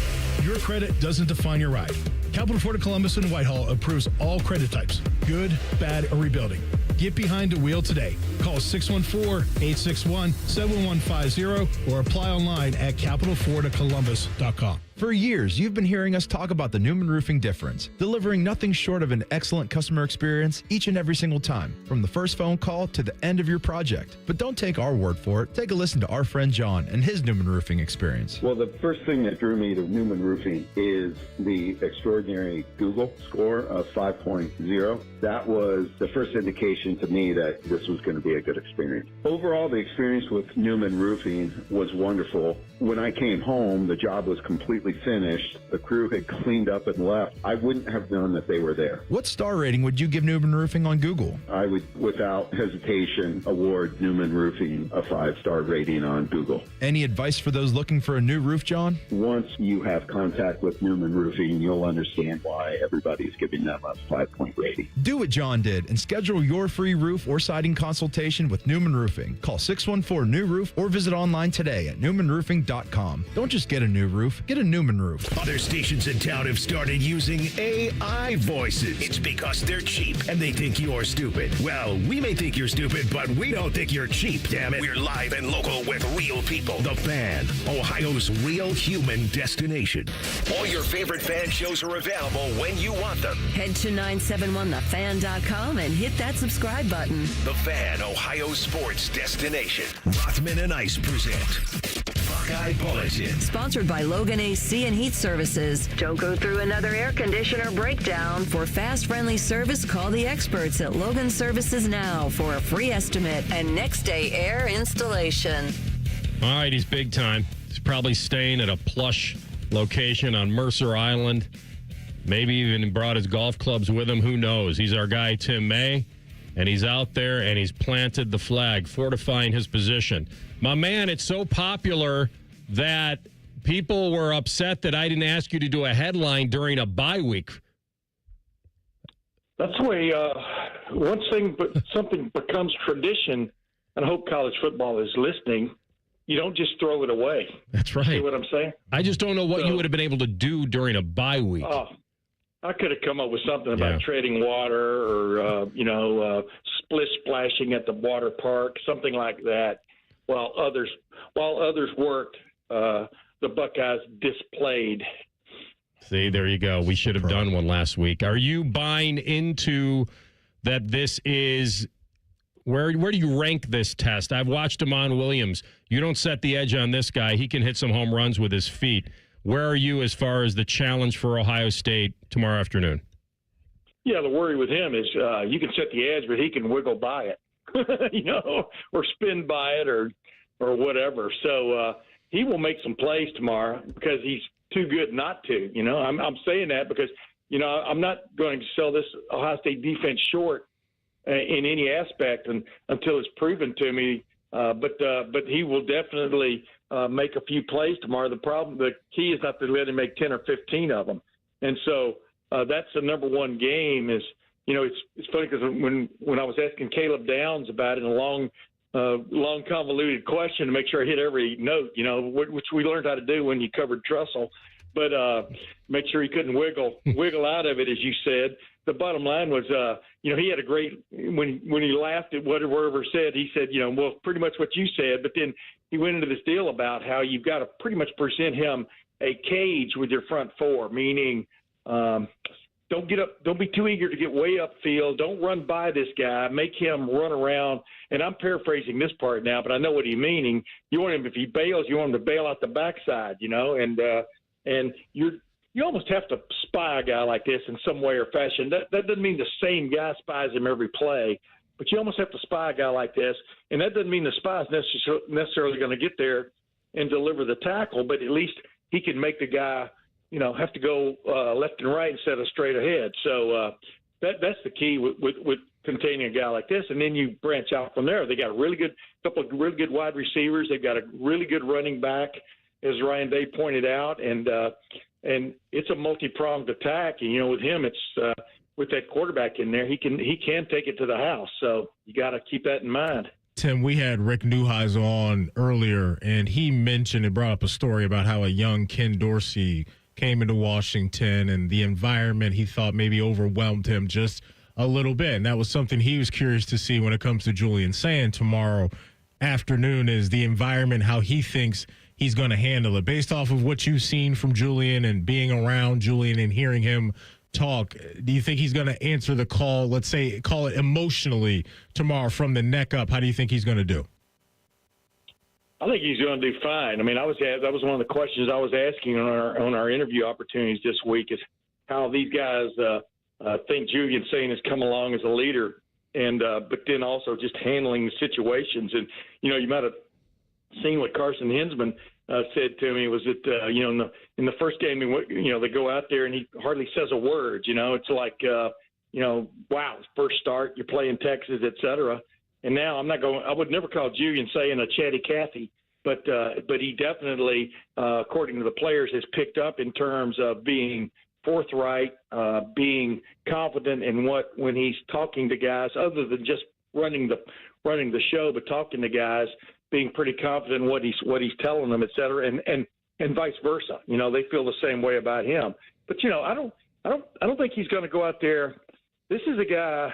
Your credit doesn't define your ride. Capital Ford of Columbus and Whitehall approves all credit types, good, bad, or rebuilding. Get behind the wheel today. Call 614-861-7150 or apply online at capitalfordofcolumbus.com.
For years, you've been hearing us talk about the Newman Roofing difference, delivering nothing short of an excellent customer experience each and every single time, from the first phone call to the end of your project. But don't take our word for it. Take a listen to our friend John and his Newman Roofing experience.
Well, the first thing that drew me to Newman Roofing is the extraordinary Google score of 5.0. That was the first indication to me that this was going to be a good experience. Overall, the experience with Newman Roofing was wonderful. When I came home, the job was completely finished. The crew had cleaned up and left. I wouldn't have known that they were there.
What star rating would you give Newman Roofing on Google?
I would, without hesitation, award Newman Roofing a 5-star rating on Google.
Any advice for those looking for a new roof, John?
Once you have contact with Newman Roofing, you'll understand why everybody's giving them a 5-point rating.
Do what John did and schedule your free roof or siding consultation with Newman Roofing. Call 614-NEW-ROOF or visit online today at newmanroofing.com. Don't just get a new roof, get a Newman roof.
Other stations in town have started using AI voices. It's because they're cheap and they think you're stupid. Well, we may think you're stupid, but we don't think you're cheap, damn it. We're live and local with real people. The Fan, Ohio's real human destination. All your favorite fan shows are available when you want them.
Head to 971thefan.com and hit that subscribe button.
The Fan, Ohio's sports destination. Rothman and Ice present Buckeye Bulletin.
Sponsored by Logan AC and Heat Services. Don't go through another air conditioner breakdown. For fast, friendly service, call the experts at Logan Services now for a free estimate and next day air installation.
All right, he's big time. He's probably staying at a plush location on Mercer Island. Maybe even brought his golf clubs with him. Who knows? He's our guy, Tim May, and he's out there and he's planted the flag, fortifying his position. My man, it's so popular that people were upset that I didn't ask you to do a headline during a bye week.
That's the way once something becomes tradition, and I hope college football is listening, you don't just throw it away.
That's right.
See what I'm saying?
I just don't know what you would have been able to do during a bye week.
Oh, I could have come up with something about trading water or, split splashing at the water park, something like that. While others worked, the Buckeyes displayed.
See, there you go. We should have done one last week. Are you buying into that this is where do you rank this test? I've watched Amon Williams. You don't set the edge on this guy. He can hit some home runs with his feet. Where are you as far as the challenge for Ohio State tomorrow afternoon?
Yeah, the worry with him is you can set the edge, but he can wiggle by it, or spin by it or whatever. So he will make some plays tomorrow because he's too good not to. I'm saying that because, I'm not going to sell this Ohio State defense short in any aspect until it's proven to me. But he will definitely make a few plays tomorrow. The key is not to let him make 10 or 15 of them. And so that's the number one game is, it's funny because when I was asking Caleb Downs about it in a long convoluted question to make sure I hit every note, which we learned how to do when you covered Trussell, but make sure he couldn't wiggle out of it, as you said. The bottom line was, he had a great when he laughed at whatever said. He said, well, pretty much what you said. But then he went into this deal about how you've got to pretty much present him a cage with your front four, meaning don't get up, don't be too eager to get way upfield. Don't run by this guy. Make him run around. And I'm paraphrasing this part now, but I know what he's meaning. You want him, if he bails, you want him to bail out the backside, and you almost have to spy a guy like this in some way or fashion. That doesn't mean the same guy spies him every play, but you almost have to spy a guy like this. And that doesn't mean the spy is necessarily going to get there and deliver the tackle, but at least he can make the guy, have to go left and right instead of straight ahead. So that's the key with containing a guy like this. And then you branch out from there. They got a couple of really good wide receivers. They've got a really good running back, as Ryan Day pointed out, and it's a multi-pronged attack. And, with him, it's with that quarterback in there, he can take it to the house. So you got to keep that in mind.
Tim, we had Rick Newheisel on earlier, and he mentioned and brought up a story about how a young Ken Dorsey came into Washington and the environment he thought maybe overwhelmed him just a little bit. And that was something he was curious to see when it comes to Julian Sand tomorrow afternoon, is the environment, how he thinks he's going to handle it. Based off of what you've seen from Julian and being around Julian and hearing him talk, do you think he's going to answer the call, let's say, call it emotionally tomorrow from the neck up? How do you think he's going to do?
I think he's going to do fine. I mean, that was one of the questions I was asking on our interview opportunities this week, is how these guys think Julian Sand has come along as a leader, and but then also just handling the situations. And you might have seen what Carson Hinsman said to me was that in the first game, they go out there and he hardly says a word. It's like wow, first start, you're playing Texas, et cetera. And now I would never call Julian Sand a chatty Cathy, but he definitely, according to the players, has picked up in terms of being forthright, being confident in when he's talking to guys, other than just running the show, but talking to guys, being pretty confident in what he's telling them, et cetera, and vice versa. They feel the same way about him. But I don't think he's going to go out there. This is a guy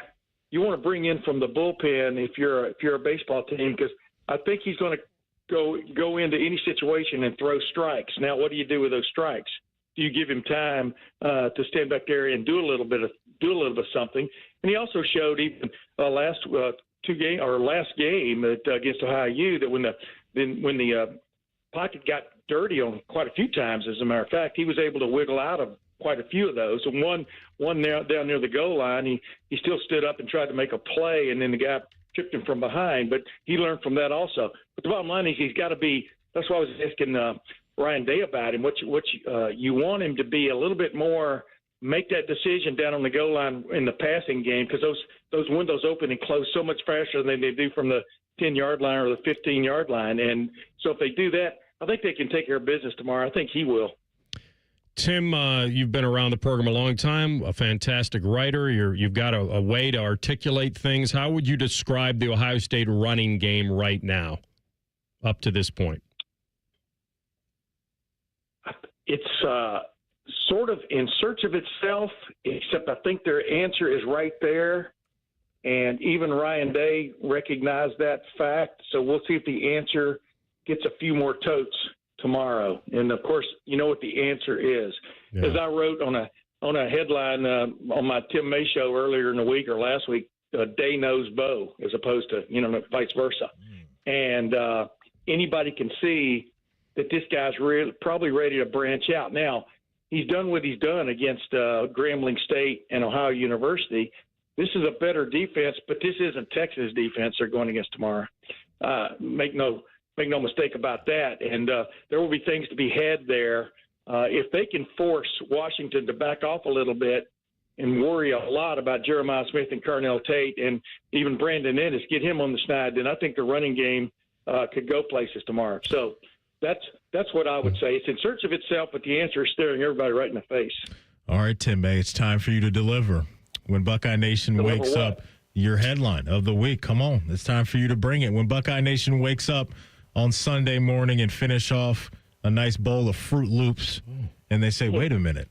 you want to bring in from the bullpen if you're a baseball team, because I think he's going to go into any situation and throw strikes. Now, what do you do with those strikes? Do you give him time to stand back there and do a little bit of something? And he also showed even last game against Ohio U that when the pocket got dirty on quite a few times, as a matter of fact, he was able to wiggle out of quite a few of those. And one down near the goal line, he still stood up and tried to make a play, and then the guy tripped him from behind. But he learned from that also. But the bottom line is he's got to be. That's why I was asking Ryan Day about him. You want him to be a little bit more. Make that decision down on the goal line in the passing game, because those windows open and close so much faster than they do from the 10-yard line or the 15-yard line. And so if they do that, I think they can take care of business tomorrow. I think he will.
Tim, you've been around the program a long time, a fantastic writer. You've got a way to articulate things. How would you describe the Ohio State running game right now, up to this point?
It's sort of in search of itself, except I think their answer is right there. And even Ryan Day recognized that fact. So we'll see if the answer gets a few more totes tomorrow. And of course, you know what the answer is. Yeah. As I wrote on a headline on my Tim May show earlier in the week or last week, Day knows Bo, as opposed to, vice versa. And anybody can see that this guy's probably ready to branch out. Now, he's done what he's done against Grambling State and Ohio University. This is a better defense, but this isn't Texas defense they're going against tomorrow. Make no mistake about that. And there will be things to be had there. If they can force Washington to back off a little bit and worry a lot about Jeremiah Smith and Carnell Tate and even Brandon Ennis, get him on the snide, then I think the running game could go places tomorrow. So that's what I would say. It's in search of itself, but the answer is staring everybody right in the face.
All right, Tim May, it's time for you to deliver. When Buckeye Nation wakes up, your headline of the week. Come on, it's time for you to bring it. When Buckeye Nation wakes up on Sunday morning and finish off a nice bowl of Fruit Loops, and they say, wait a minute,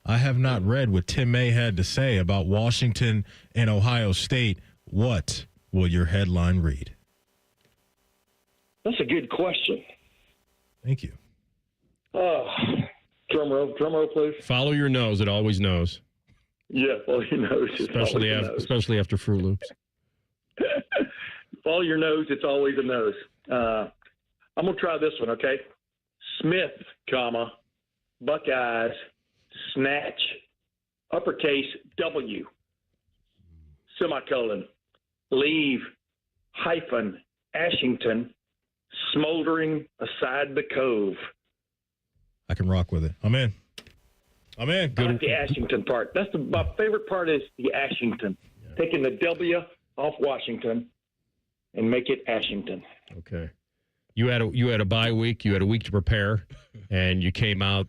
I have not read what Tim May had to say about Washington and Ohio State. What will your headline read?
That's a good question.
Thank you.
Drum roll, please.
Follow your nose. It always knows.
Yeah, follow your nose.
Especially after Fruit Loops.
Follow your nose. It's always a nose. I'm going to try this one, okay? Smith, comma, Buckeyes, snatch, uppercase W, semicolon, leave, hyphen, Ashington, smoldering aside the cove.
I can rock with it. I'm in.
I like the Ashington part. My favorite part is the Ashington. Yeah. Taking the W off Washington and make it Ashington.
Okay. You had a bye week. You had a week to prepare, and you came out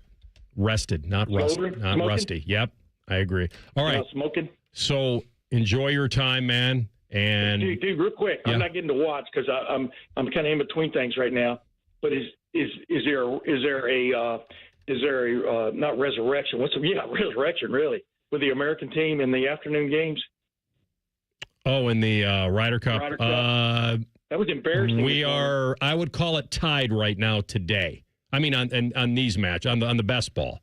rested, not rusty. Yep, I agree. All right.
Smoking.
So enjoy your time, man. And
dude, real quick, yeah. I'm not getting to watch because I'm kind of in between things right now. But is there a not resurrection? Resurrection really with the American team in the afternoon games?
Oh, in the Ryder Cup.
That was embarrassing.
I would call it tied right now today. I mean, on these match on the best ball,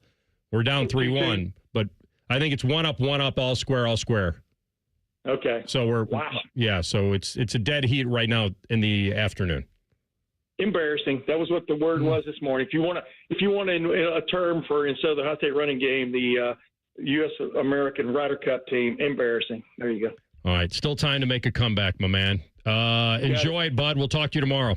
we're down 3-1, but I think it's one up, all square.
Okay.
So So it's a dead heat right now in the afternoon.
Embarrassing. That was what the word was this morning. If you want a term for instead of the Ohio State running game, the U.S. American Ryder Cup team, embarrassing. There you go.
All right, still time to make a comeback, my man. Enjoy it, bud. We'll talk to you tomorrow.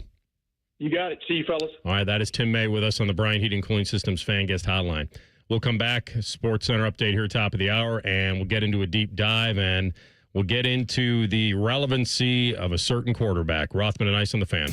You got it. See you, fellas.
All right, that is Tim May with us on the Bryant Heating Cooling Systems Fan Guest Hotline. We'll come back, Sports Center update here, top of the hour, and we'll get into a deep dive, and we'll get into the relevancy of a certain quarterback. Rothman Ice on the Fan.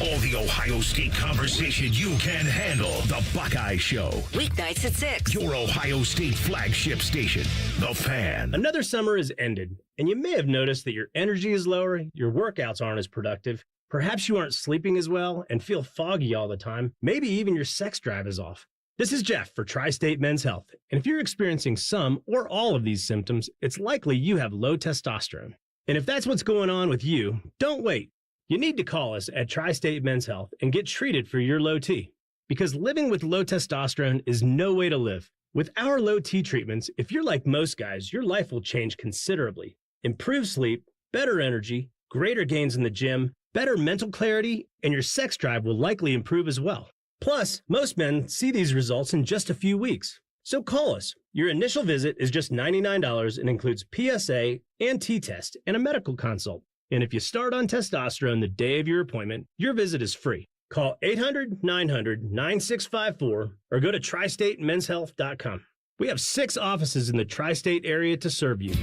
All the Ohio State conversation you can handle. The Buckeye Show.
Weeknights at 6.
Your Ohio State flagship station. The Fan.
Another summer is ended, and you may have noticed that your energy is lower, your workouts aren't as productive, perhaps you aren't sleeping as well and feel foggy all the time, maybe even your sex drive is off. This is Jeff for Tri-State Men's Health, and if you're experiencing some or all of these symptoms, it's likely you have low testosterone. And if that's what's going on with you, don't wait. You need to call us at Tri-State Men's Health and get treated for your low T. Because living with low testosterone is no way to live. With our low T treatments, if you're like most guys, your life will change considerably. Improved sleep, better energy, greater gains in the gym, better mental clarity, and your sex drive will likely improve as well. Plus, most men see these results in just a few weeks. So call us. Your initial visit is just $99 and includes PSA and T-test and a medical consult. And if you start on testosterone the day of your appointment, your visit is free. Call 800-900-9654 or go to tristatemenshealth.com. We have 6 offices in the tri-state area to serve you.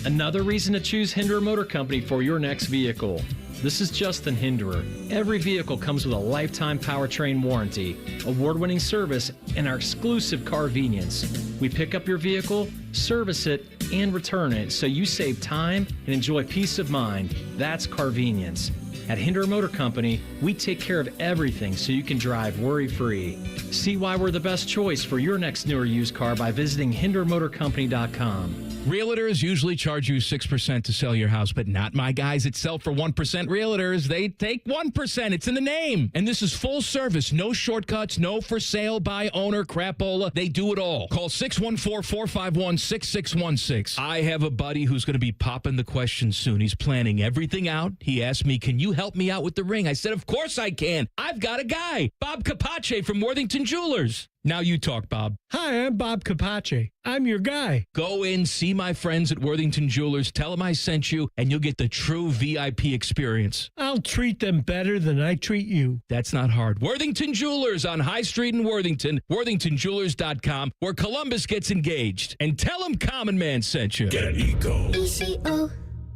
Another reason to choose Hinderer Motor Company for your next vehicle. This is Justin Hinderer. Every vehicle comes with a lifetime powertrain warranty, award-winning service, and our exclusive Carvenience. We pick up your vehicle, service it, and return it so you save time and enjoy peace of mind. That's Carvenience. At Hinderer Motor Company, we take care of everything so you can drive worry-free. See why we're the best choice for your next new or used car by visiting HindererMotorCompany.com.
Realtors usually charge you 6% to sell your house, but not my guys at Sell for 1% Realtors. They take 1%. It's in the name. And this is full service. No shortcuts, no for sale by owner crapola. They do it all. Call 614-451-6616. I have a buddy who's going to be popping the question soon. He's planning everything out. He asked me, can you help me out with the ring? I said, of course I can. I've got a guy, Bob Capace from Worthington Jewelers. Now you talk, Bob.
Hi, I'm Bob Capace. I'm your guy.
Go in, see my friends at Worthington Jewelers, tell them I sent you, and you'll get the true VIP experience.
I'll treat them better than I treat you.
That's not hard. Worthington Jewelers on High Street in Worthington, worthingtonjewelers.com, where Columbus gets engaged. And tell them Common Man sent you.
Get Eco.
ECO.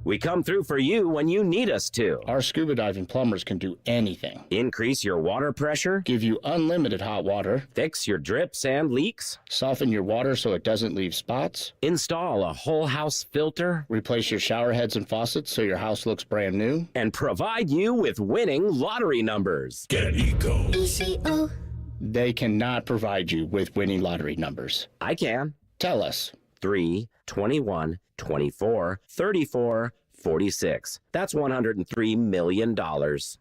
We come through for you when you need us to.
Our scuba diving plumbers can do anything.
Increase your water pressure.
Give you unlimited hot water.
Fix your drips and leaks.
Soften your water so it doesn't leave spots.
Install a whole house filter.
Replace your shower heads and faucets so your house looks brand new.
And provide you with winning lottery numbers.
Get Eco.
ECO.
They cannot provide you with winning lottery numbers.
I can.
Tell us.
3, 21, 24, 34, 46. That's $103 million.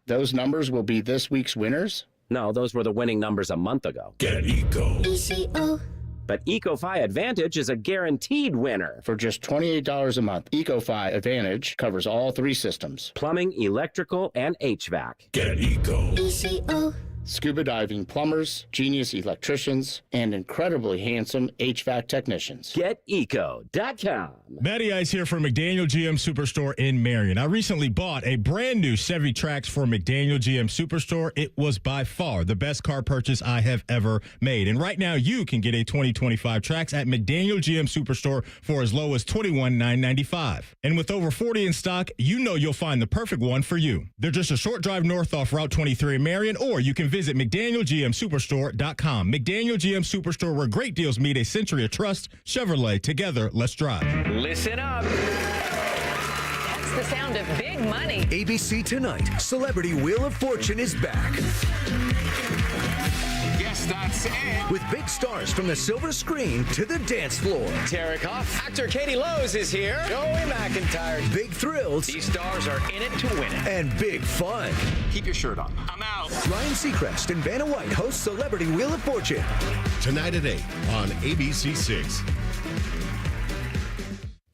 Those numbers will be this week's winners?
No, those were the winning numbers a month ago.
Get Eco.
ECO.
But EcoFi Advantage is a guaranteed winner.
For just $28 a month, EcoFi Advantage covers all 3 systems.
Plumbing, electrical, and HVAC.
Get Eco.
ECO.
Scuba diving plumbers, genius electricians, and incredibly handsome HVAC technicians.
GetEco.com.
Matty Ice here from McDaniel GM Superstore in Marion. I recently bought a brand new Chevy Trax for McDaniel GM Superstore. It was by far the best car purchase I have ever made. And right now you can get a 2025 Trax at McDaniel GM Superstore for as low as $21,995. And with over 40 in stock, you know you'll find the perfect one for you. They're just a short drive north off Route 23 in Marion, or you can visit McDanielGMSuperstore.com. McDaniel GM Superstore, where great deals meet a century of trust. Chevrolet, together, let's drive.
Listen up. That's the sound of big money.
ABC Tonight, Celebrity Wheel of Fortune is back.
Yes, that's it.
With big stars from the silver screen to the dance floor.
Tarek Hoff. Actor Katie Lowe's is here. Joey McIntyre.
Big thrills.
These stars are in it to win it.
And big fun.
Keep your shirt on. I'm out.
Ryan Seacrest and Vanna White host Celebrity Wheel of Fortune.
Tonight at 8 on ABC6.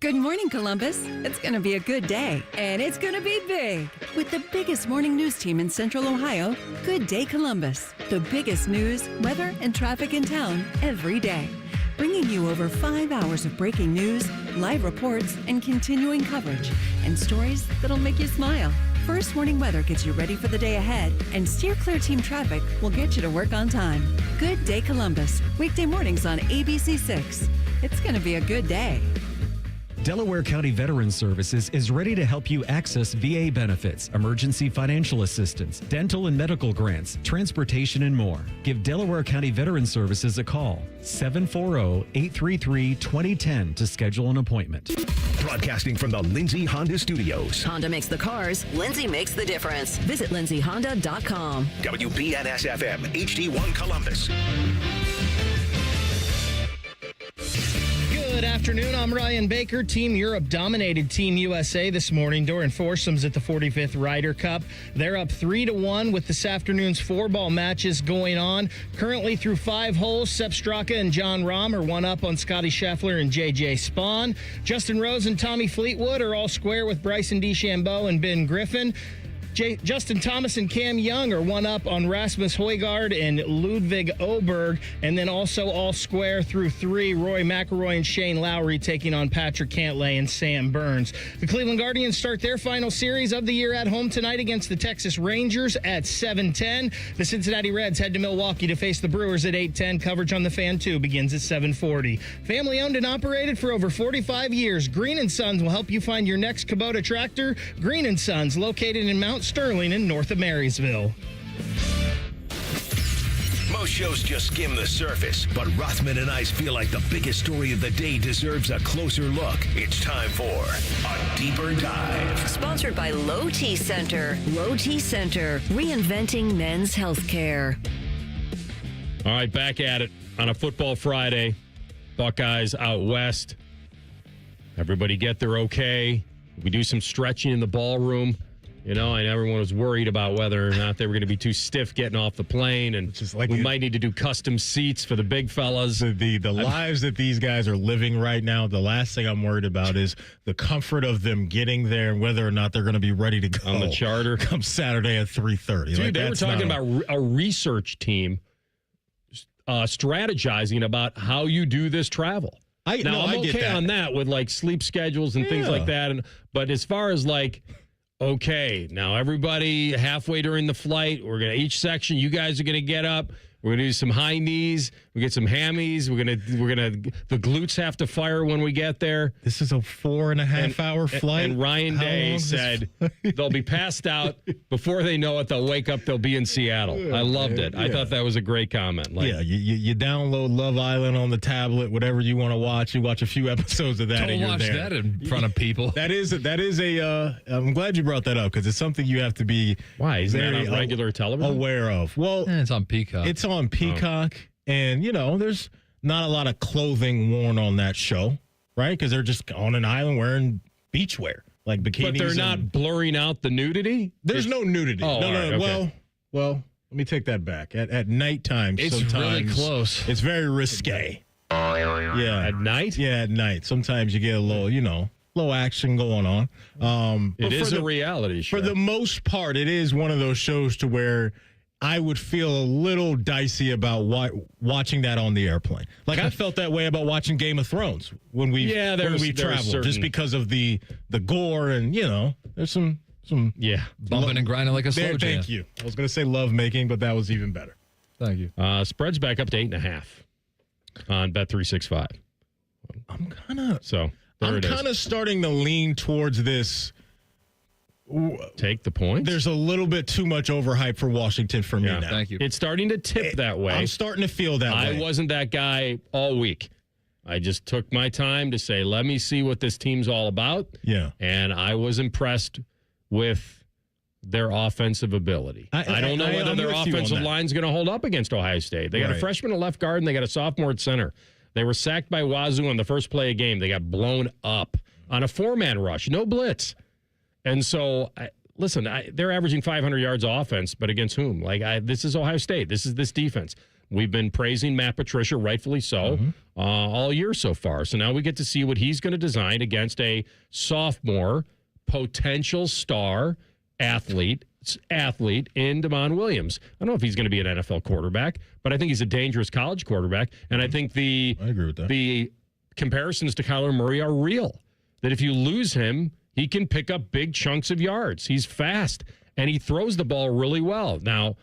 Good morning, Columbus. It's going to be a good day, and it's going to be big. With the biggest morning news team in Central Ohio, Good Day Columbus. The biggest news, weather, and traffic in town every day. Bringing you over 5 hours of breaking news, live reports, and continuing coverage, and stories that'll make you smile. First Warning Weather gets you ready for the day ahead, and Steer Clear Team Traffic will get you to work on time. Good Day Columbus, weekday mornings on ABC6. It's going to be a good day.
Delaware County Veterans Services is ready to help you access VA benefits, emergency financial assistance, dental and medical grants, transportation, and more. Give Delaware County Veterans Services a call, 740-833-2010 to schedule an appointment.
Broadcasting from the Lindsay Honda Studios.
Honda makes the cars, Lindsay makes the difference. Visit lindsayhonda.com.
WBNS-FM, HD1 Columbus.
Good afternoon. I'm Ryan Baker. Team Europe dominated Team USA this morning during foursomes at the 45th Ryder Cup. They're up 3-1 with this afternoon's 4-ball matches going on. Currently through 5 holes, Sepp Straka and John Rahm are 1 up on Scotty Scheffler and J.J. Spawn. Justin Rose and Tommy Fleetwood are all square with Bryson DeChambeau and Ben Griffin. Justin Thomas and Cam Young are 1 up on Rasmus Højgaard and Ludvig Åberg, and then also all square through 3, Rory McIlroy and Shane Lowry taking on Patrick Cantlay and Sam Burns. The Cleveland Guardians start their final series of the year at home tonight against the Texas Rangers at 7:10. The Cincinnati Reds head to Milwaukee to face the Brewers at 8:10. Coverage on the Fan 2 begins at 7:40. Family owned and operated for over 45 years, Green & Sons will help you find your next Kubota tractor. Green & Sons, located in Mount Sterling in north of Marysville.
Most shows just skim the surface, but Rothman and Ice feel like the biggest story of the day deserves a closer look. It's time for a deeper dive.
Sponsored by Low T Center. Low T Center, reinventing men's healthcare.
All right, back at it on a football Friday. Buckeyes out west. Everybody get there okay. We do some stretching in the ballroom. You know, and everyone was worried about whether or not they were going to be too stiff getting off the plane, and just like we might need to do custom seats for the big fellas.
The lives that these guys are living right now, the last thing I'm worried about is the comfort of them getting there and whether or not they're going to be ready to go
on the charter
come Saturday at 3:30.
Dude, they were talking about a research team strategizing about how you do this travel. I'm
get
okay
that.
on that with like sleep schedules and things like that. But as far as like, okay, now everybody halfway during the flight, each section, you guys are gonna get up. We're gonna do some high knees. We get some hammies. The glutes have to fire when we get there.
This is a 4.5 hour flight.
And Ryan Day said they'll be passed out before they know it. They'll wake up. They'll be in Seattle. I loved it. I thought that was a great comment. Like,
you download Love Island on the tablet, whatever you want to watch. You watch a few episodes of that.
Don't watch that in front of people.
That is a. I'm glad you brought that up because it's something you have to be.
Why isn't that on regular television?
Aware of. Well,
it's on Peacock.
It's on Peacock, and there's not a lot of clothing worn on that show, right? Because they're just on an island wearing beachwear, like bikinis.
But they're not blurring out the nudity?
There's no nudity.
Oh,
no.
right, okay.
Well, let me take that back. At nighttime,
it's
sometimes
really close.
It's very risque. Yeah,
at night.
Yeah, at night. Sometimes you get a little action going on.
It is a reality show.
For the most part, it is one of those shows to where I would feel a little dicey about watching that on the airplane. Like I felt that way about watching Game of Thrones when we traveled, just because of the gore and there's some
bumping and grinding like a slow jam.
Thank you. I was going to say love making, but that was even better.
Thank you.
Spread's back up to 8.5 on Bet365.
I'm kind of starting to lean towards this.
Take the point.
There's a little bit too much overhype for Washington for me now.
Thank you.
It's starting to tip that way.
I'm starting to feel that way.
I wasn't that guy all week. I just took my time to say, let me see what this team's all about.
Yeah.
And I was impressed with their offensive ability. I don't know whether their offensive line's going to hold up against Ohio State. They got a freshman at left guard and they got a sophomore at center. They were sacked by Wazoo on the first play of the game. They got blown up on a 4-man rush, no blitz. And so, they're averaging 500 yards of offense, but against whom? This is Ohio State. This is this defense. We've been praising Matt Patricia, rightfully so, all year so far. So now we get to see what he's going to design against a sophomore potential star athlete in Damon Williams. I don't know if he's going to be an NFL quarterback, but I think he's a dangerous college quarterback. And I think I agree with that. The comparisons to Kyler Murray are real. That if you lose him, he can pick up big chunks of yards. He's fast, and he throws the ball really well. Now,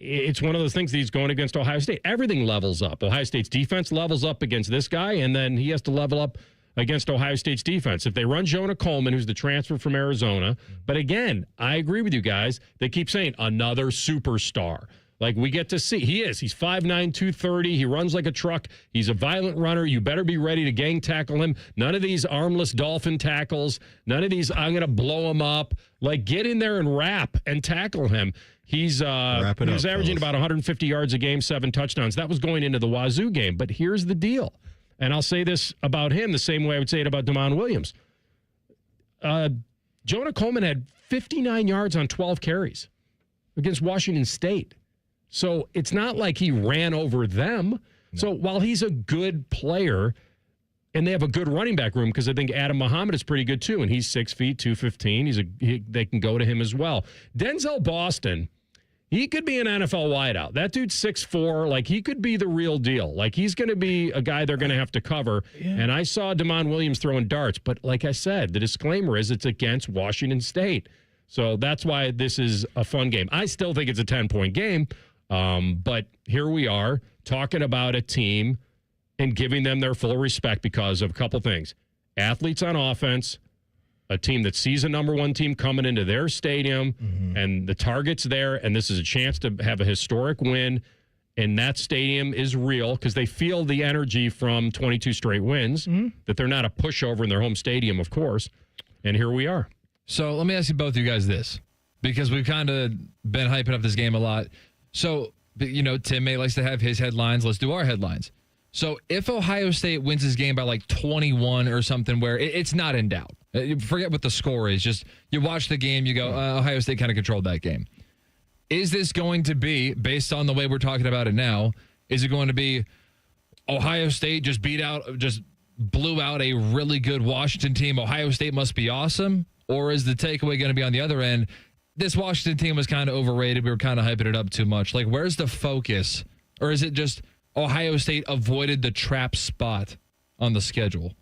it's one of those things that he's going against Ohio State. Everything levels up. Ohio State's defense levels up against this guy, and then he has to level up against Ohio State's defense. If they run Jonah Coleman, who's the transfer from Arizona, but again, I agree with you guys. They keep saying another superstar. Like we get to see, he's 5'9", 230. He runs like a truck. He's a violent runner. You better be ready to gang tackle him. None of these armless dolphin tackles. None of these, I'm going to blow him up. Like get in there and wrap and tackle him. He's averaging about 150 yards a game, 7 touchdowns. That was going into the Wazoo game. But here's the deal. And I'll say this about him the same way I would say it about Damon Williams. Jonah Coleman had 59 yards on 12 carries against Washington State. So it's not like he ran over them. No. So while he's a good player, and they have a good running back room, because I think Adam Muhammad is pretty good too, and he's 6 feet, 215. They can go to him as well. Denzel Boston, he could be an NFL wideout. That dude's 6'4". Like, he could be the real deal. Like, he's going to be a guy they're going to have to cover. Yeah. And I saw Damon Williams throwing darts. But like I said, the disclaimer is it's against Washington State. So that's why this is a fun game. I still think it's a 10-point game. But here we are talking about a team and giving them their full respect because of a couple things. Athletes on offense, a team that sees a number one team coming into their stadium, and the target's there, and this is a chance to have a historic win, and that stadium is real because they feel the energy from 22 straight wins, that they're not a pushover in their home stadium, of course, and here we are.
So let me ask you both, you guys, this, because we've kind of been hyping up this game a lot. So, Tim May likes to have his headlines. Let's do our headlines. So if Ohio State wins this game by like 21 or something where it's not in doubt, forget what the score is. Just you watch the game, you go, Ohio State kind of controlled that game. Is this going to be, based on the way we're talking about it now, is it going to be Ohio State just blew out a really good Washington team? Ohio State must be awesome? Or is the takeaway going to be on the other end? This Washington team was kind of overrated. We were kind of hyping it up too much. Like, where's the focus? Or is it just
Ohio State avoided the trap spot on the schedule?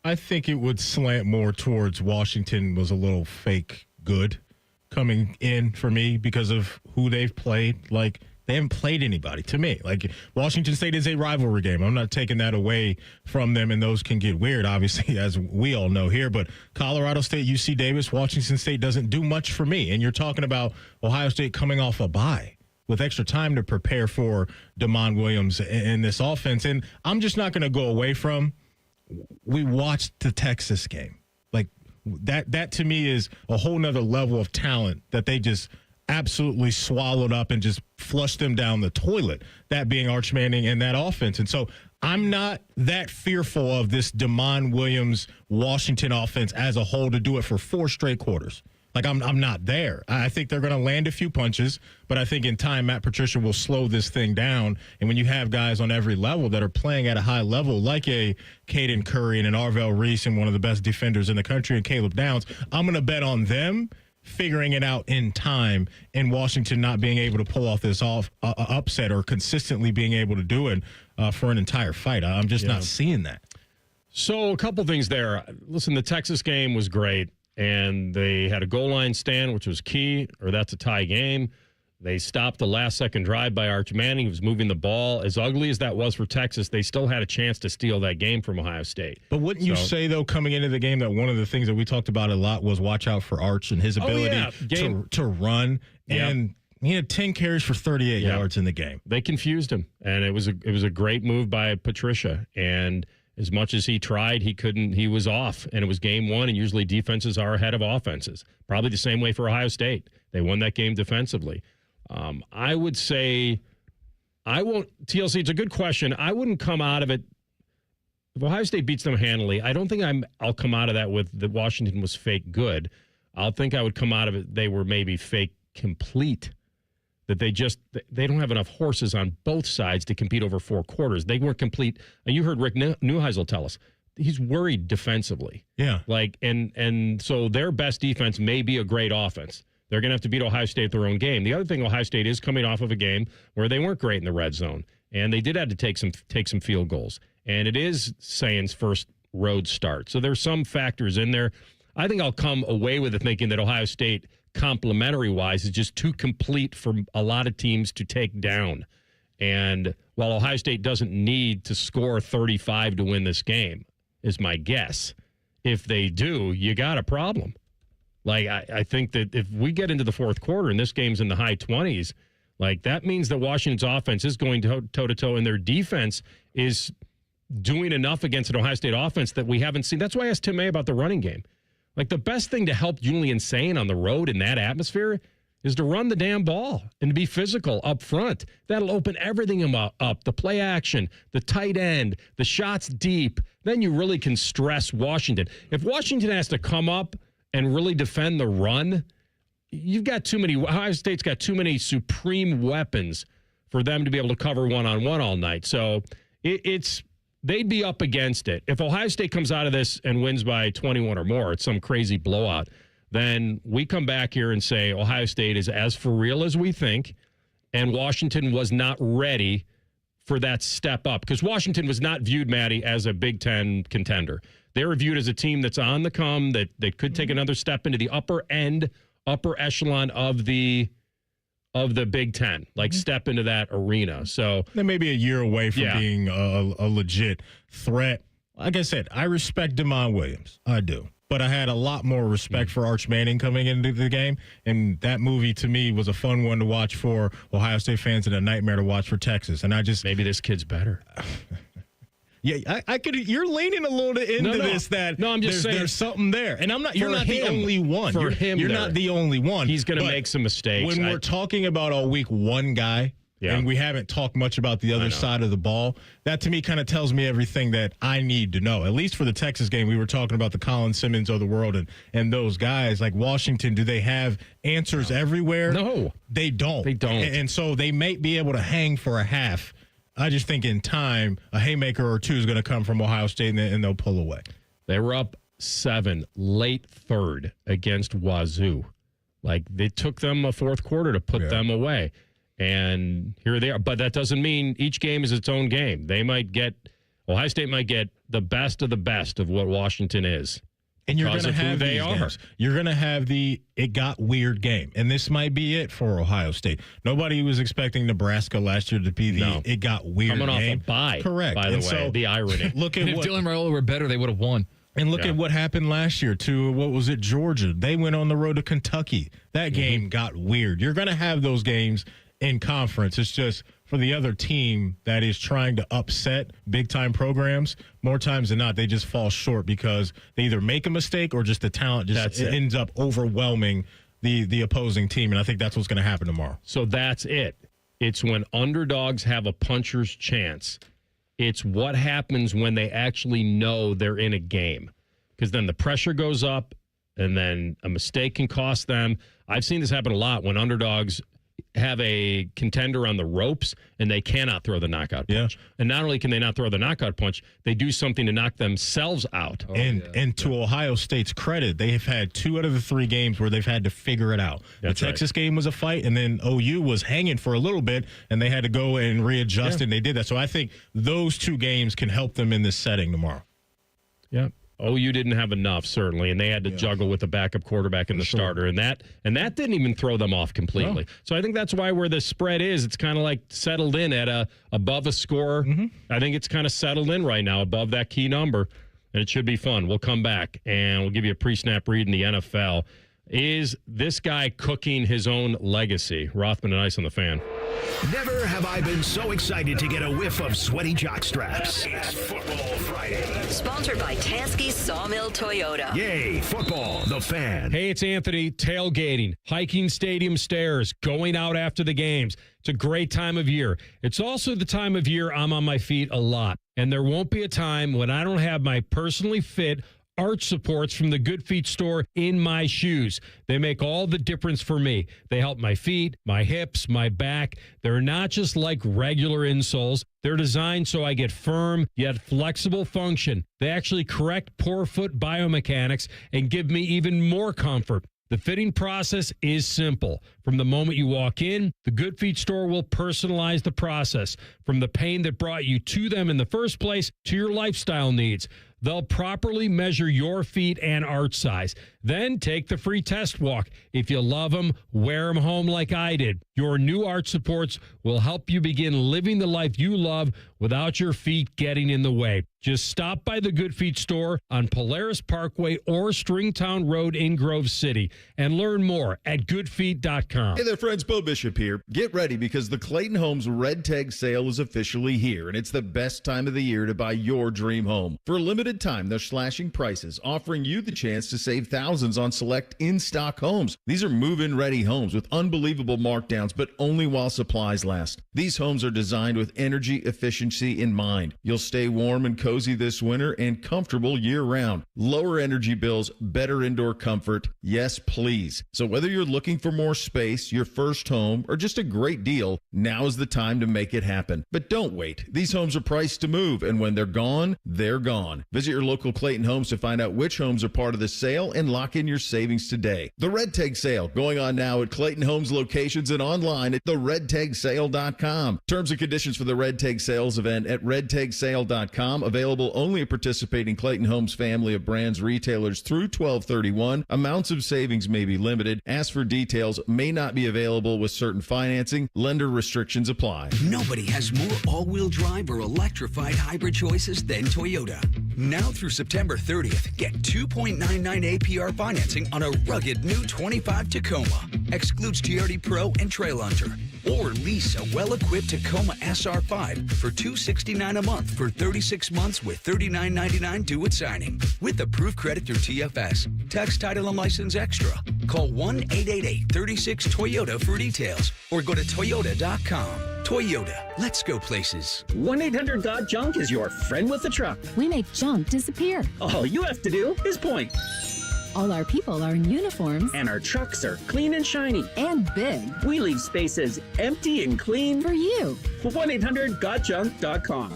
I think it would slant more towards Washington was a little fake good coming in for me because of who they've played. Like, they haven't played anybody to me. Like, Washington State is a rivalry game. I'm not taking that away from them, and those can get weird, obviously, as we all know here. But Colorado State, UC Davis, Washington State doesn't do much for me. And you're talking about Ohio State coming off a bye with extra time to prepare for DeMond Williams in this offense. And I'm just not going to go away from, we watched the Texas game. Like, that to me is a whole nother level of talent that they just absolutely swallowed up and just flushed them down the toilet, that being Arch Manning and that offense. And so I'm not that fearful of this DeMond Williams Washington offense as a whole to do it for 4 straight quarters. Like, I'm not there. I think they're going to land a few punches, but I think in time, Matt Patricia will slow this thing down. And when you have guys on every level that are playing at a high level, like a Caden Curry and an Arvell Reese and one of the best defenders in the country, and Caleb Downs, I'm going to bet on them figuring it out in time, and Washington not being able to pull off this upset or consistently being able to do it for an entire fight. I'm just not seeing that.
So a couple things there. Listen, the Texas game was great, and they had a goal line stand, which was key, or that's a tie game. They stopped the last-second drive by Arch Manning, who was moving the ball. As ugly as that was for Texas, they still had a chance to steal that game from Ohio State.
But wouldn't you say, though, coming into the game, that one of the things that we talked about a lot was watch out for Arch and his ability to run? And he had 10 carries for 38 yards in the game.
They confused him, and it was a great move by Patricia. And as much as he tried, he couldn't. He was off, and it was game one, and usually defenses are ahead of offenses. Probably the same way for Ohio State. They won that game defensively. I would say I won't. TLC, it's a good question. I wouldn't come out of it. If Ohio State beats them handily, I don't think I'll come out of that with that Washington was fake good. I'll think I would come out of it they were maybe fake complete. That they don't have enough horses on both sides to compete over 4 quarters. They weren't complete. You heard Rick Newheisel tell us he's worried defensively.
Yeah.
Like and so their best defense may be a great offense. They're going to have to beat Ohio State at their own game. The other thing, Ohio State is coming off of a game where they weren't great in the red zone, and they did have to take some field goals. And it is Sain's first road start. So there's some factors in there. I think I'll come away with it thinking that Ohio State, complementary-wise, is just too complete for a lot of teams to take down. And while Ohio State doesn't need to score 35 to win this game, is my guess, if they do, you got a problem. Like, I think that if we get into the fourth quarter and this game's in the high 20s, like, that means that Washington's offense is going toe-to-toe, and their defense is doing enough against an Ohio State offense that we haven't seen. That's why I asked Tim May about the running game. Like, the best thing to help Julian Sain on the road in that atmosphere is to run the damn ball and to be physical up front. That'll open everything up. The play action, the tight end, the shots deep. Then you really can stress Washington. If Washington has to come up and really defend the run, you've got too many. Ohio State's got too many supreme weapons for them to be able to cover one-on-one all night. So they'd be up against it. If Ohio State comes out of this and wins by 21 or more, it's some crazy blowout, then we come back here and say Ohio State is as for real as we think, and Washington was not ready for that step up. Because Washington was not viewed, Maddie, as a Big Ten contender. They were viewed as a team that's on the come, that could take another step into the upper echelon of the Big Ten, like step into that arena. So
they may be a year away from being a legit threat. Like I said, I respect DeMond Williams. I do. But I had a lot more respect for Arch Manning coming into the game. And that movie, to me, was a fun one to watch for Ohio State fans and a nightmare to watch for Texas. And I just...
Maybe this kid's better.
Yeah, I could. You're leaning a little bit into this. I'm just saying there's something there, and I'm not. You're not the only one. You're not the only one.
He's going to make some mistakes.
When we're talking about a week one guy, and we haven't talked much about the other side of the ball, that to me kind of tells me everything that I need to know. At least for the Texas game, we were talking about the Colin Simmons of the world and those guys like Washington. Do they have answers everywhere?
No,
they don't.
They don't,
and so they may be able to hang for a half. I just think in time, a haymaker or two is going to come from Ohio State, and they'll pull away.
They were up 7, late third against Wazoo. Like, they took them a fourth quarter to put them away. And here they are. But that doesn't mean each game is its own game. Ohio State might get the best of what Washington is.
And you're going to have
they are.
Games. You're going to have it got weird game. And this might be it for Ohio State. Nobody was expecting Nebraska last year to be it got weird
Coming
game.
Off a bye.
Correct.
By the way,
so
the irony.
Look at
if Dylan Raiola were better, they would have won.
And look at what happened last year to, what was it, Georgia. They went on the road to Kentucky. That game got weird. You're going to have those games in conference. It's just for the other team that is trying to upset big-time programs, more times than not, they just fall short because they either make a mistake or just the talent just ends up overwhelming the opposing team. And I think that's what's going to happen tomorrow.
So that's it. It's when underdogs have a puncher's chance. It's what happens when they actually know they're in a game. Because then the pressure goes up, and then a mistake can cost them. I've seen this happen a lot when underdogs have a contender on the ropes and they cannot throw the knockout punch. And not only can they not throw the knockout punch, they do something to knock themselves out.
And to Ohio State's credit, they have had 2 out of the 3 games where they've had to figure it out.
That's
the Texas game was a fight, and then OU was hanging for a little bit, and they had to go and readjust, and they did that. So I think those 2 games can help them in this setting tomorrow.
Yeah. OU didn't have enough, certainly, and they had to juggle with the backup quarterback and the starter, and that didn't even throw them off completely. No. So I think that's why where the spread is, it's kind of like settled in at above a score. Mm-hmm. I think it's kind of settled in right now above that key number, and it should be fun. We'll come back, and we'll give you a pre-snap read in the NFL. Is this guy cooking his own legacy? Rothman and Ice on the Fan.
Never have I been so excited to get a whiff of sweaty jock straps. It's Football Friday.
Sponsored by Tansky's Sawmill Toyota.
Yay, football, the fan.
Hey, it's Anthony. Tailgating, hiking stadium stairs, going out after the games. It's a great time of year. It's also the time of year I'm on my feet a lot. And there won't be a time when I don't have my personally fit arch supports from the Good Feet store in my shoes. They make all the difference for me. They help my feet, my hips, my back. They're not just like regular insoles. They're designed so I get firm yet flexible function. They actually correct poor foot biomechanics and give me even more comfort. The fitting process is simple. From the moment you walk in, the Good Feet store will personalize the process. From the pain that brought you to them in the first place to your lifestyle needs. They'll properly measure your feet and arch size. Then take the free test walk. If you love them, wear them home like I did. Your new arch supports will help you begin living the life you love without your feet getting in the way. Just stop by the Good Feet store on Polaris Parkway or Stringtown Road in Grove City and learn more at goodfeet.com.
Hey there, friends. Bo Bishop here. Get ready because the Clayton Homes Red Tag sale is officially here, and it's the best time of the year to buy your dream home. For a limited time, they're slashing prices, offering you the chance to save thousands on select in-stock homes. These are move-in ready homes with unbelievable markdowns, but only while supplies last. These homes are designed with energy efficiency in mind. You'll stay warm and cozy this winter and comfortable year-round. Lower energy bills, better indoor comfort. Yes, please. So whether you're looking for more space, your first home, or just a great deal, now is the time to make it happen. But don't wait. These homes are priced to move, and when they're gone, they're gone. Visit your local Clayton Homes to find out which homes are part of the sale and lock in your savings today. The Red Tag Sale, going on now at Clayton Homes locations and online at theredtagsale.com. Terms and conditions for the Red Tag Sales event at redtagsale.com. Available only at participating Clayton Homes family of brands retailers through 12/31. Amounts of savings may be limited. Ask for details. May not be available with certain financing. Lender restrictions apply.
Nobody has more all-wheel drive or electrified hybrid choices than Toyota. Now through September 30th, get 2.99 APR financing on a rugged new 25 Tacoma. Excludes GRD Pro and Trail Hunter. Or lease a well-equipped Tacoma SR5 for $269 a month for 36 months with $39.99 due at signing. With approved credit through TFS. Tax, title, and license extra. Call 1-888-36-TOYOTA for details or go to toyota.com. Toyota, let's go places.
1-800-GOT-JUNK is your friend with the truck.
We make junk disappear.
All you have to do is point.
All our people are in uniforms.
And our trucks are clean and shiny.
And big.
We leave spaces empty and clean.
For you.
1-800-GOT-JUNK.com.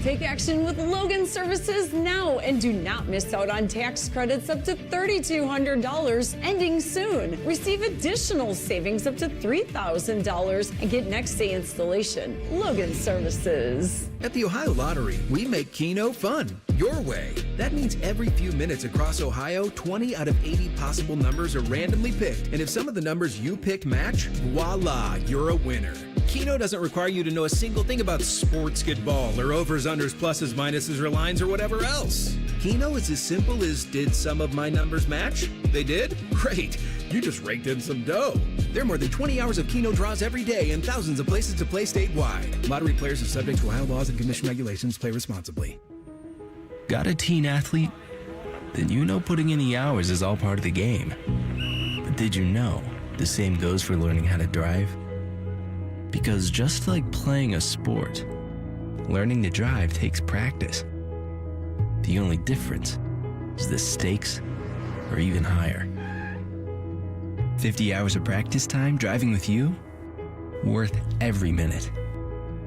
Take action with Logan Services now and do not miss out on tax credits up to $3,200 ending soon. Receive additional savings up to $3,000 and get next day installation. Logan Services.
At the Ohio Lottery, we make Keno fun, your way. That means every few minutes across Ohio, 20 out of 80 possible numbers are randomly picked. And if some of the numbers you pick match, voila, you're a winner. Keno doesn't require you to know a single thing about sports ball or overs, unders, pluses, minuses, or lines, or whatever else. Keno is as simple as, did some of my numbers match? They did? Great. You just raked in some dough. There are more than 20 hours of Keno draws every day and thousands of places to play statewide. Lottery players are subject to Ohio laws and commission regulations. Play responsibly.
Got a teen athlete? Then you know putting in the hours is all part of the game. But did you know the same goes for learning how to drive? Because just like playing a sport, learning to drive takes practice. The only difference is the stakes are even higher. 50 hours of practice time driving with you? Worth every minute.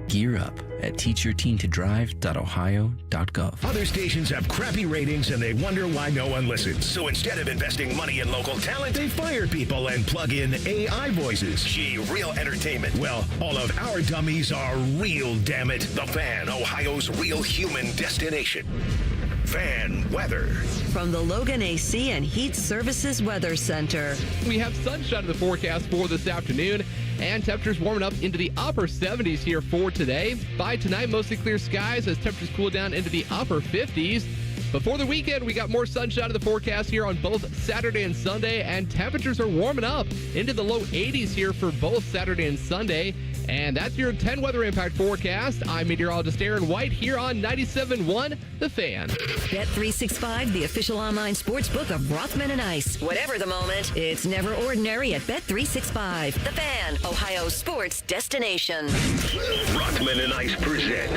Gear up at teachyourteentodrive.ohio.gov.
Other stations have crappy ratings and they wonder why no one listens. So instead of investing money in local talent, they fire people and plug in AI voices. Gee, real entertainment. Well, all of our dummies are real, damn it. The Fan, Ohio's real human destination. Fan weather.
From the Logan AC and Heat Services Weather Center.
We have sunshine in the forecast for this afternoon, and temperatures warming up into the upper 70s here for today. By tonight, mostly clear skies as temperatures cool down into the upper 50s. Before the weekend, we got more sunshine in the forecast here on both Saturday and Sunday, and temperatures are warming up into the low 80s here for both Saturday and Sunday. And that's your 10 weather impact forecast. I'm meteorologist Aaron White here on 97.1 The Fan.
Bet365, the official online sports book of Rothman Ice. Whatever the moment, it's never ordinary at Bet365. The Fan, Ohio's sports destination.
Rothman and Ice present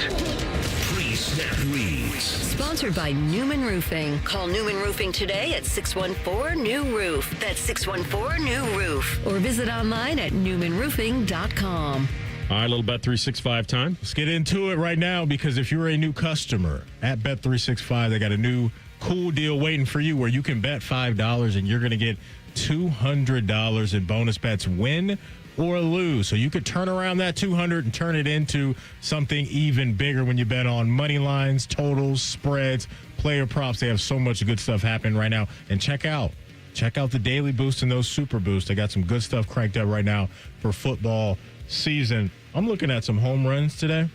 Pre-Snap Reads.
Sponsored by Newman Roofing. Call Newman Roofing today at 614-NEW-ROOF. That's 614-NEW-ROOF. Or visit online at newmanroofing.com.
All right, a little Bet365 time.
Let's get into it right now, because if you're a new customer at Bet365, they got a new cool deal waiting for you where you can bet $5 and you're going to get $200 in bonus bets, win or lose. So you could turn around that $200 and turn it into something even bigger when you bet on money lines, totals, spreads, player props. They have so much good stuff happening right now. And check out the daily boost and those super boosts. They got some good stuff cranked up right now for football season. I'm looking at some home runs today,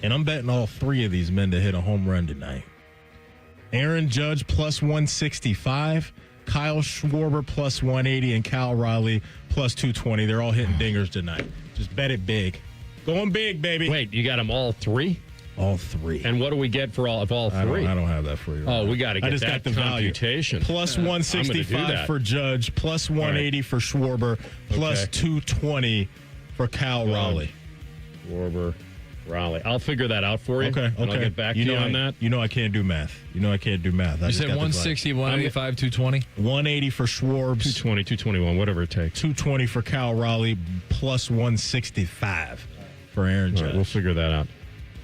and I'm betting all three of these men to hit a home run tonight. Aaron Judge plus 165, Kyle Schwarber plus 180, and Cal Raleigh plus 220. They're all hitting dingers tonight. Just bet it big. Going big, baby.
Wait, you got them all three?
All three.
And what do we get for all three?
I don't have that for you.
Oh, we got to get
I just
that
got the
computation.
Value. Plus 165 for Judge, plus 180 for Schwarber, plus 220 for Cal Raleigh.
Schwarber, Raleigh. I'll figure that out for you.
Okay.
And I'll get back to you on that.
You know I can't do math. You
said 160, 185, 220?
180 for Schwarbs.
220, 221, whatever it takes.
220 for Cal Raleigh, plus 165 for Aaron Judge.
Right, we'll figure that out.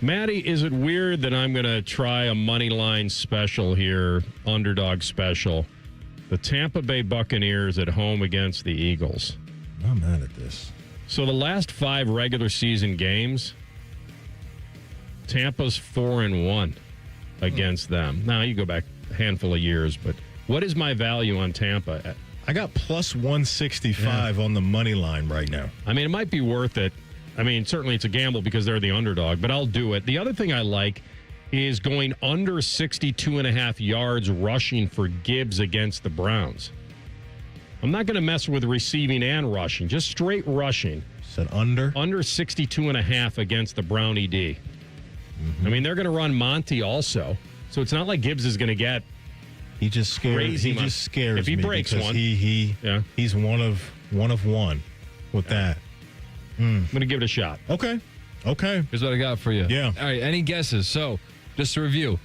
Maddie, is it weird that I'm going to try a money line special here, underdog special? The Tampa Bay Buccaneers at home against the Eagles.
I'm mad at this.
So the last 5 regular season games, Tampa's 4-1 against them. Now, you go back a handful of years, but what is my value on Tampa?
I got plus 165 on the money line right now.
I mean, it might be worth it. I mean, certainly it's a gamble because they're the underdog, but I'll do it. The other thing I like is going under 62.5 yards rushing for Gibbs against the Browns. I'm not going to mess with receiving and rushing, just straight rushing.
Said under?
Under 62.5 against the Brown ED. Mm-hmm. I mean, they're going to run Monty also, so it's not like Gibbs is going to get
He just scares.
crazy.
He just scares
if he
me
breaks
because
one.
He's one of one with that.
I'm going to give it a shot.
Okay.
Here's what I got for you.
Yeah.
All right, any guesses? So, just to review.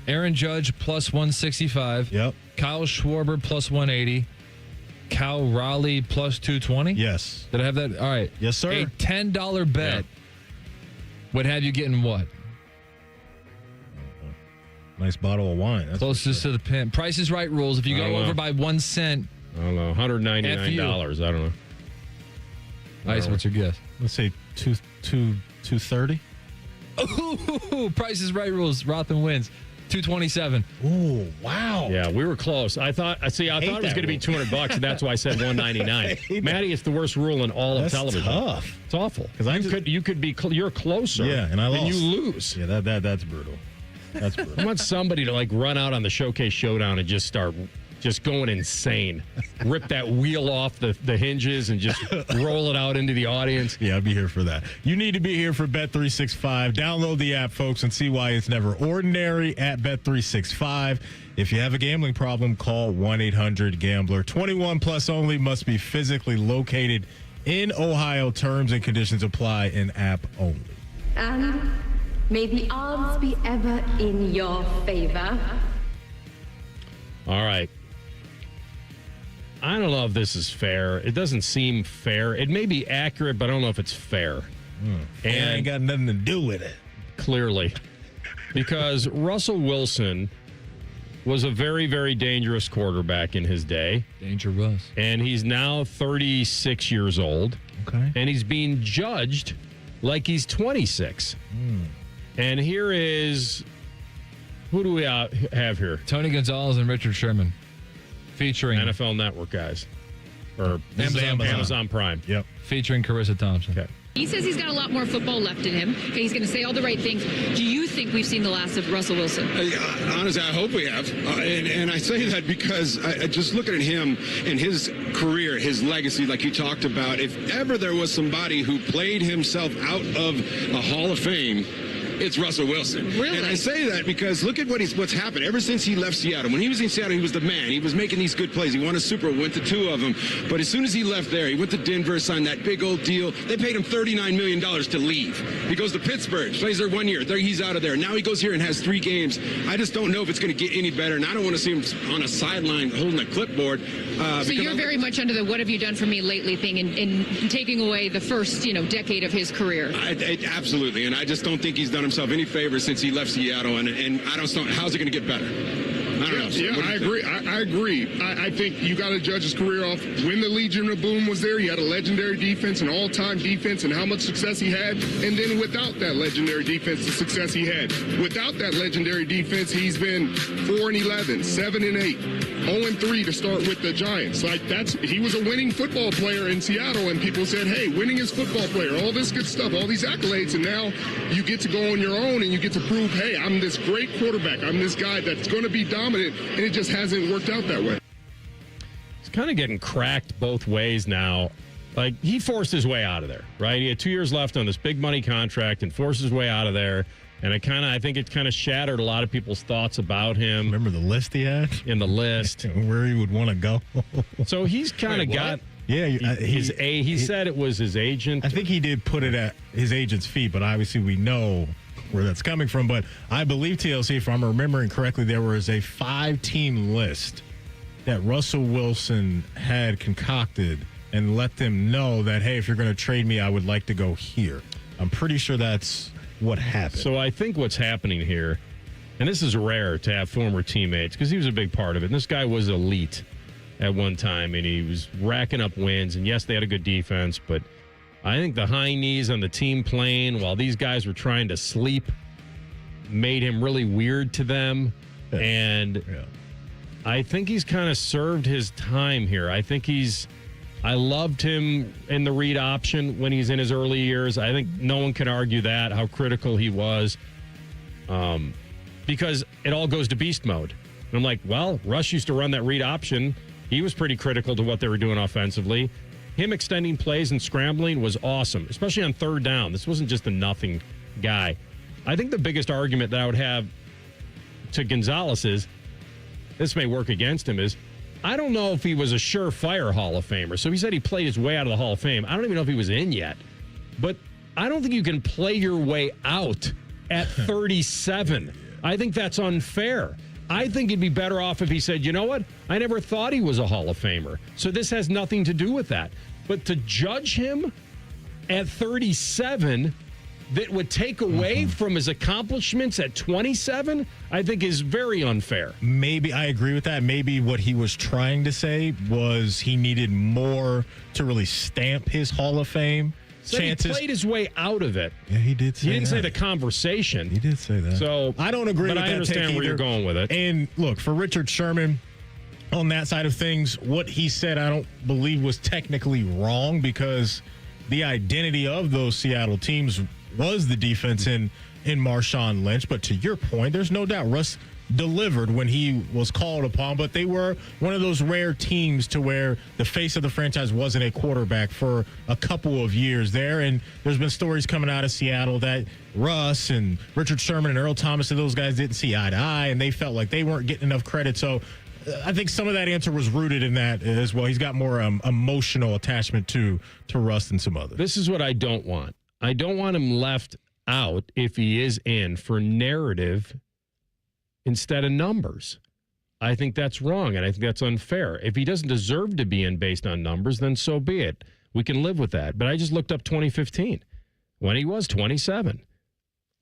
Aaron Judge plus 165.
Yep.
Kyle Schwarber plus 180. Cal Raleigh plus 220.
Yes.
Did I have that? All right.
Yes, sir.
A $10 bet would have you getting what?
Nice bottle of wine. That's
closest to the pin. Price is Right rules. If you go over by 1 cent.
I don't know. $199. I don't know.
Ice, what's your guess?
Let's say $230.
Ooh, Price is Right rules. Rothman wins. $227.
Oh, wow.
Yeah, we were close. I thought it was going to be $200, and that's why I said $199. Matty, it's the worst rule in all of television.
Tough.
It's awful. Because you're closer.
Yeah, and I lost.
And you lose.
Yeah, that's brutal. That's brutal.
I want somebody to run out on the Showcase Showdown and just start going insane. Rip that wheel off the hinges and just roll it out into the audience.
Yeah, I'll be here for that. You need to be here for Bet365. Download the app, folks, and see why it's never ordinary at Bet365. If you have a gambling problem, call 1-800-GAMBLER. 21 plus only, must be physically located in Ohio. Terms and conditions apply, in app only.
And may the odds be ever in your favor.
All right. I don't know if this is fair. It doesn't seem fair. It may be accurate, but I don't know if it's fair.
And ain't got nothing to do with it.
Clearly. Because Russell Wilson was a very, very dangerous quarterback in his day.
Dangerous.
And he's now 36 years old.
Okay.
And he's being judged like he's 26. And here is... Who do we have here?
Tony Gonzalez and Richard Sherman. Featuring
NFL Network guys. Or Amazon Prime.
Yep.
Featuring Carissa Thompson.
Okay.
He says he's got a lot more football left in him. Okay, he's going to say all the right things. Do you think we've seen the last of Russell Wilson?
Honestly, I hope we have. And I say that because I just looking at him and his career, his legacy, like you talked about, if ever there was somebody who played himself out of a Hall of Fame, it's Russell Wilson.
Really?
And I say that because look at what's happened ever since he left Seattle. When he was in Seattle, he was the man. He was making these good plays. He won a Super Bowl, went to 2 of them. But as soon as he left there, he went to Denver, signed that big old deal. They paid him $39 million to leave. He goes to Pittsburgh, plays there 1 year. He's out of there. Now he goes here and has 3 games. I just don't know if it's going to get any better. And I don't want to see him on a sideline holding a clipboard.
So you're very much under the what have you done for me lately thing in taking away the first, decade of his career.
Absolutely. And I just don't think he's done himself any favors since he left Seattle, and I don't know how's it going to get better. I don't know.
Yeah, I agree. I agree. I think you got to judge his career off when the Legion of Boom was there. He had a legendary defense, an all-time defense, and how much success he had. And then without that legendary defense, the success he had. Without that legendary defense, he's been 4-11, 7-8, 0-3 to start with the Giants. He was a winning football player in Seattle, and people said, "Hey, winning is football player." All this good stuff, all these accolades, and now you get to go on your own and you get to prove, "Hey, I'm this great quarterback. I'm this guy that's going to be dominant," and it just hasn't worked out that way.
It's kind of getting cracked both ways now. He forced his way out of there, right? He had 2 years left on this big money contract and forced his way out of there. And I think it kind of shattered a lot of people's thoughts about him.
Remember the list he had?
In the list.
Where he would want to go.
So he's kind of got...
Yeah,
he said it was his agent.
I think he did put it at his agent's feet, but obviously we know where that's coming from. But I believe, TLC, if I'm remembering correctly, there was a 5-team list that Russell Wilson had concocted and let them know that, hey, if you're going to trade me, I would like to go here. I'm pretty sure that's what happened.
So I think what's happening here, and this is rare to have former teammates because he was a big part of it. And this guy was elite at one time, and he was racking up wins. And yes, they had a good defense, but I think the high knees on the team plane while these guys were trying to sleep made him really weird to them. And I think he's kind of served his time here. I loved him in the read option when he's in his early years. I think no one can argue that, how critical he was, because it all goes to beast mode. And I'm like, well, Russ used to run that read option. He was pretty critical to what they were doing offensively. Him extending plays and scrambling was awesome, especially on 3rd down. This wasn't just a nothing guy. I think the biggest argument that I would have to Gonzalez is, this may work against him, is I don't know if he was a surefire Hall of Famer. So he said he played his way out of the Hall of Fame. I don't even know if he was in yet. But I don't think you can play your way out at 37. I think that's unfair. I think it'd be better off if he said, you know what? I never thought he was a Hall of Famer. So this has nothing to do with that. But to judge him at 37 that would take away from his accomplishments at 27, I think is very unfair.
Maybe I agree with that. Maybe what he was trying to say was he needed more to really stamp his Hall of Fame chances.
He played his way out of it.
Yeah, he did say that.
He didn't say the conversation.
He did say that.
So
I don't agree with that.
But I understand where you're going with it.
And look, for Richard Sherman, on that side of things, what he said I don't believe was technically wrong, because the identity of those Seattle teams was the defense in Marshawn Lynch. But to your point, there's no doubt Russ delivered when he was called upon, but they were one of those rare teams to where the face of the franchise wasn't a quarterback for a couple of years there. And there's been stories coming out of Seattle that Russ and Richard Sherman and Earl Thomas and those guys didn't see eye to eye, and they felt like they weren't getting enough credit. So I think some of that answer was rooted in that as well. He's got more emotional attachment to Russ than some others.
This is what I don't want. I don't want him left out if he is in for narrative instead of numbers. I think that's wrong, and I think that's unfair. If he doesn't deserve to be in based on numbers, then so be it. We can live with that. But I just looked up 2015 when he was 27.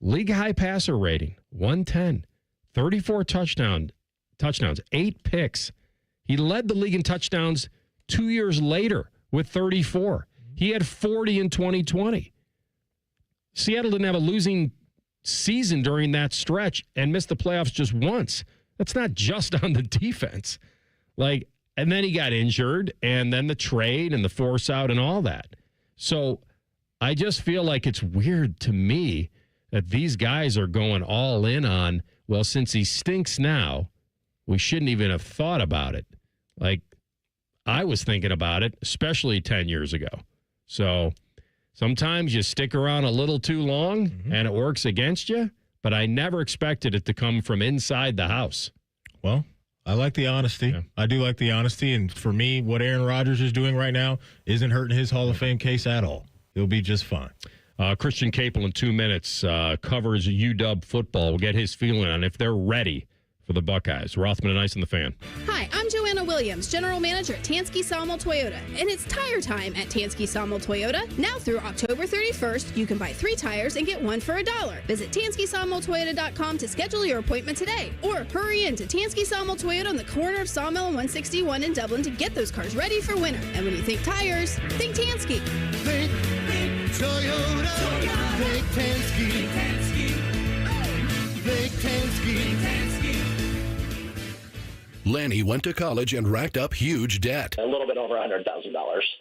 League high passer rating, 110, 34 touchdowns, 8 picks. He led the league in touchdowns 2 years later with 34. He had 40 in 2020. Seattle didn't have a losing season during that stretch and missed the playoffs just once. That's not just on the defense. And then he got injured, and then the trade and the force out and all that. So I just feel like it's weird to me that these guys are going all in on, well, since he stinks now, we shouldn't even have thought about it. I was thinking about it, especially 10 years ago. So sometimes you stick around a little too long and it works against you, but I never expected it to come from inside the house.
Well, I like the honesty. Yeah. I do like the honesty. And for me, what Aaron Rodgers is doing right now isn't hurting his Hall of Fame case at all. He'll be just fine.
Christian Capel in 2 minutes covers UW football. We'll get his feeling on if they're ready for the Buckeyes. Rothman and Ice and the Fan.
Hi, I'm Joanna Williams, General Manager at Tansky Sawmill Toyota, and it's tire time at Tansky Sawmill Toyota. Now through October 31st, you can buy 3 tires and get 1 for $1. Visit TanskySawmillToyota.com to schedule your appointment today, or hurry into Tansky Sawmill Toyota on the corner of Sawmill and 161 in Dublin to get those cars ready for winter. And when you think tires, think Tansky.
Think Toyota. Think Tansky. Think Tansky.
Lanny went to college and racked up huge debt.
A little bit over $100,000.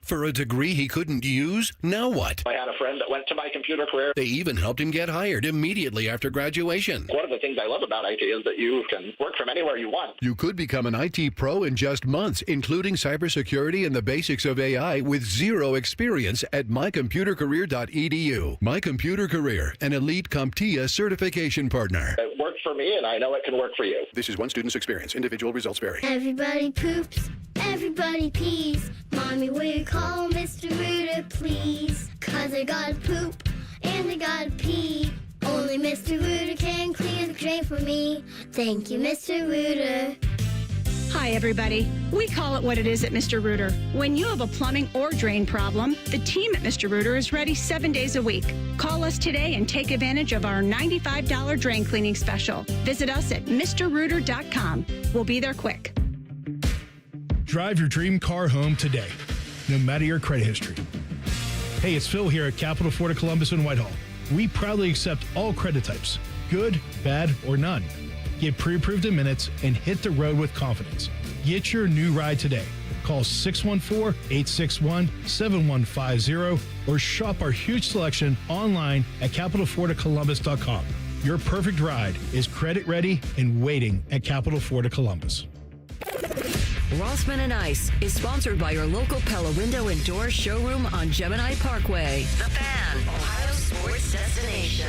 For a degree he couldn't use? Now what?
I had a friend that went to my computer career.
They even helped him get hired immediately after graduation.
One of the things I love about IT is that you can work from anywhere you want.
You could become an IT pro in just months, including cybersecurity and the basics of AI with zero experience at mycomputercareer.edu. My Computer Career, an elite CompTIA certification partner.
It worked for me, and I know it can work for you.
This is one student's experience. Individual results vary.
Everybody poops, everybody pees. Mommy, will you call Mr. Rooter, please? 'Cause I gotta poop and I gotta pee. Only Mr. Rooter can clear the drain for me. Thank you, Mr. Rooter.
Hi, everybody. We call it what it is at Mr. Rooter. When you have a plumbing or drain problem, the team at Mr. Rooter is ready 7 days a week. Call us today and take advantage of our $95 drain cleaning special. Visit us at MrRooter.com. We'll be there quick.
Drive your dream car home today, no matter your credit history. Hey, it's Phil here at Capital Ford of Columbus in Whitehall. We proudly accept all credit types, good, bad, or none. Get pre-approved in minutes and hit the road with confidence. Get your new ride today. Call 614-861-7150 or shop our huge selection online at capitalfordofcolumbus.com. Your perfect ride is credit ready and waiting at Capital Ford of Columbus.
Rothman and Ice is sponsored by your local Pella Window and Door showroom on Gemini Parkway. The Fan, Ohio sports destination.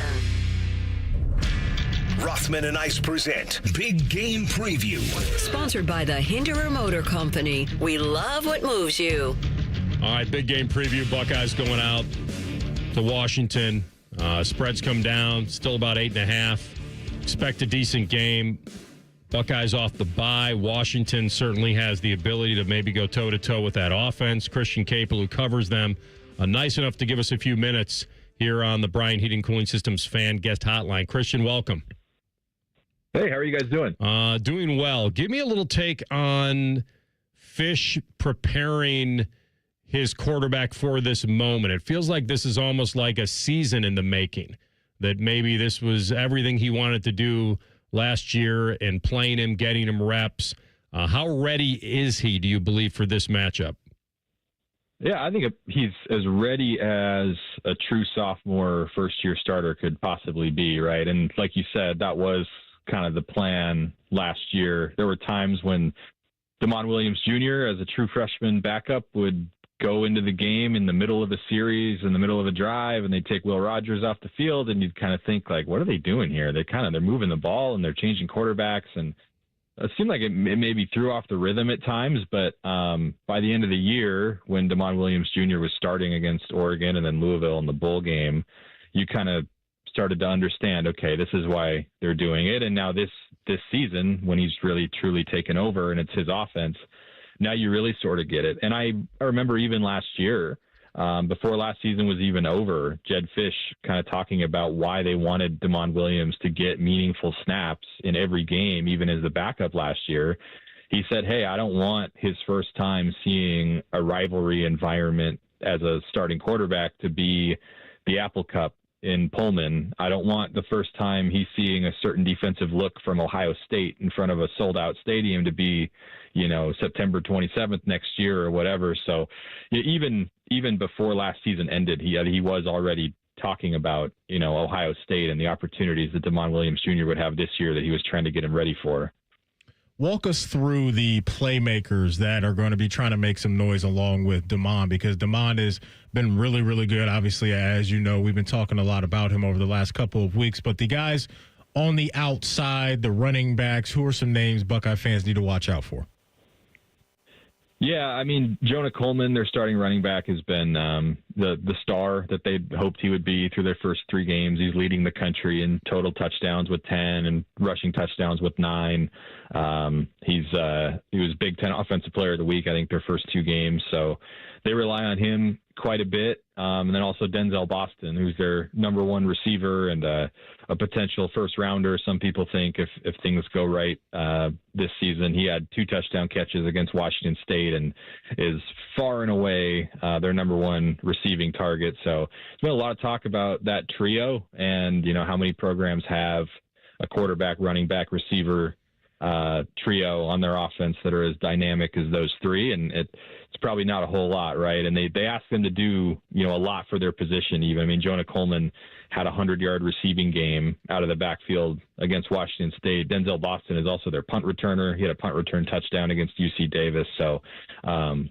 Rothman and Ice present Big Game Preview.
Sponsored by the Hinderer Motor Company. We love what moves you.
All right, Big Game Preview. Buckeyes going out to Washington. Spreads come down, still about 8.5. Expect a decent game. Buckeyes off the bye. Washington certainly has the ability to maybe go toe-to-toe with that offense. Christian Capel, who covers them, nice enough to give us a few minutes here on the Bryan Heating Cooling Systems Fan Guest Hotline. Christian, welcome.
Hey, how are you guys doing?
Doing well. Give me a little take on Fish preparing his quarterback for this moment. It feels like this is almost like a season in the making, that maybe this was everything he wanted to do last year and playing him, getting him reps. How ready is he, do you believe, for this matchup?
Yeah, I think he's as ready as a true sophomore first-year starter could possibly be, right? And like you said, that was kind of the plan last year. There were times when Damon Williams Jr., as a true freshman backup, would go into the game in the middle of a series, in the middle of a drive, and they'd take Will Rogers off the field, and you'd kind of think, like, what are they doing here? They're moving the ball, and they're changing quarterbacks, and it seemed like it maybe threw off the rhythm at times, but by the end of the year, when Damon Williams Jr. was starting against Oregon and then Louisville in the bowl game, you kind of started to understand, okay, this is why they're doing it. And now this season, when he's really truly taken over and it's his offense, now you really sort of get it. And I remember even last year, before last season was even over, Jed Fish kind of talking about why they wanted Damon Williams to get meaningful snaps in every game, even as the backup last year. He said, hey, I don't want his first time seeing a rivalry environment as a starting quarterback to be the Apple Cup in Pullman. I don't want the first time he's seeing a certain defensive look from Ohio State in front of a sold-out stadium to be, September 27th next year or whatever. So even before last season ended, he was already talking about, Ohio State and the opportunities that Damon Williams Jr. would have this year that he was trying to get him ready for.
Walk us through the playmakers that are going to be trying to make some noise along with Damon, because Damon has been really, really good. Obviously, as you know, we've been talking a lot about him over the last couple of weeks, but the guys on the outside, the running backs, who are some names Buckeye fans need to watch out for?
Yeah, I mean, Jonah Coleman, their starting running back, has been the star that they hoped he would be through their first 3 games. He's leading the country in total touchdowns with 10 and rushing touchdowns with 9. He was Big Ten Offensive Player of the Week, I think, their first 2 games. So they rely on him quite a bit. And then also Denzel Boston, who's their number 1 receiver and a potential first rounder. Some people think if things go right this season. He had 2 touchdown catches against Washington State and is far and away their number 1 receiving target. So there's been a lot of talk about that trio and, how many programs have a quarterback, running back, receiver trio on their offense that are as dynamic as those 3. And it's probably not a whole lot, right? And they asked them to do, a lot for their position even. I mean, Jonah Coleman had a 100-yard receiving game out of the backfield against Washington State. Denzel Boston is also their punt returner. He had a punt return touchdown against UC Davis. So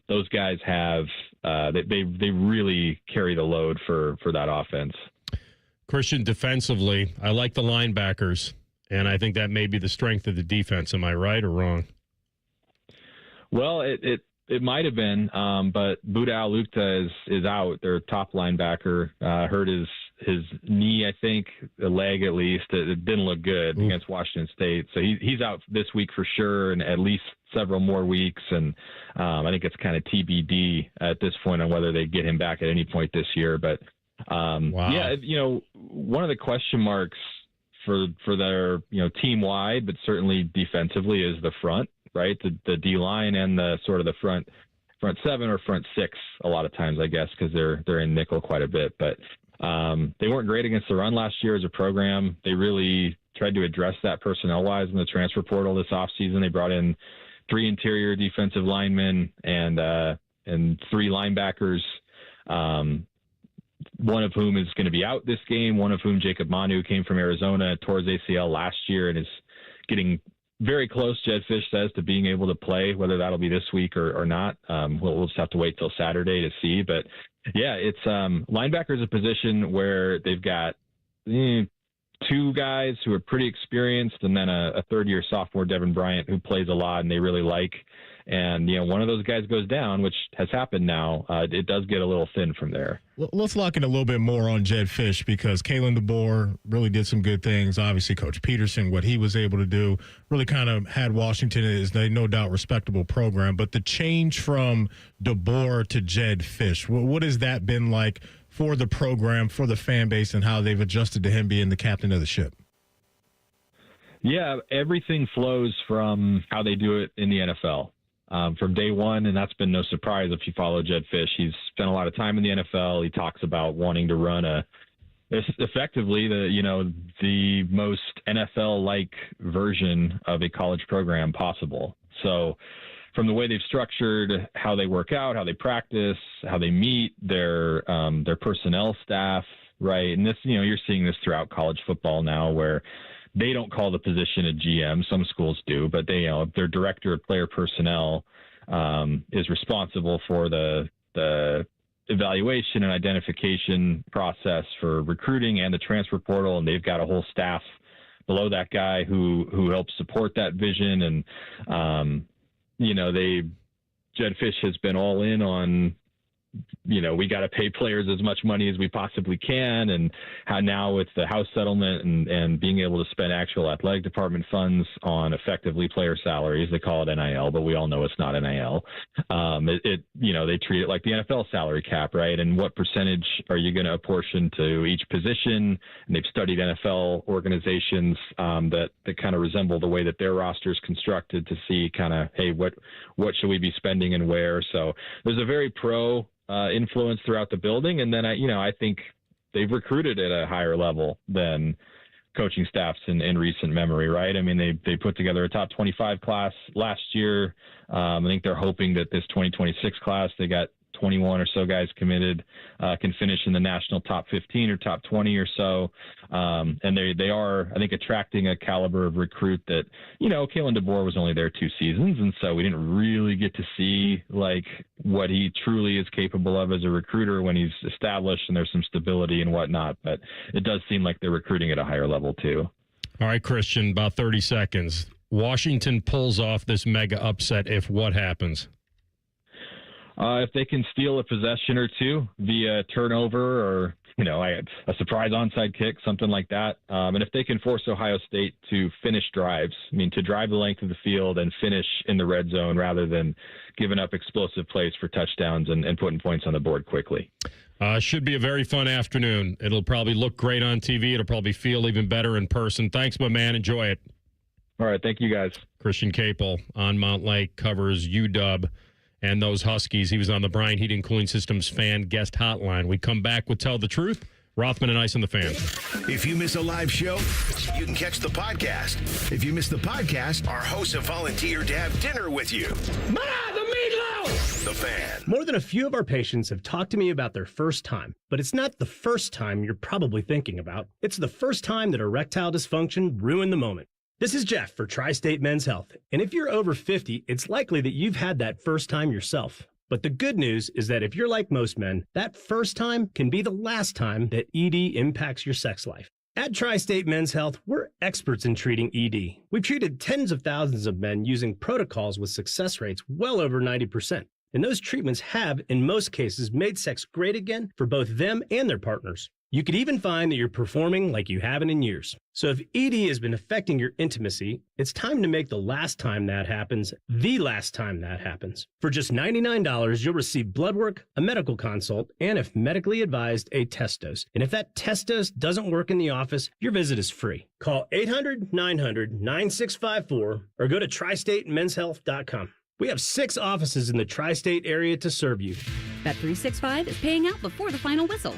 those guys have they really carry the load for that offense.
Christian, defensively, I like the linebackers, and I think that may be the strength of the defense. Am I right or wrong?
Well, it might have been, but Buda Alukta is out. Their top linebacker hurt his knee, I think, a leg at least. It didn't look good against Washington State. So he's out this week for sure, and at least several more weeks. And I think it's kind of TBD at this point on whether they get him back at any point this year. But yeah, one of the question marks for their team wide, but certainly defensively, is the front, right? The D line and the sort of the front 7 or front 6 a lot of times, I guess, because they're in nickel quite a bit. But they weren't great against the run last year as a program. They really tried to address that personnel wise in the transfer portal this offseason. They brought in 3 interior defensive linemen and 3 linebackers. One of whom is going to be out this game, one of whom, Jacob Manu, came from Arizona, tore his ACL last year and is getting very close, Jed Fish says, to being able to play. Whether that'll be this week or not, we'll just have to wait till Saturday to see. But, yeah, it's linebacker is a position where they've got 2 guys who are pretty experienced and then a third-year sophomore, Devin Bryant, who plays a lot and they really like. And, one of those guys goes down, which has happened now. It does get a little thin from there.
Well, let's lock in a little bit more on Jed Fish, because Kalen DeBoer really did some good things. Obviously, Coach Peterson, what he was able to do, really kind of had Washington as a no doubt respectable program. But the change from DeBoer to Jed Fish, what has that been like for the program, for the fan base, and how they've adjusted to him being the captain of the ship?
Yeah, everything flows from how they do it in the NFL. From day one, and that's been no surprise if you follow Jedd Fisch. He's spent a lot of time in the NFL. He talks about wanting to run effectively the most NFL-like version of a college program possible. So from the way they've structured how they work out, how they practice, how they meet, their personnel staff, right? And this, you're seeing this throughout college football now where they don't call the position a GM. Some schools do, but their director of player personnel is responsible for the evaluation and identification process for recruiting and the transfer portal. And they've got a whole staff below that guy who helps support that vision. And, Jedd Fisch has been all in on, we got to pay players as much money as we possibly can. And how now with the House settlement and being able to spend actual athletic department funds on effectively player salaries, they call it NIL, but we all know it's not NIL. They treat it like the NFL salary cap, right? And what percentage are you going to apportion to each position? And they've studied NFL organizations that kind of resemble the way that their roster is constructed to see kind of, hey, what should we be spending and where? So there's a very pro influence throughout the building. And then, I think they've recruited at a higher level than coaching staffs in recent memory, right? I mean, they put together a top 25 class last year. I think they're hoping that this 2026 class, they got 21 or so guys committed, can finish in the national top 15 or top 20 or so. And they are, I think, attracting a caliber of recruit that, Kalen DeBoer was only there 2 seasons. And so we didn't really get to see like what he truly is capable of as a recruiter when he's established and there's some stability and whatnot. But it does seem like they're recruiting at a higher level too.
All right, Christian, about 30 seconds. Washington pulls off this mega upset if what happens?
If they can steal a possession or two via turnover or, a surprise onside kick, something like that. And if they can force Ohio State to finish drives, to drive the length of the field and finish in the red zone rather than giving up explosive plays for touchdowns and putting points on the board quickly.
Should be a very fun afternoon. It'll probably look great on TV. It'll probably feel even better in person. Thanks, my man. Enjoy it.
All right. Thank you, guys.
Christian Capel on Mount Lake covers UW and those Huskies. He was on the Bryant Heating and Cooling Systems fan guest hotline. We come back with Tell the Truth. Rothman and Ice on the Fan.
If you miss a live show, you can catch the podcast. If you miss the podcast, our hosts have volunteered to have dinner with you.
Ma, the meatloaf!
The Fan.
More than a few of our patients have talked to me about their first time, but it's not the first time you're probably thinking about. It's the first time that erectile dysfunction ruined the moment. This is Jeff for Tri-State Men's Health, and if you're over 50, it's likely that you've had that first time yourself. But the good news is that if you're like most men, that first time can be the last time that ED impacts your sex life. At Tri-State Men's Health, we're experts in treating ED. We've treated tens of thousands of men using protocols with success rates well over 90%. And those treatments have, in most cases, made sex great again for both them and their partners. You could even find that you're performing like you haven't in years. So if ED has been affecting your intimacy, it's time to make the last time that happens the last time that happens. For just $99, you'll receive blood work, a medical consult, and if medically advised, a test dose. And if that test dose doesn't work in the office, your visit is free. Call 800-900-9654 or go to tristatemenshealth.com. We have 6 offices in the tri-state area to serve you.
Bet365 is paying out before the final whistle.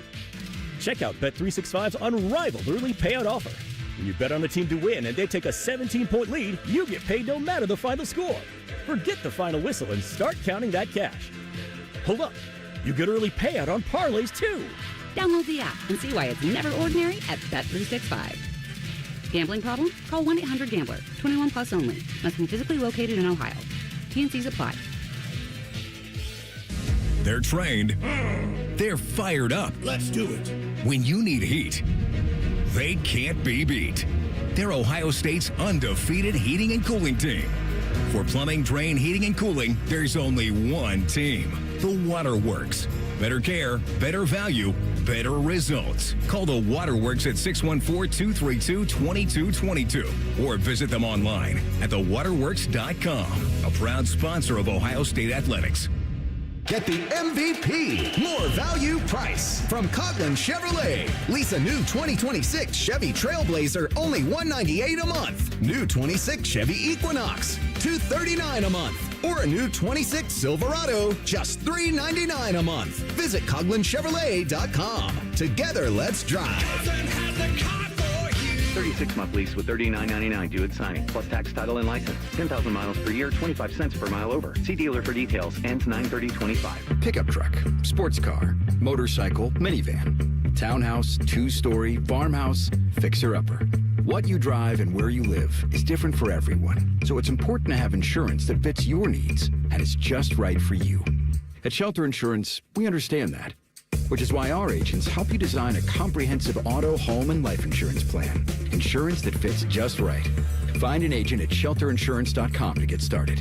Check out Bet365's unrivaled early payout offer. When you bet on the team to win and they take a 17-point lead, you get paid no matter the final score. Forget the final whistle and start counting that cash. Hold up. You get early payout on parlays, too.
Download the app and see why it's never ordinary at Bet365. Gambling problem? Call 1-800-GAMBLER. 21 plus only. Must be physically located in Ohio. T&Cs apply.
They're trained. They're fired up.
Let's do it.
When you need heat, they can't be beat. They're Ohio State's undefeated heating and cooling team. For plumbing, drain, heating, and cooling, there's only one team. The Waterworks. Better care, better value, better results. Call the Waterworks at 614-232-2222 or visit them online at thewaterworks.com. A proud sponsor of Ohio State Athletics.
Get the MVP, more value price from Coughlin Chevrolet. Lease a new 2026 Chevy Trailblazer, only $198 a month. New 26 Chevy Equinox, $239 a month. Or a new 26 Silverado, just $399 a month. Visit CoughlinChevrolet.com. Together, let's drive.
36-month lease with $39.99 due at signing, plus tax, title, and license. 10,000 miles per year, 25 cents per mile over. See dealer for details. Ends 9/30/25.
Pickup truck, sports car, motorcycle, minivan, townhouse, two-story, farmhouse, fixer-upper. What you drive and where you live is different for everyone, so it's important to have insurance that fits your needs and is just right for you. At Shelter Insurance, we understand that, which is why our agents help you design a comprehensive auto, home, and life insurance plan. Insurance that fits just right. Find an agent at shelterinsurance.com to get started.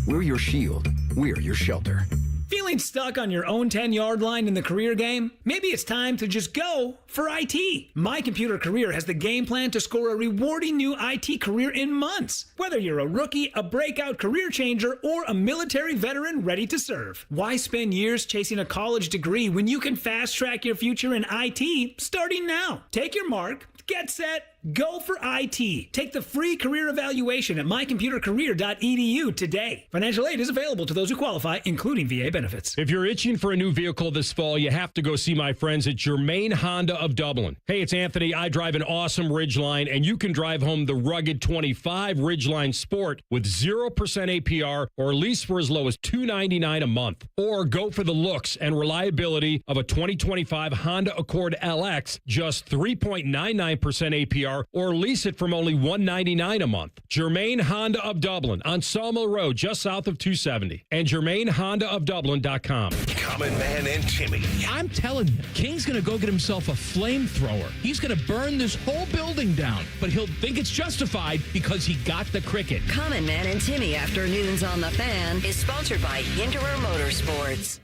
We're your shield. We're your shelter.
Feeling stuck on your own 10-yard line in the career game? Maybe it's time to just go for IT. My Computer Career has the game plan to score a rewarding new IT career in months. Whether you're a rookie, a breakout career changer, or a military veteran ready to serve. Why spend years chasing a college degree when you can fast-track your future in IT starting now? Take your mark, get set, go for IT. Take the free career evaluation at mycomputercareer.edu today. Financial aid is available to those who qualify, including VA benefits.
If you're itching for a new vehicle this fall, you have to go see my friends at Germain Honda of Dublin. Hey, it's Anthony. I drive an awesome Ridgeline, and you can drive home the rugged 25 Ridgeline Sport with 0% APR or lease for as low as $299 a month. Or go for the looks and reliability of a 2025 Honda Accord LX, just 3.99% APR, or lease it from only $199 a month. Germain Honda of Dublin on Sawmill Road, just south of 270. And GermainHondaofDublin.com.
Common Man and Timmy.
I'm telling you, King's going to go get himself a flamethrower. He's going to burn this whole building down, but he'll think it's justified because he got the cricket.
Common Man and Timmy Afternoons on the Fan is sponsored by Hinderer Motorsports.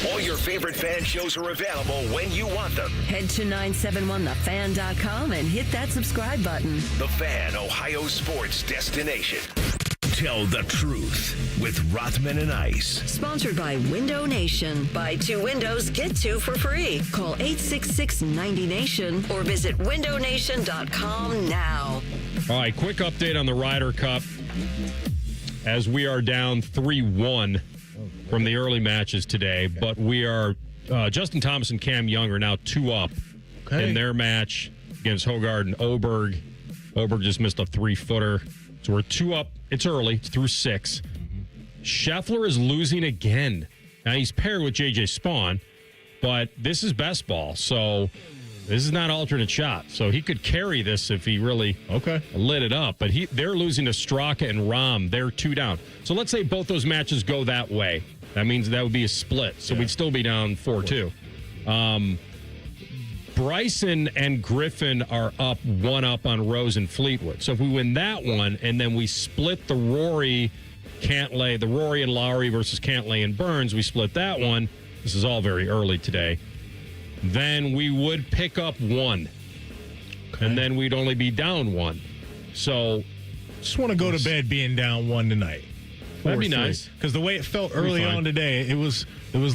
All your favorite fan shows are available when you want them.
Head to 971thefan.com and hit that subscribe button.
The Fan, Ohio sports destination. Tell the truth with Rothman and Ice.
Sponsored by Window Nation. Buy 2 windows, get 2 for free. Call 866-90-NATION or visit windownation.com now.
All right, quick update on the Ryder Cup as we are down 3-1 from the early matches today, but we are Justin Thomas and Cam Young are now 2 up in their match against Hogard and Oberg. Oberg just missed a 3-footer. So we're 2 up. It's early. It's through 6. Scheffler is losing again. Now he's paired with J.J. Spawn, but this is best ball. So this is not alternate shot. So he could carry this if he really lit it up. But they're losing to Straka and Rahm. They're 2 down. So let's say both those matches go that way. That means that would be a split. So we'd still be down 4-2. Bryson and Griffin are up 1 up on Rose and Fleetwood. So if we win that one and then we split the Rory and Lowry versus Cantlay and Burns, we split that one. This is all very early today. Then we would pick up 1. And then we'd only be down 1. So
just want to go to bed being down 1 tonight.
That'd be nice.
Because the way it felt early on today, it was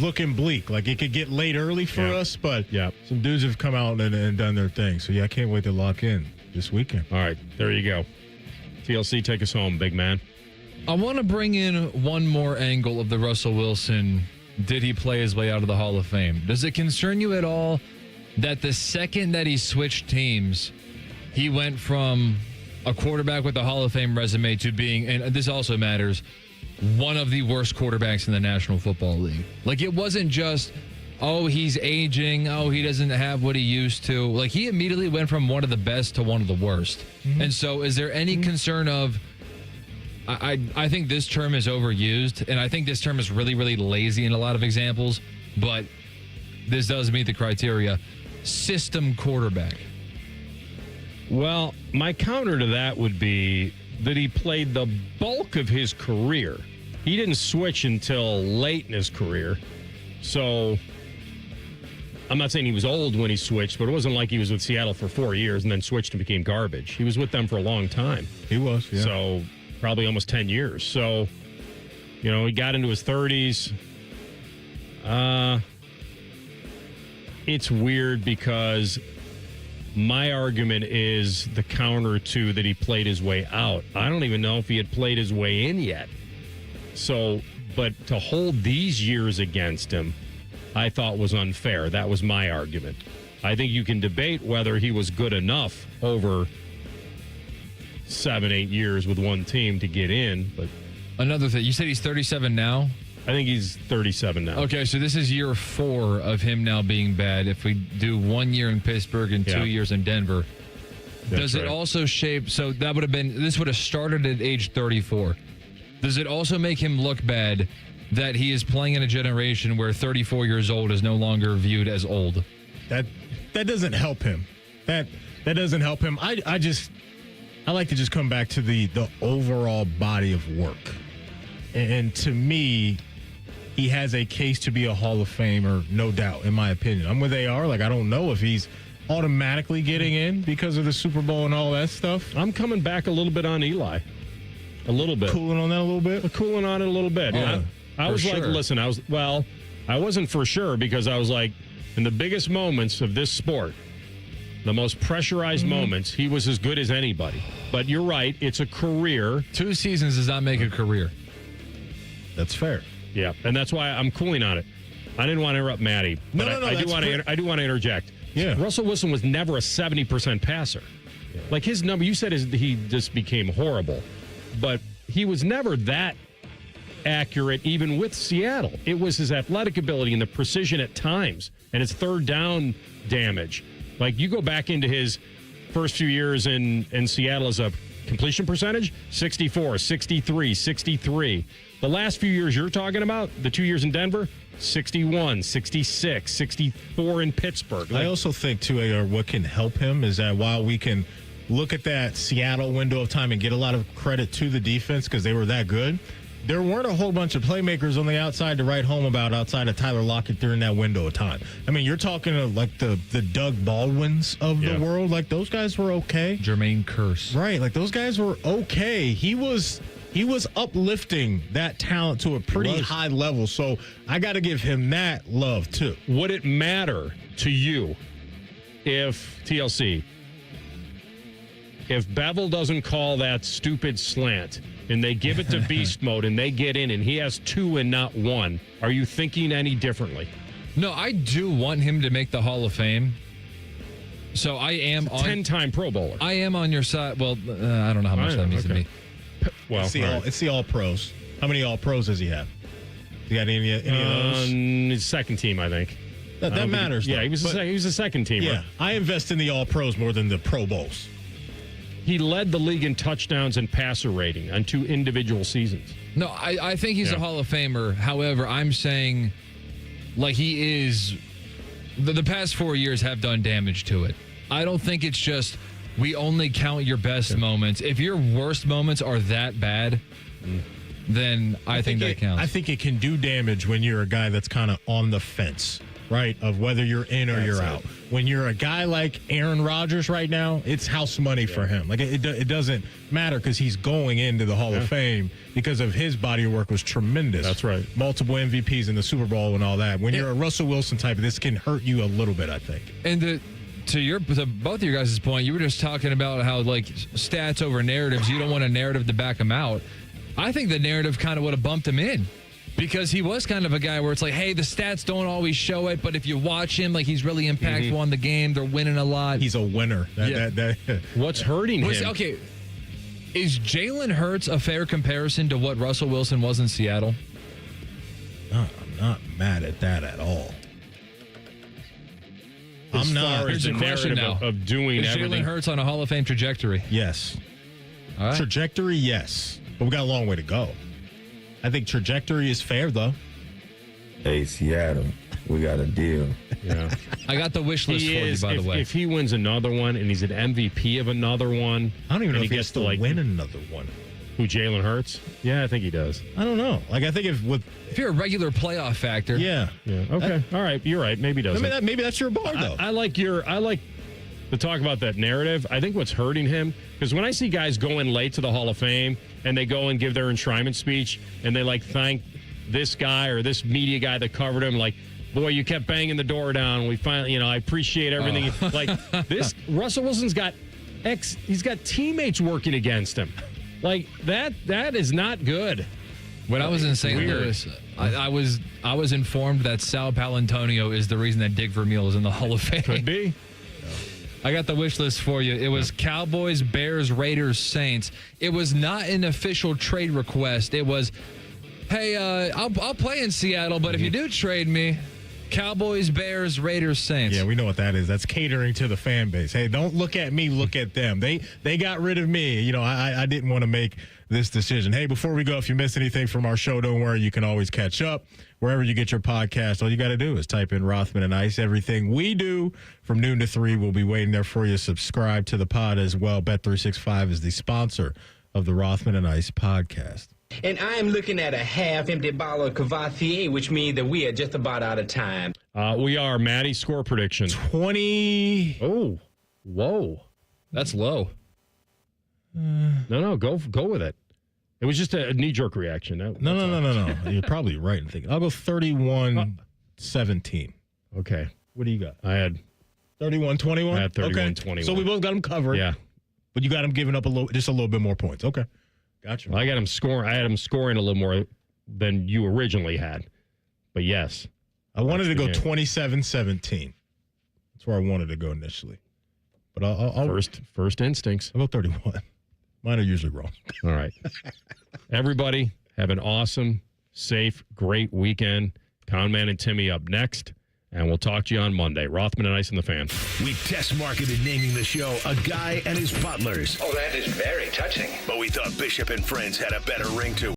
looking bleak. Like it could get late early for us, but some dudes have come out and done their thing. So, I can't wait to lock in this weekend.
All right, there you go. TLC, take us home, big man.
I want to bring in one more angle of the Russell Wilson. Did he play his way out of the Hall of Fame? Does it concern you at all that the second that he switched teams, he went from a quarterback with a Hall of Fame resume to being, and this also matters, one of the worst quarterbacks in the National Football League? Like, it wasn't just, oh, he's aging, oh, he doesn't have what he used to. Like, he immediately went from one of the best to one of the worst. And so is there any concern of, I think this term is overused, and I think this term is really, really lazy in a lot of examples, but this does meet the criteria, system quarterback.
Well, my counter to that would be that he played the bulk of his career. He didn't switch until late in his career. So I'm not saying he was old when he switched, but it wasn't like he was with Seattle for 4 years and then switched and became garbage. He was with them for a long time.
He was, yeah.
So probably almost 10 years. So, he got into his 30s. It's weird because my argument is the counter to that he played his way out. I don't even know if he had played his way in yet. So, but to hold these years against him, I thought was unfair. That was my argument. I think you can debate whether he was good enough over 7-8 years with one team to get in. But
another thing, you said he's 37 now?
I think he's 37 now.
Okay, so this is year 4 of him now being bad. If we do 1 year in Pittsburgh and 2 years in Denver, does it also shape? So that would have been, this would have started at age 34. Does it also make him look bad that he is playing in a generation where 34 years old is no longer viewed as old?
That doesn't help him. That doesn't help him. I like to just come back to the overall body of work. And to me, he has a case to be a Hall of Famer, no doubt, in my opinion. I'm with AR. Like, I don't know if he's automatically getting in because of the Super Bowl and all that stuff.
I'm coming back a little bit on Eli. A little bit.
Cooling on that a little bit?
Cooling on it a little bit.
Yeah.
I was like, listen, I wasn't for sure because I was like, in the biggest moments of this sport, the most pressurized moments, he was as good as anybody. But you're right, it's a career.
2 seasons does not make a career.
That's fair.
Yeah, and that's why I'm cooling on it. I didn't want to interrupt Maddie, but I do want to interject.
Yeah.
Russell Wilson was never a 70% passer. Yeah. Like his number, you said he just became horrible, but he was never that accurate even with Seattle. It was his athletic ability and the precision at times and his third down damage. Like you go back into his first few years in Seattle as a completion percentage, 64, 63, 63. The last few years you're talking about, the 2 years in Denver, 61, 66, 64 in Pittsburgh.
I also think, too, what can help him is that while we can look at that Seattle window of time and get a lot of credit to the defense because they were that good, there weren't a whole bunch of playmakers on the outside to write home about outside of Tyler Lockett during that window of time. I mean, you're talking of like the Doug Baldwins of the world. Like, those guys were okay.
Jermaine Kearse.
Right. Like, those guys were okay. He was uplifting that talent to a pretty high level. So I got to give him that love, too.
Would it matter to you if TLC, if Bevel doesn't call that stupid slant and they give it to beast mode and they get in and he has 2 and not 1, are you thinking any differently?
No, I do want him to make the Hall of Fame. So I am
on 10-time Pro Bowler.
I am on your side. Well, I don't know how much that means to me.
Well, it's the All Pros. How many All Pros does he have? You got any of those?
His second team, I think.
That matters.
Yeah, he was a second teamer.
Yeah, I invest in the All Pros more than the Pro Bowls.
He led the league in touchdowns and passer rating on 2 individual seasons.
No, I think he's a Hall of Famer. However, I'm saying, like, he is. The past 4 years have done damage to it. I don't think it's just we only count your best moments. If your worst moments are that bad, then I think that counts.
I think it can do damage when you're a guy that's kind of on the fence, right, of whether you're in or you're out. When you're a guy like Aaron Rodgers right now, it's house money for him. Like, it doesn't matter because he's going into the Hall of Fame because of his body of work was tremendous.
That's right.
Multiple MVPs in the Super Bowl and all that. When you're a Russell Wilson type, this can hurt you a little bit, I think.
And to both of your guys' point, you were just talking about how, like, stats over narratives, you don't want a narrative to back him out. I think the narrative kind of would have bumped him in because he was kind of a guy where it's like, hey, the stats don't always show it, but if you watch him, like, he's really impactful on the game. They're winning a lot.
He's a winner.
What's hurting him?
Okay, is Jalen Hurts a fair comparison to what Russell Wilson was in Seattle?
No, I'm not mad at that at all.
I'm not. Here's the question now of doing everything.
Jalen Hurts on a Hall of Fame trajectory?
Yes.
All right.
Trajectory, yes. But we got a long way to go. I think trajectory is fair, though.
Hey, Seattle, we got a deal.
Yeah.
I got the wish list for you, by the way.
If he wins another one and he's an MVP of another one.
I don't even know if he gets to win another one.
Who, Jalen Hurts? Yeah, I think he does.
I don't know. Like, I think if
you're a regular playoff factor.
Yeah.
Okay. All right. You're right. Maybe he doesn't.
Maybe that's your bar, though.
I like to talk about that narrative. I think what's hurting him, because when I see guys go in late to the Hall of Fame and they go and give their enshrinement speech and they, like, thank this guy or this media guy that covered him, like, boy, you kept banging the door down. We finally, I appreciate everything. Like, this, Russell Wilson's got he's got teammates working against him. Like, that is not good.
When I was in St. Louis, I was informed that Sal Palantonio is the reason that Dick Vermeil is in the Hall of Fame.
Could be.
I got the wish list for you. It was Cowboys, Bears, Raiders, Saints. It was not an official trade request. It was, hey, I'll play in Seattle, but if you do trade me, Cowboys, Bears, Raiders, Saints.
Yeah, we know what that is. That's catering to the fan base. Hey, don't look at me, look at them. They got rid of me. I didn't want to make this decision. Hey, before we go, if you missed anything from our show, don't worry. You can always catch up wherever you get your podcast. All you got to do is type in Rothman and Ice. Everything we do from noon to 3 will be waiting there for you. Subscribe to the pod as well. Bet365 is the sponsor of the Rothman and Ice podcast.
And I am looking at a half-empty bottle of Cavassier, which means that we are just about out of time.
We are. Maddie, score prediction.
20.
Oh, whoa. That's low. No, go with it. It was just a knee-jerk reaction.
No. You're probably right in thinking. I'll go 31-17.
Okay.
What do you got?
I had
31-21?
I had 31-21.
So we both got them covered.
Yeah.
But you got them giving up just a little bit more points. Okay. Gotcha.
I got him scoring. I had him scoring a little more than you originally had. But yes.
I wanted to go 27-17. That's where I wanted to go initially. But I'll
first instincts.
I'll go 31. Mine are usually wrong.
All right. Everybody, have an awesome, safe, great weekend. Conman and Timmy up next. And we'll talk to you on Monday. Rothman and Ice and the Fan.
We test marketed naming the show A Guy and His Butlers.
Oh, that is very touching.
But we thought Bishop and Friends had a better ring to it.